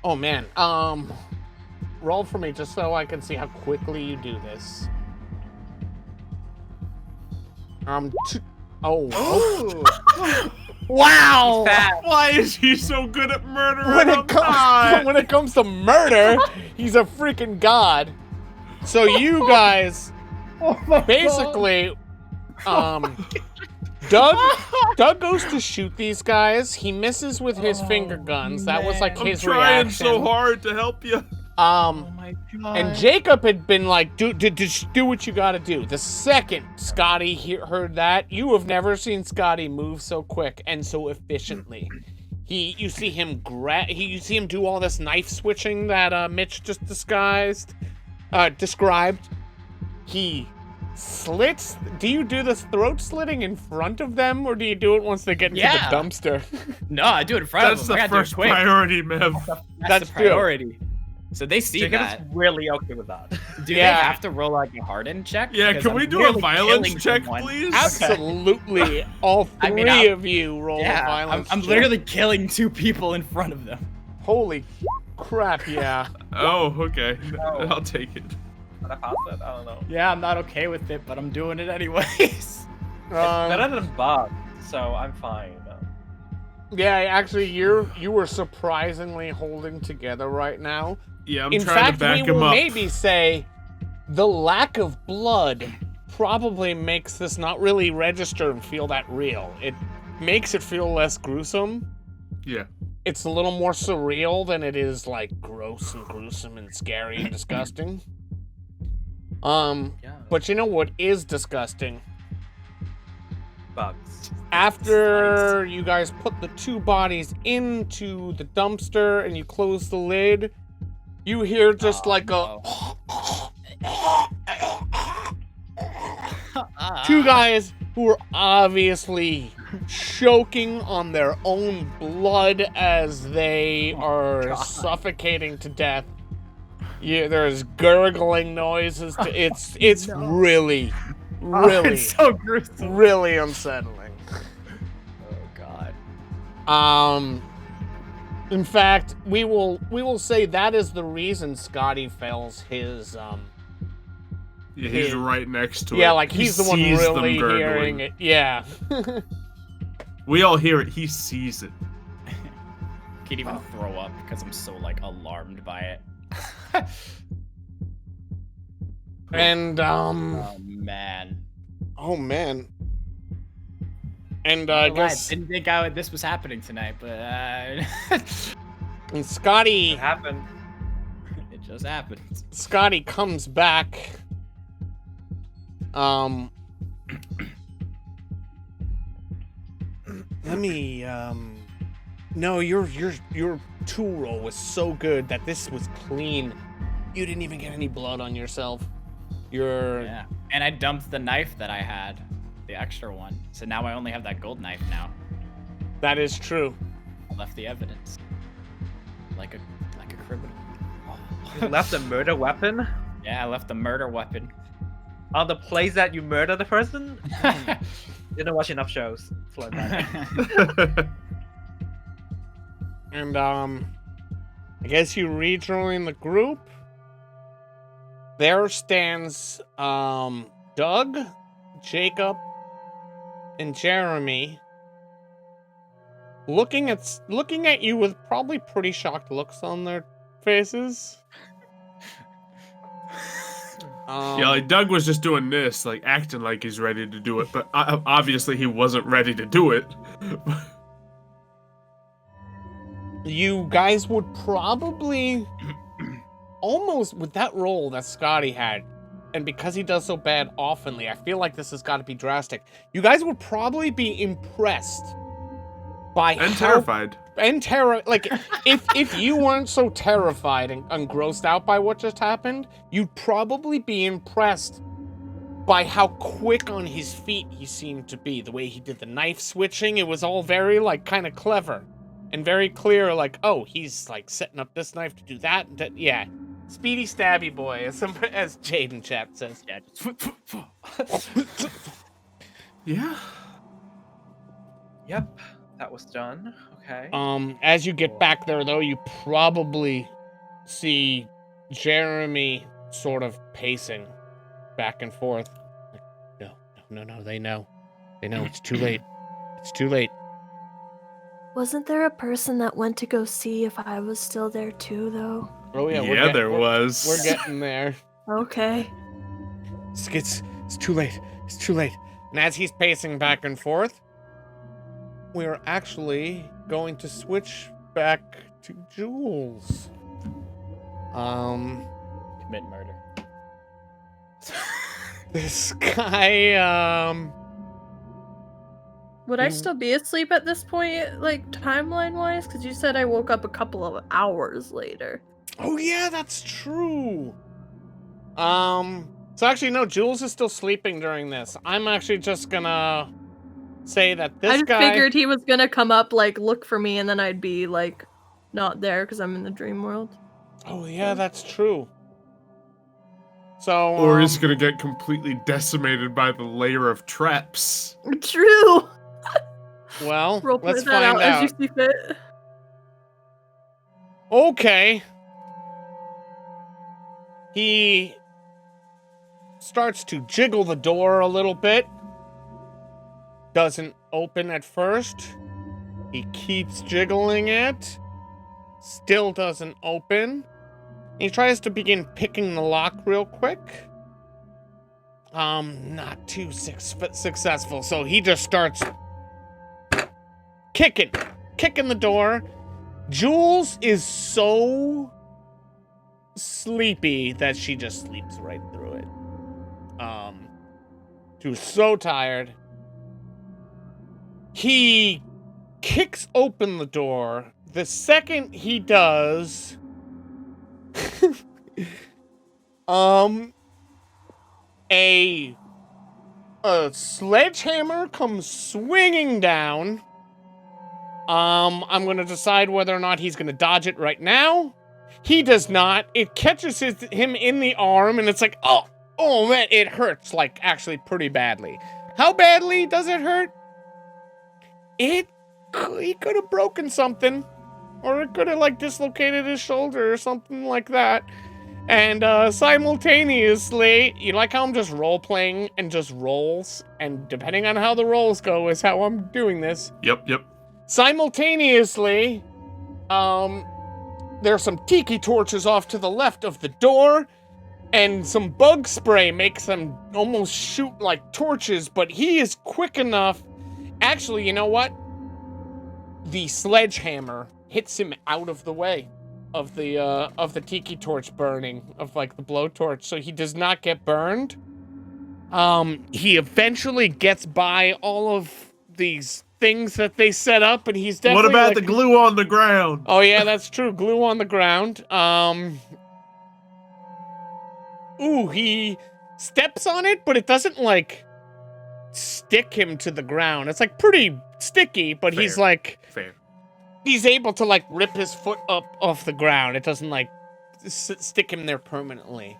Oh man. Roll for me just so I can see how quickly you do this. Wow! Why is he so good at murder? When it comes to murder, he's a freaking god. So you guys, basically, Doug goes to shoot these guys. He misses with his finger guns. That was like his reaction. I'm trying so hard to help you. Oh my god. And Jacob had been like, do what you gotta do. The second Scotty heard that, you have never seen Scotty move so quick and so efficiently. You see him do all this knife switching that Mitch just described. He slits. Do you do the throat slitting in front of them, or do you do it once they get into the dumpster? No, I do it in front of them. That's the first priority, Mev. That's the priority. So they see Jacob's that. really okay with that. Do they have to roll like a hardened check? Yeah, Because can I'm we do really a violence killing check, someone. please? Absolutely. All three of you roll a violence I'm check. literally killing 2 people in front of them. Holy crap, yeah. Oh, okay. No. I'll take it. But I passed it. I don't know. Yeah, I'm not okay with it, but I'm doing it anyways. Better than Bob, so I'm fine. Yeah, actually, you were surprisingly holding together right now. Yeah, I'm In trying fact, to back we him will up. maybe say the lack of blood probably makes this not really register and feel that real. It makes it feel less gruesome. Yeah. It's a little more surreal than it is like gross and gruesome and scary and disgusting. But you know what is disgusting? Bugs. After you guys put the 2 bodies into the dumpster and you close the lid, you hear just like a 2 guys who are obviously choking on their own blood as they are suffocating to death. Yeah, there's gurgling noises. It's really It's so gruesome. really unsettling. Oh god. In fact, we will say that is the reason Scotty fails his Yeah, he's right next to it. Yeah, like he's the one sees them really gurgling. hearing it. Yeah. We all hear it. He sees it. Can't even throw up because I'm so like alarmed by it. And Oh man. oh man. And I I guess didn't think this was happening tonight, but and Scotty It happened. it just happened. Scotty comes back. Let me no, your tool roll was so good that this was clean. You didn't even get any blood on yourself. Yeah. And I dumped the knife that I had, the extra one. So now I only have that gold knife now. That is true. I left the evidence. Like a criminal. You left a murder weapon Yeah, I left the murder weapon. on the place that you murdered the person? You don't watch enough shows. It's like that. And I guess you rejoin the group. There stands Doug, Jacob, and Jeremy looking at you with probably pretty shocked looks on their faces. Yeah, like Doug was just doing this, like acting like he's ready to do it, but obviously he wasn't ready to do it. You guys would probably almost with that roll that Scotty had, and because he does so bad oftenly, I feel like this has got to be drastic. You guys would probably be impressed by And terrified. Like if you weren't so terrified and grossed out by what just happened, you'd probably be impressed by how quick on his feet he seemed to be. The way he did the knife switching, it was all very like kind of clever and very clear. Like, oh, he's like setting up this knife to do that. Yeah, speedy stabby boy, as Jaden Chap says. Yeah. Yeah. Yep. that was done. Okay. As you get back there, though, you probably see Jeremy sort of pacing back and forth. No, they know. They know it's too late. It's too late. Wasn't there a person that went to go see if I was still there too, though? Oh yeah, there was. We're getting there. Okay. It's too late. It's too late. And as he's pacing back and forth, we're actually going to switch back to Jules. Commit murder. This guy, Would I still be asleep at this point, like, timeline-wise? Because you said I woke up a couple of hours later. Oh yeah, that's true. So actually, no, Jules is still sleeping during this. I'm actually just gonna say that this I just guy... figured he was gonna come up, like, look for me, and then I'd be, like, not there because I'm in the dream world. Oh yeah, that's true. So, Or is gonna get completely decimated by the layer of traps. True! well, Roleplay let's that find out. as you see fit. Okay. He starts to jiggle the door a little bit. Doesn't open at first. He keeps jiggling it. Still doesn't open. He tries to begin picking the lock real quick. Not too successful. So he just starts kicking the door. Jules is so sleepy that she just sleeps right through it. She was so tired. He kicks open the door. The second he does, a sledgehammer comes swinging down. I'm gonna decide whether or not he's gonna dodge it right now. He does not. It catches him in the arm, and it's like, oh man, it hurts, like, actually pretty badly. How badly does it hurt? He could have broken something, or it could have, like, dislocated his shoulder or something like that. And simultaneously, you like how I'm just role-playing and just rolls, and depending on how the rolls go is how I'm doing this. Yep. Simultaneously, there's some tiki torches off to the left of the door, and some bug spray makes them almost shoot like torches, but he is quick enough. Actually, you know what? The sledgehammer hits him out of the way of the tiki torch burning, of like the blowtorch, so he does not get burned. He eventually gets by all of these things that they set up, and he's definitely... What about like, the glue on the ground? Oh yeah, that's true. Glue on the ground. Ooh, he steps on it, but it doesn't, like, stick him to the ground. It's, like, pretty sticky, but he's, like... Fair. He's able to, like, rip his foot up off the ground. It doesn't, like, stick him there permanently.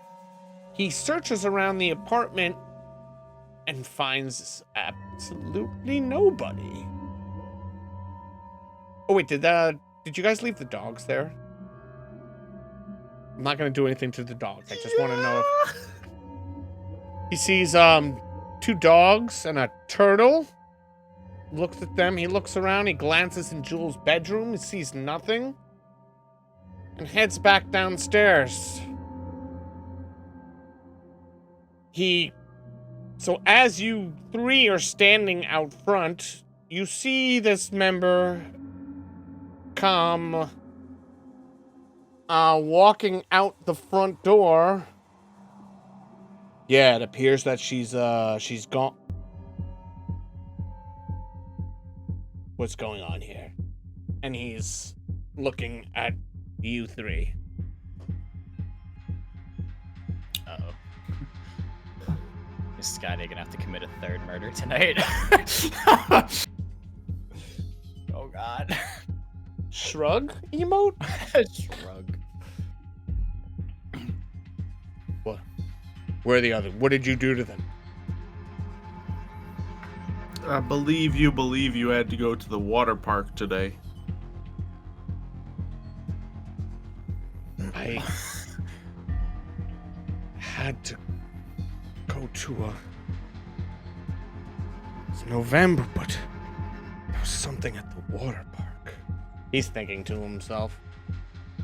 He searches around the apartment and finds absolutely nobody. Oh, wait, did you guys leave the dogs there? I'm not gonna do anything to the dogs. I just want to know if... He sees, 2 dogs and a turtle. Looks at them, he looks around, he glances in Jules' bedroom, he sees nothing, and heads back downstairs. So as you 3 are standing out front, you see this member come walking out the front door. Yeah, it appears that she's gone. What's going on here? And he's looking at you 3. Uh-oh. This guy gonna have to commit a 3rd murder tonight. Oh god. Shrug emote? Shrug. What? Where are the others? What did you do to them? I believe you had to go to the water park today. I had to go to it's November, but there was something at the water park. He's thinking to himself.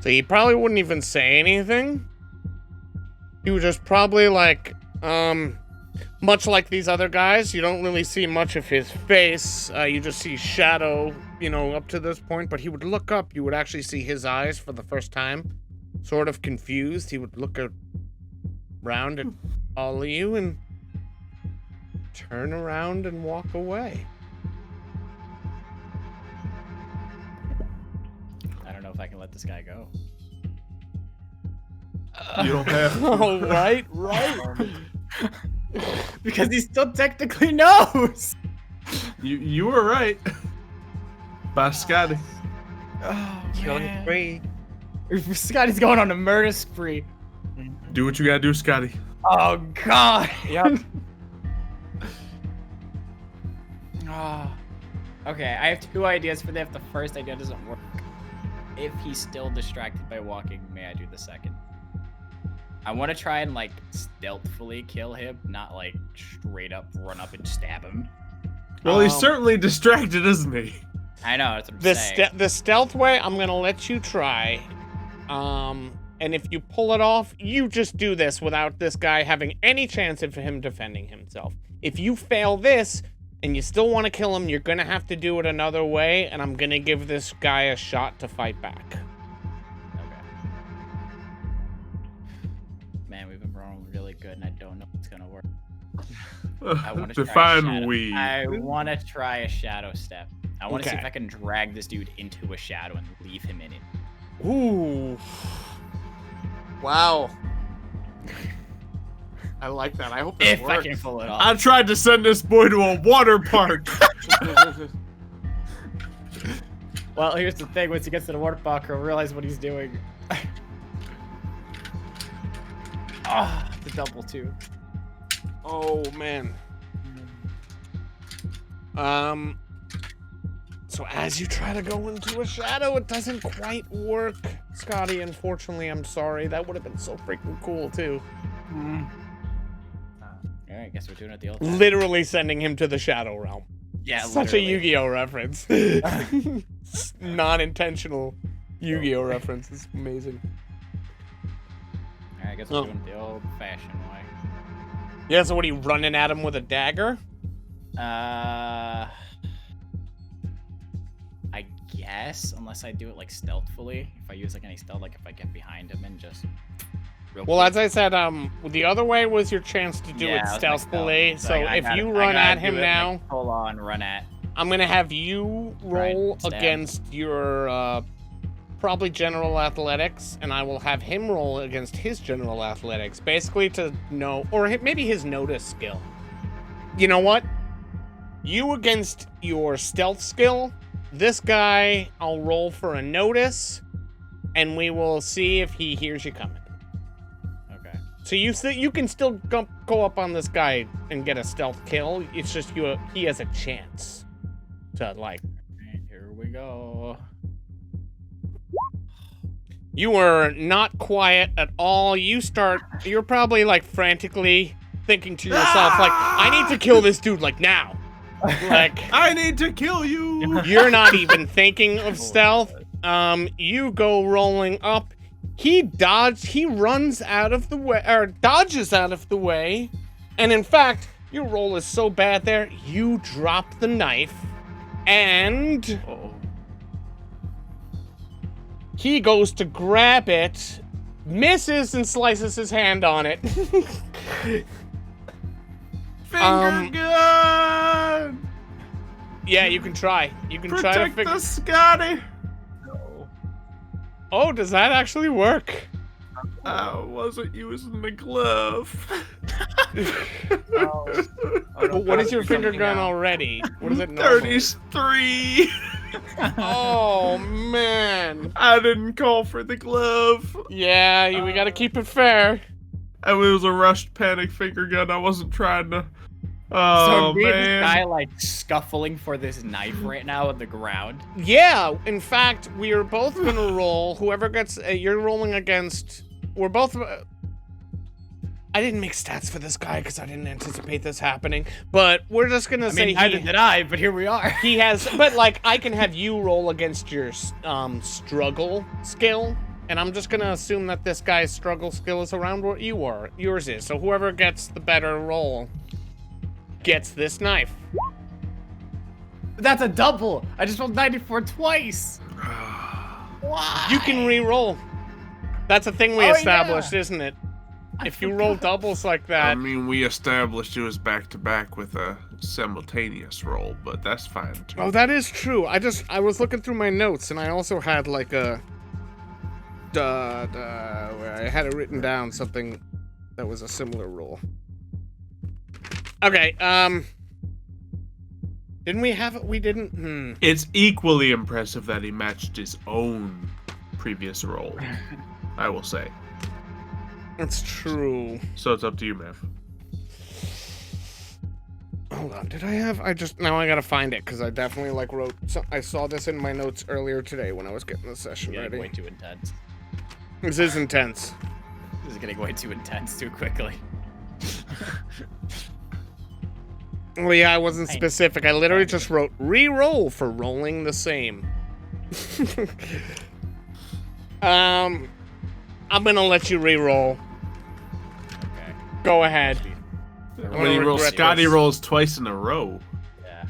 So he probably wouldn't even say anything. He was just probably like, much like these other guys, you don't really see much of his face. You just see shadow, up to this point. But he would look up. You would actually see his eyes for the first time. Sort of confused. He would look around at all of you and turn around and walk away. I don't know if I can let this guy go. You don't have to. Oh, right. Because he still technically knows. You were right. Bye, Scotty. Oh, Killing man. free. Scotty's going on a murder spree. Do what you gotta do, Scotty. Oh, God. Yep. Ah. Okay, I have 2 ideas for that. If the first idea doesn't work, if he's still distracted by walking, may I do the second? I want to try and stealthily kill him, not straight up run up and stab him. Well, he's certainly distracted, isn't he? I know, that's what I'm saying. The stealth way, I'm gonna let you try. And if you pull it off, you just do this without this guy having any chance of him defending himself. If you fail this, and you still want to kill him, you're gonna have to do it another way, and I'm gonna give this guy a shot to fight back. Okay. Man, we've been rolling really good, and I don't know if it's gonna work. I want to Define we. I want to try a shadow step. I want to see Okay. if I can drag this dude into a shadow and leave him in it. Ooh. Wow. I like that. I hope this If works. I can pull it off. I tried to send this boy to a water park. Well, here's the thing. Once he gets to the water park, he'll realize what he's doing. The double too. Oh, man. So as you try to go into a shadow, it doesn't quite work. Scotty, unfortunately, I'm sorry. That would have been so freaking cool, too. Alright, guess we're doing it the old time. Literally sending him to the shadow realm. Yeah, Such literally. a Yu-Gi-Oh reference. Non-intentional Yu-Gi-Oh reference. It's amazing. Alright, I guess we're doing it the old-fashioned way. Yeah, so what are you running at him with a dagger? I guess, unless I do it stealthily. If I use any stealth, if I get behind him and just. Well, as I said, the other way was your chance to do it stealthily. So if you run at him now, full on run at. I'm gonna have you roll against your probably general athletics, and I will have him roll against his general athletics, basically to know, or maybe his notice skill. You know what? You against your stealth skill. This guy, I'll roll for a notice, and we will see if he hears you coming. Okay. So you can still go up on this guy and get a stealth kill. It's just he has a chance to Here we go. You are not quiet at all. You're probably frantically thinking to yourself, I need to kill this dude now. I need to kill you. You're not even thinking of stealth. You go rolling up. He runs out of the way, or dodges out of the way. And in fact, your roll is so bad there, you drop the knife. And he goes to grab it, misses, and slices his hand on it. Finger gun. Yeah, you can try. You can try to Protect figure. the Scotty. Oh, does that actually work? I wasn't using the glove. But what is your finger gun already? What is it normally? 33. Oh, man. I didn't call for the glove. Yeah, we gotta keep it fair. It was a rushed panic finger gun. I wasn't trying to Oh, me and this man. guy like scuffling for this knife right now on the ground. Yeah, in fact, we are both gonna roll. Whoever gets, you're rolling against. We're both. I didn't make stats for this guy because I didn't anticipate this happening. But we're just gonna say neither did I, but here we are. he has. But like, I can have you roll against your struggle skill, and I'm just gonna assume that this guy's struggle skill is around what yours is. So whoever gets the better roll gets this knife. That's a double. I just rolled 94 twice. Why? You can re-roll. That's a thing we established, isn't it? If you roll doubles like that. I mean, we established it was back-to-back with a simultaneous roll, but that's fine, too. Oh, that is true. I was looking through my notes, and I also had like a... where I had it written down, something that was a similar roll. Okay, didn't we have it? We didn't? It's equally impressive that he matched his own previous roll, I will say. That's true. So it's up to you, Mev. Hold on, did I have? Now I gotta find it, because I definitely like wrote, I saw this in my notes earlier today when I was getting the session ready. Way too intense. This is intense. This is getting way too intense too quickly. Well, yeah, I wasn't specific. I literally just wrote re-roll for rolling the same. I'm gonna let you re-roll. Okay. Go ahead. When he rolls, Scotty rolls twice in a row. Yeah.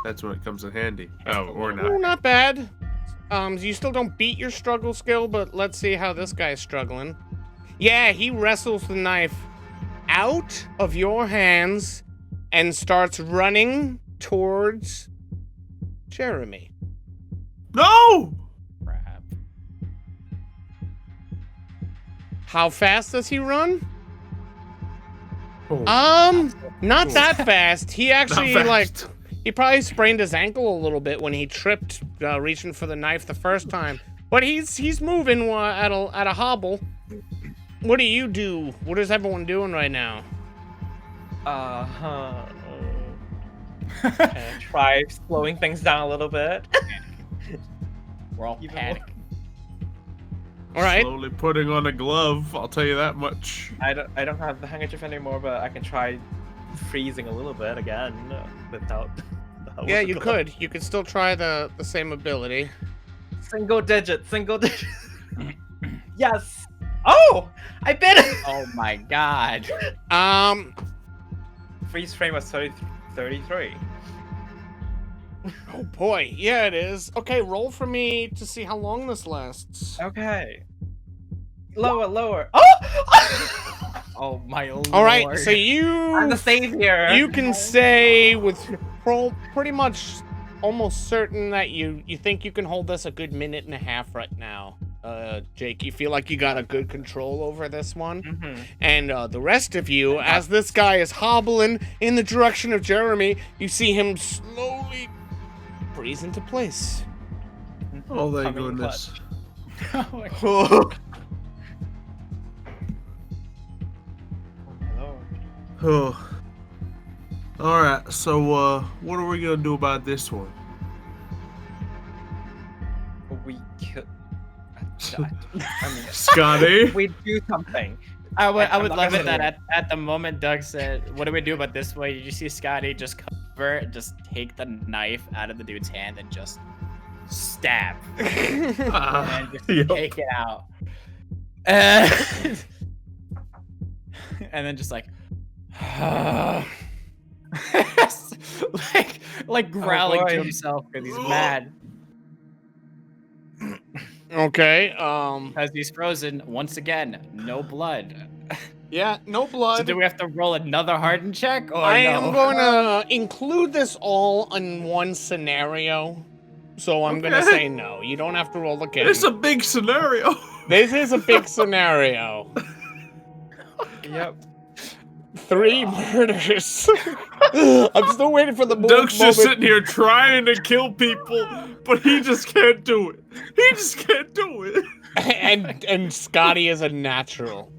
That's when it comes in handy. Oh, or Oh, not. not bad. You still don't beat your struggle skill, but let's see how this guy's struggling. Yeah, he wrestles the knife out of your hands and starts running towards Jeremy. No! Crap. How fast does he run? Oh. Not that fast. He actually, Not like, fast. he probably sprained his ankle a little bit when he tripped, reaching for the knife the first time. But he's moving at a hobble. What do you do? What is everyone doing right now? Try slowing things down a little bit. We're all panicking. All right. Slowly putting on a glove, I'll tell you that much. I don't have the handkerchief anymore, but I can try freezing a little bit again without. Yeah, you could. You could still try the same ability. Single digit. Yes. Oh, I bit it. Oh my god. Freeze frame was 33. Oh boy, yeah it is. Okay, roll for me to see how long this lasts. Okay. Lower. Oh! Oh my lord. All right, so I'm the savior. you can say with pretty much almost certain that you think you can hold this a good minute and a half right now. Jake, you feel like you got a good control over this one? Mm-hmm. And the rest of you, as this guy is hobbling in the direction of Jeremy, you see him slowly freeze into place. Oh, thank Coming goodness. Hello. Oh. Alright, so what are we gonna do about this one? We could. I mean, Scotty? we do something. I would I'm not love it gonna- that at the moment Doug said, "What do we do about this way?" Did you see Scotty just cover, just take the knife out of the dude's hand and just stab and just Yup. take it out, and then just like, like growling to boy. himself because he's mad Okay, because he's frozen once again. No blood. yeah, no So blood. do we have to roll another harden check? Or I no? am going to include this all in one scenario. So I'm going to Okay. say no. You don't have to roll again. It's a big scenario. This is a big scenario. Yep. 3 murders. I'm still waiting for the Doug's just moment. sitting here trying to kill people, but he just can't do it. He just can't do it. and Scotty is a natural.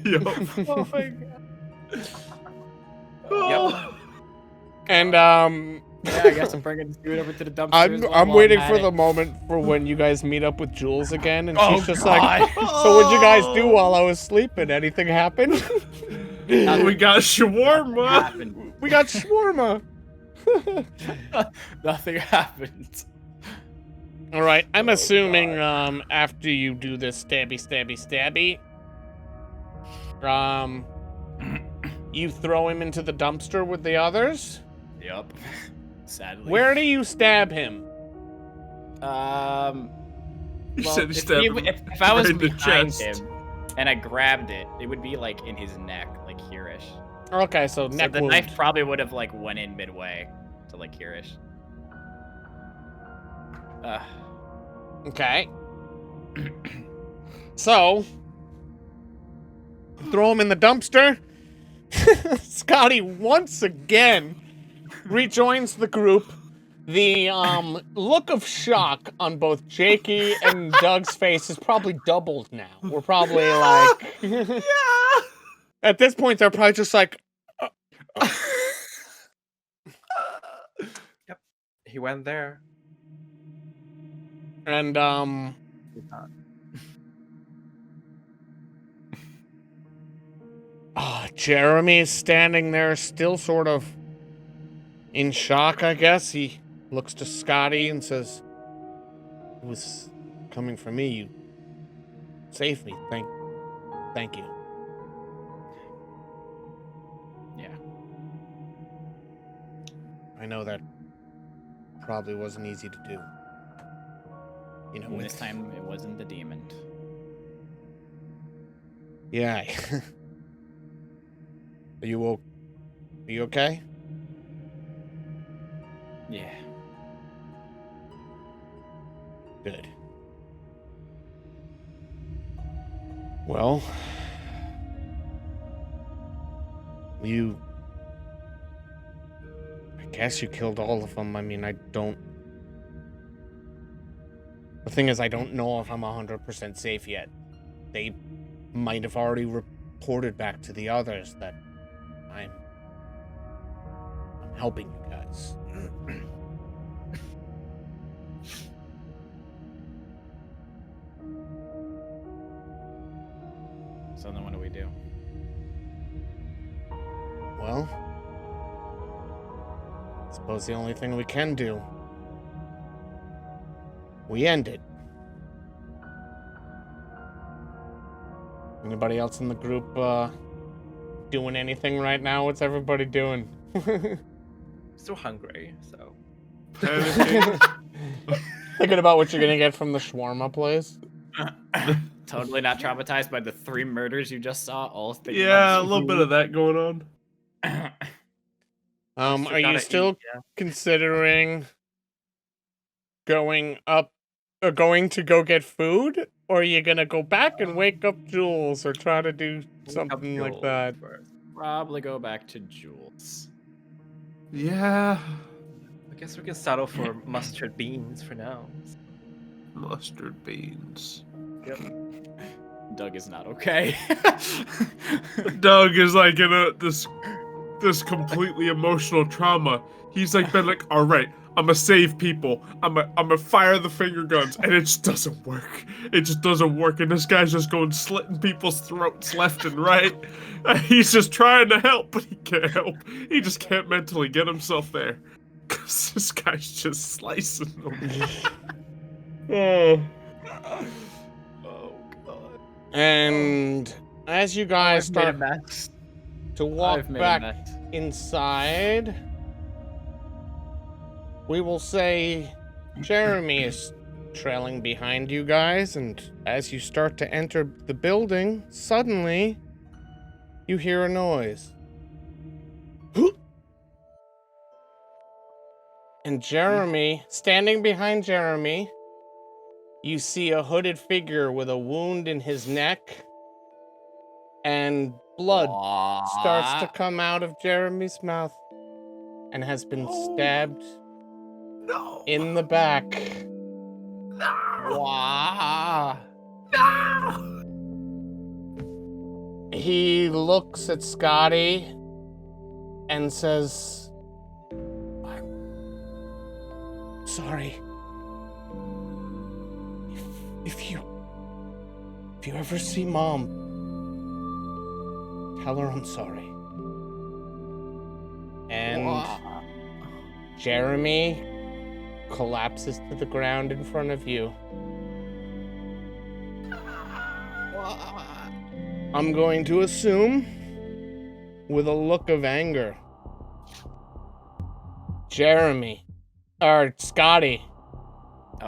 Yo. Oh my god. Yep. And Yeah, I guess I'm bringing this dude over to the dumpster. as well I'm while waiting at for it. the moment for when you guys meet up with Jules again, and Oh, she's just God. like, "So what'd you guys do while I was sleeping? Anything happen?" We got Nothing shawarma. happened. We got shawarma. Nothing happened. All right, I'm Oh, assuming after you do this stabby, you throw him into the dumpster with the others. Yep. Sadly. Where do you stab him? You Well, said he stabbed him if I was right in the behind chest. him and I grabbed it, it would be like in his neck, like here-ish. Okay, so So neck the wound. knife probably would have like went in midway to like here-ish. Okay. So, throw him in the dumpster. Scotty once again rejoins the group. The look of shock on both Jakey and Doug's face is probably doubled now. We're probably like, at this point, they're probably just like, Yep. He went there. and Jeremy's standing there, still sort of in shock, I guess. He looks to Scotty and says, "It was coming for me. You saved me. Thank you." Yeah. I know that probably wasn't easy to do. You know, And this with- time it wasn't the demon. Yeah. Are you okay? Yeah. Good. Well, I guess you killed all of them. I mean, the thing is, I don't know if I'm 100% safe yet. They might have already reported back to the others that I'm helping you guys. So then what do we do? Well, I suppose the only thing we can do, we end it. Anybody else in the group doing anything right now? What's everybody doing? Still hungry, so. Thinking about what you're gonna get from the shawarma place. Totally not traumatized by the 3 murders you just saw. All thinking Yeah, a about little bit of that going on. Are you still considering going to go get food, or are you gonna go back and wake up Jules, or try to do something like that? Probably go back to Jules. Yeah. I guess we can settle for mustard beans for now. Mustard beans. Yep. Doug is not okay. Doug is like in this completely emotional trauma. He's like been like, all right, I'm gonna save people. I'm gonna fire the finger guns, and it just doesn't work. It just doesn't work, and this guy's just going slitting people's throats left and right. He's just trying to help, but he can't help. He just can't mentally get himself there, cause this guy's just slicing them. Oh. Oh god. And as you guys start to walk back inside, we will say Jeremy is trailing behind you guys, and as you start to enter the building, suddenly you hear a noise. And Jeremy, standing behind Jeremy, you see a hooded figure with a wound in his neck, and blood starts to come out of Jeremy's mouth and has been stabbed in the back. Wow. He looks at Scotty and says, "I'm sorry. If you ever see Mom, tell her I'm sorry." And Jeremy collapses to the ground in front of you. I'm going to assume, with a look of anger, Jeremy, or Scotty,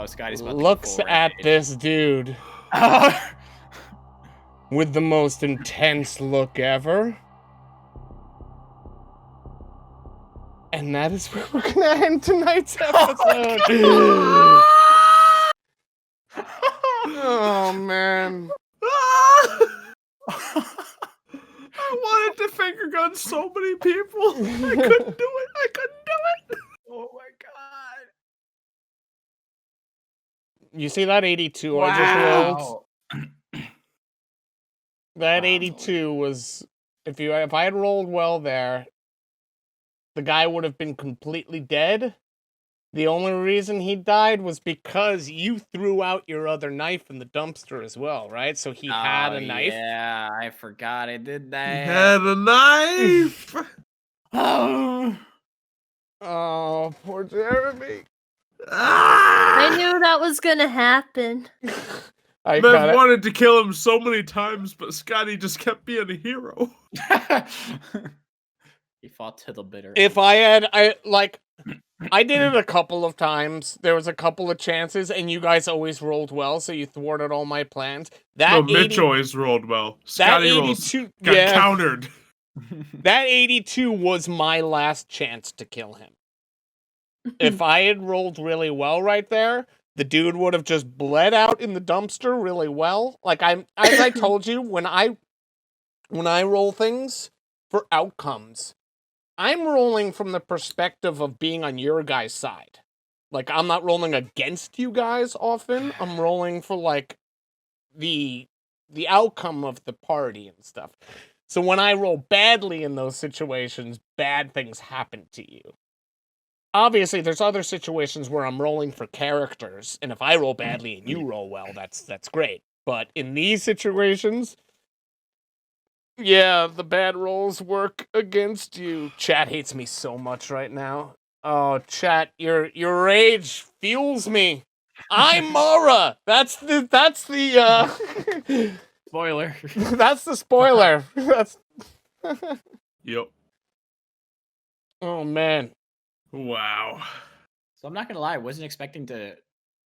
Scotty's about to looks full at rage. this dude with the most intense look ever. And that is where we're gonna end tonight's episode. Oh man. I wanted to finger gun so many people. I couldn't do it. Oh my god. You see that 82 I just rolled? That 82 was, if I had rolled well there, the guy would have been completely dead. The only reason he died was because you threw out your other knife in the dumpster as well, right? So he had a knife. Yeah, I forgot I did that. He had a knife. Oh, poor Jeremy. I knew that was gonna happen. I Mev wanted to kill him so many times, but Scotty just kept being a hero. He fought to the bitter. If I did it a couple of times. There was a couple of chances, and you guys always rolled well, so you thwarted all my plans. Mitch always rolled well. Scotty got countered. That 82 was my last chance to kill him. If I had rolled really well right there, the dude would have just bled out in the dumpster really well. Like as I told you, when I roll things for outcomes, I'm rolling from the perspective of being on your guys' side. Like, I'm not rolling against you guys often. I'm rolling for, like, the outcome of the party and stuff. So when I roll badly in those situations, bad things happen to you. Obviously, there's other situations where I'm rolling for characters, and if I roll badly and you roll well, that's great. But in these situations, yeah, the bad rolls work against you. Chat hates me so much right now. Oh, chat, your rage fuels me. I'm Mara. That's the spoiler. That's the spoiler. That's Yep. Oh man. Wow. So I'm not gonna lie, I wasn't expecting to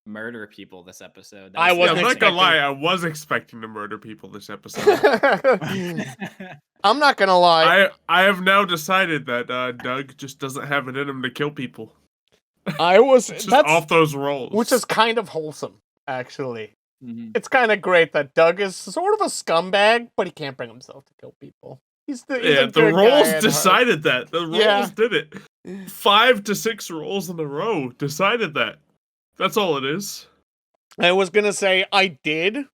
murder people this episode. I'm not gonna lie, I was expecting to murder people this episode. I'm not gonna lie. I have now decided that Doug just doesn't have it in him to kill people. That's off those rolls, which is kind of wholesome, actually. Mm-hmm. It's kind of great that Doug is sort of a scumbag, but he can't bring himself to kill people. The rolls decided that. The rolls did it. 5 to 6 rolls in a row decided that. That's all it is. I was gonna say I did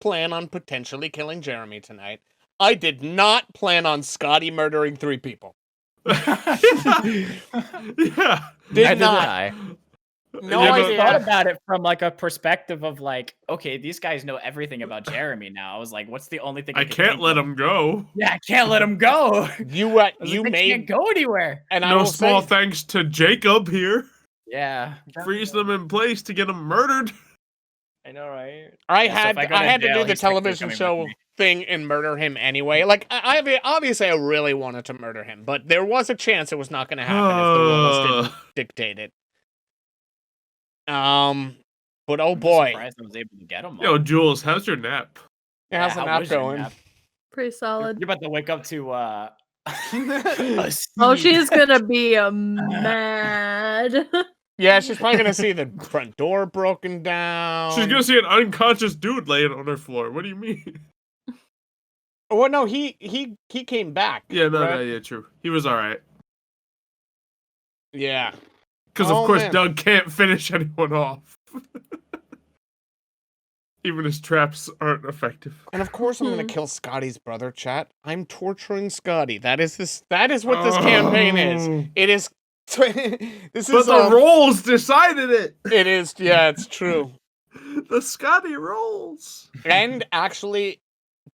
plan on potentially killing Jeremy tonight. I did not plan on Scotty murdering 3 people. Yeah. Did I. No I thought about it from like a perspective of like, okay, these guys know everything about Jeremy now. I was like, what's the only thing I can't let him go. Yeah, I can't let him go. You can't go anywhere. And no small thanks to Jacob here. Yeah, freeze them in place to get them murdered. I know, right? I had to do the television show thing and murder him anyway. Like, obviously I really wanted to murder him, but there was a chance it was not going to happen if the rules didn't dictate it. But oh boy, I was able to get him. Yo, Jules, how's your nap? Yeah, how's the nap going? Pretty solid. You're about to wake up to Oh, she's gonna be mad. Yeah, she's probably gonna see the front door broken down. She's gonna see an unconscious dude laying on her floor. What do you mean? Well, no, he came back. Yeah, no, right? no, yeah, true. He was all right. Yeah. Because of course Doug can't finish anyone off. Even his traps aren't effective. And of course, I'm gonna kill Scotty's brother. Chat. I'm torturing Scotty. That is this. That is what this campaign is. It is. This But is. the rolls decided it. It is. Yeah, it's true. The Scotty rolls. And actually,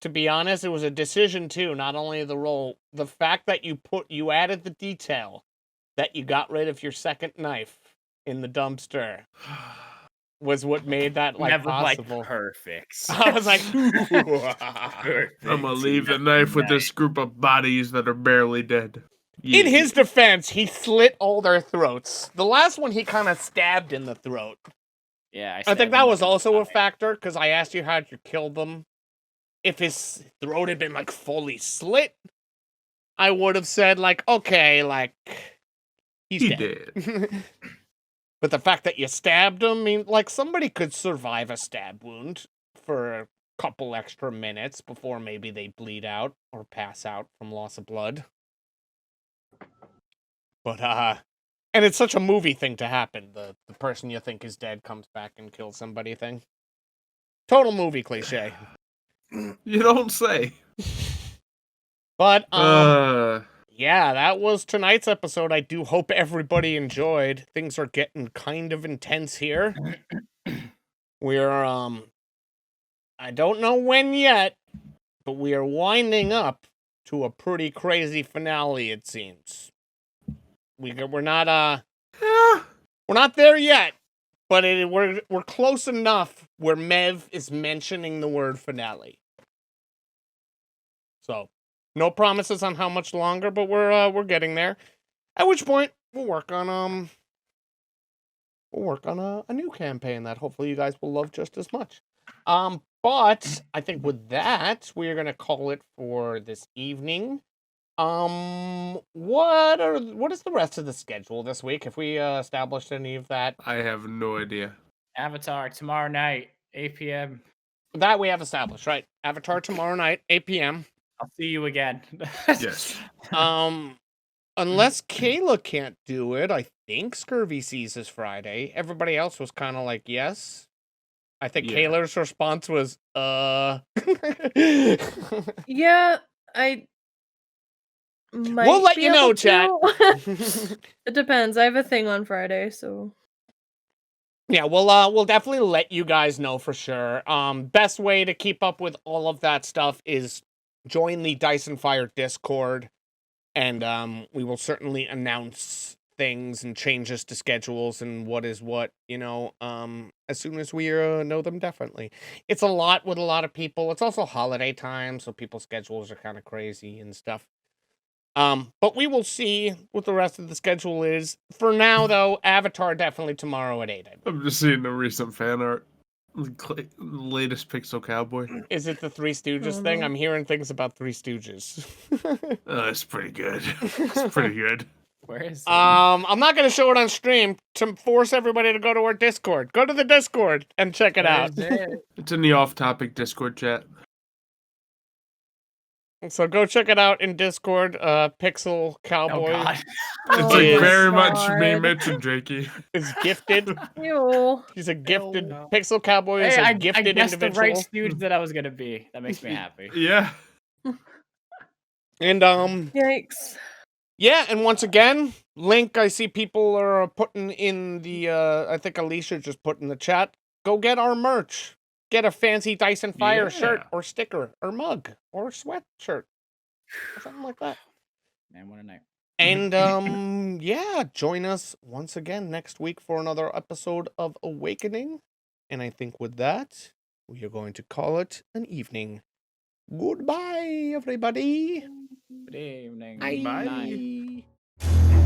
to be honest, it was a decision too. Not only the roll, the fact that you added the detail that you got rid of your second knife in the dumpster was what made that like possible. Like, perfect. I was like, Perfect. I'm gonna leave the knife with this group of bodies that are barely dead. Yeah. In his defense, he slit all their throats. The last one, he kind of stabbed in the throat. Yeah, I think that was also a factor because I asked you how'd you kill them. If his throat had been like fully slit, I would have said like, okay, like he's dead. But the fact that you stabbed him, I mean, like somebody could survive a stab wound for a couple extra minutes before maybe they bleed out or pass out from loss of blood. But and it's such a movie thing to happen. The person you think is dead comes back and kills somebody thing. Total movie cliche. You don't say. But yeah, that was tonight's episode. I do hope everybody enjoyed. Things are getting kind of intense here. We're I don't know when yet, but we are winding up to a pretty crazy finale, it seems. We're not there yet, but we're close enough where Mev is mentioning the word finale. So, no promises on how much longer, but we're getting there. At which point we'll work on a new campaign that hopefully you guys will love just as much. But I think with that, we're gonna call it for this evening. What is the rest of the schedule this week? If we established any of that? I have no idea. Avatar tomorrow night, 8 p.m. That we have established, right? Avatar tomorrow night, 8 p.m. I'll see you again. Yes. Unless Kayla can't do it, I think Scurvy Seas is Friday. Everybody else was kind of like, yes. I think Kayla's response was, Yeah, I might We'll let be you know, able chat. to. It depends. I have a thing on Friday, so. Yeah, we'll definitely let you guys know for sure. Best way to keep up with all of that stuff is join the Dice and Fire Discord, and we will certainly announce things and changes to schedules and what is what, as soon as we know them, definitely. It's a lot with a lot of people. It's also holiday time, so people's schedules are kind of crazy and stuff. But we will see what the rest of the schedule is. For now, though, Avatar definitely tomorrow at 8. I'm just seeing the recent fan art. Latest Pixel Cowboy. Is it the Three Stooges thing? I'm hearing things about Three Stooges. It's pretty good. It's pretty good. Where is it? I'm not going to show it on stream to force everybody to go to our Discord. Go to the Discord and check it out. It's in the off-topic Discord chat. So go check it out in Discord. Pixel Cowboy. Oh, God. It's like very much me, Mitch, and Jakey. Is gifted. Ew. He's a gifted Pixel Cowboy. Is Hey, a gifted I guessed individual. the right stooge that I was gonna be. That makes me happy. Yeah. And Yikes. yeah, and once again, link I see people are putting in the I think Alicia just put in the chat. Go get our merch. Get a fancy Dice and Fire shirt or sticker or mug or sweatshirt or something like that. Man, what a night. And yeah, join us once again next week for another episode of Awakening. And I think with that, we are going to call it an evening. Goodbye, everybody. Good evening. Bye. Night. Bye.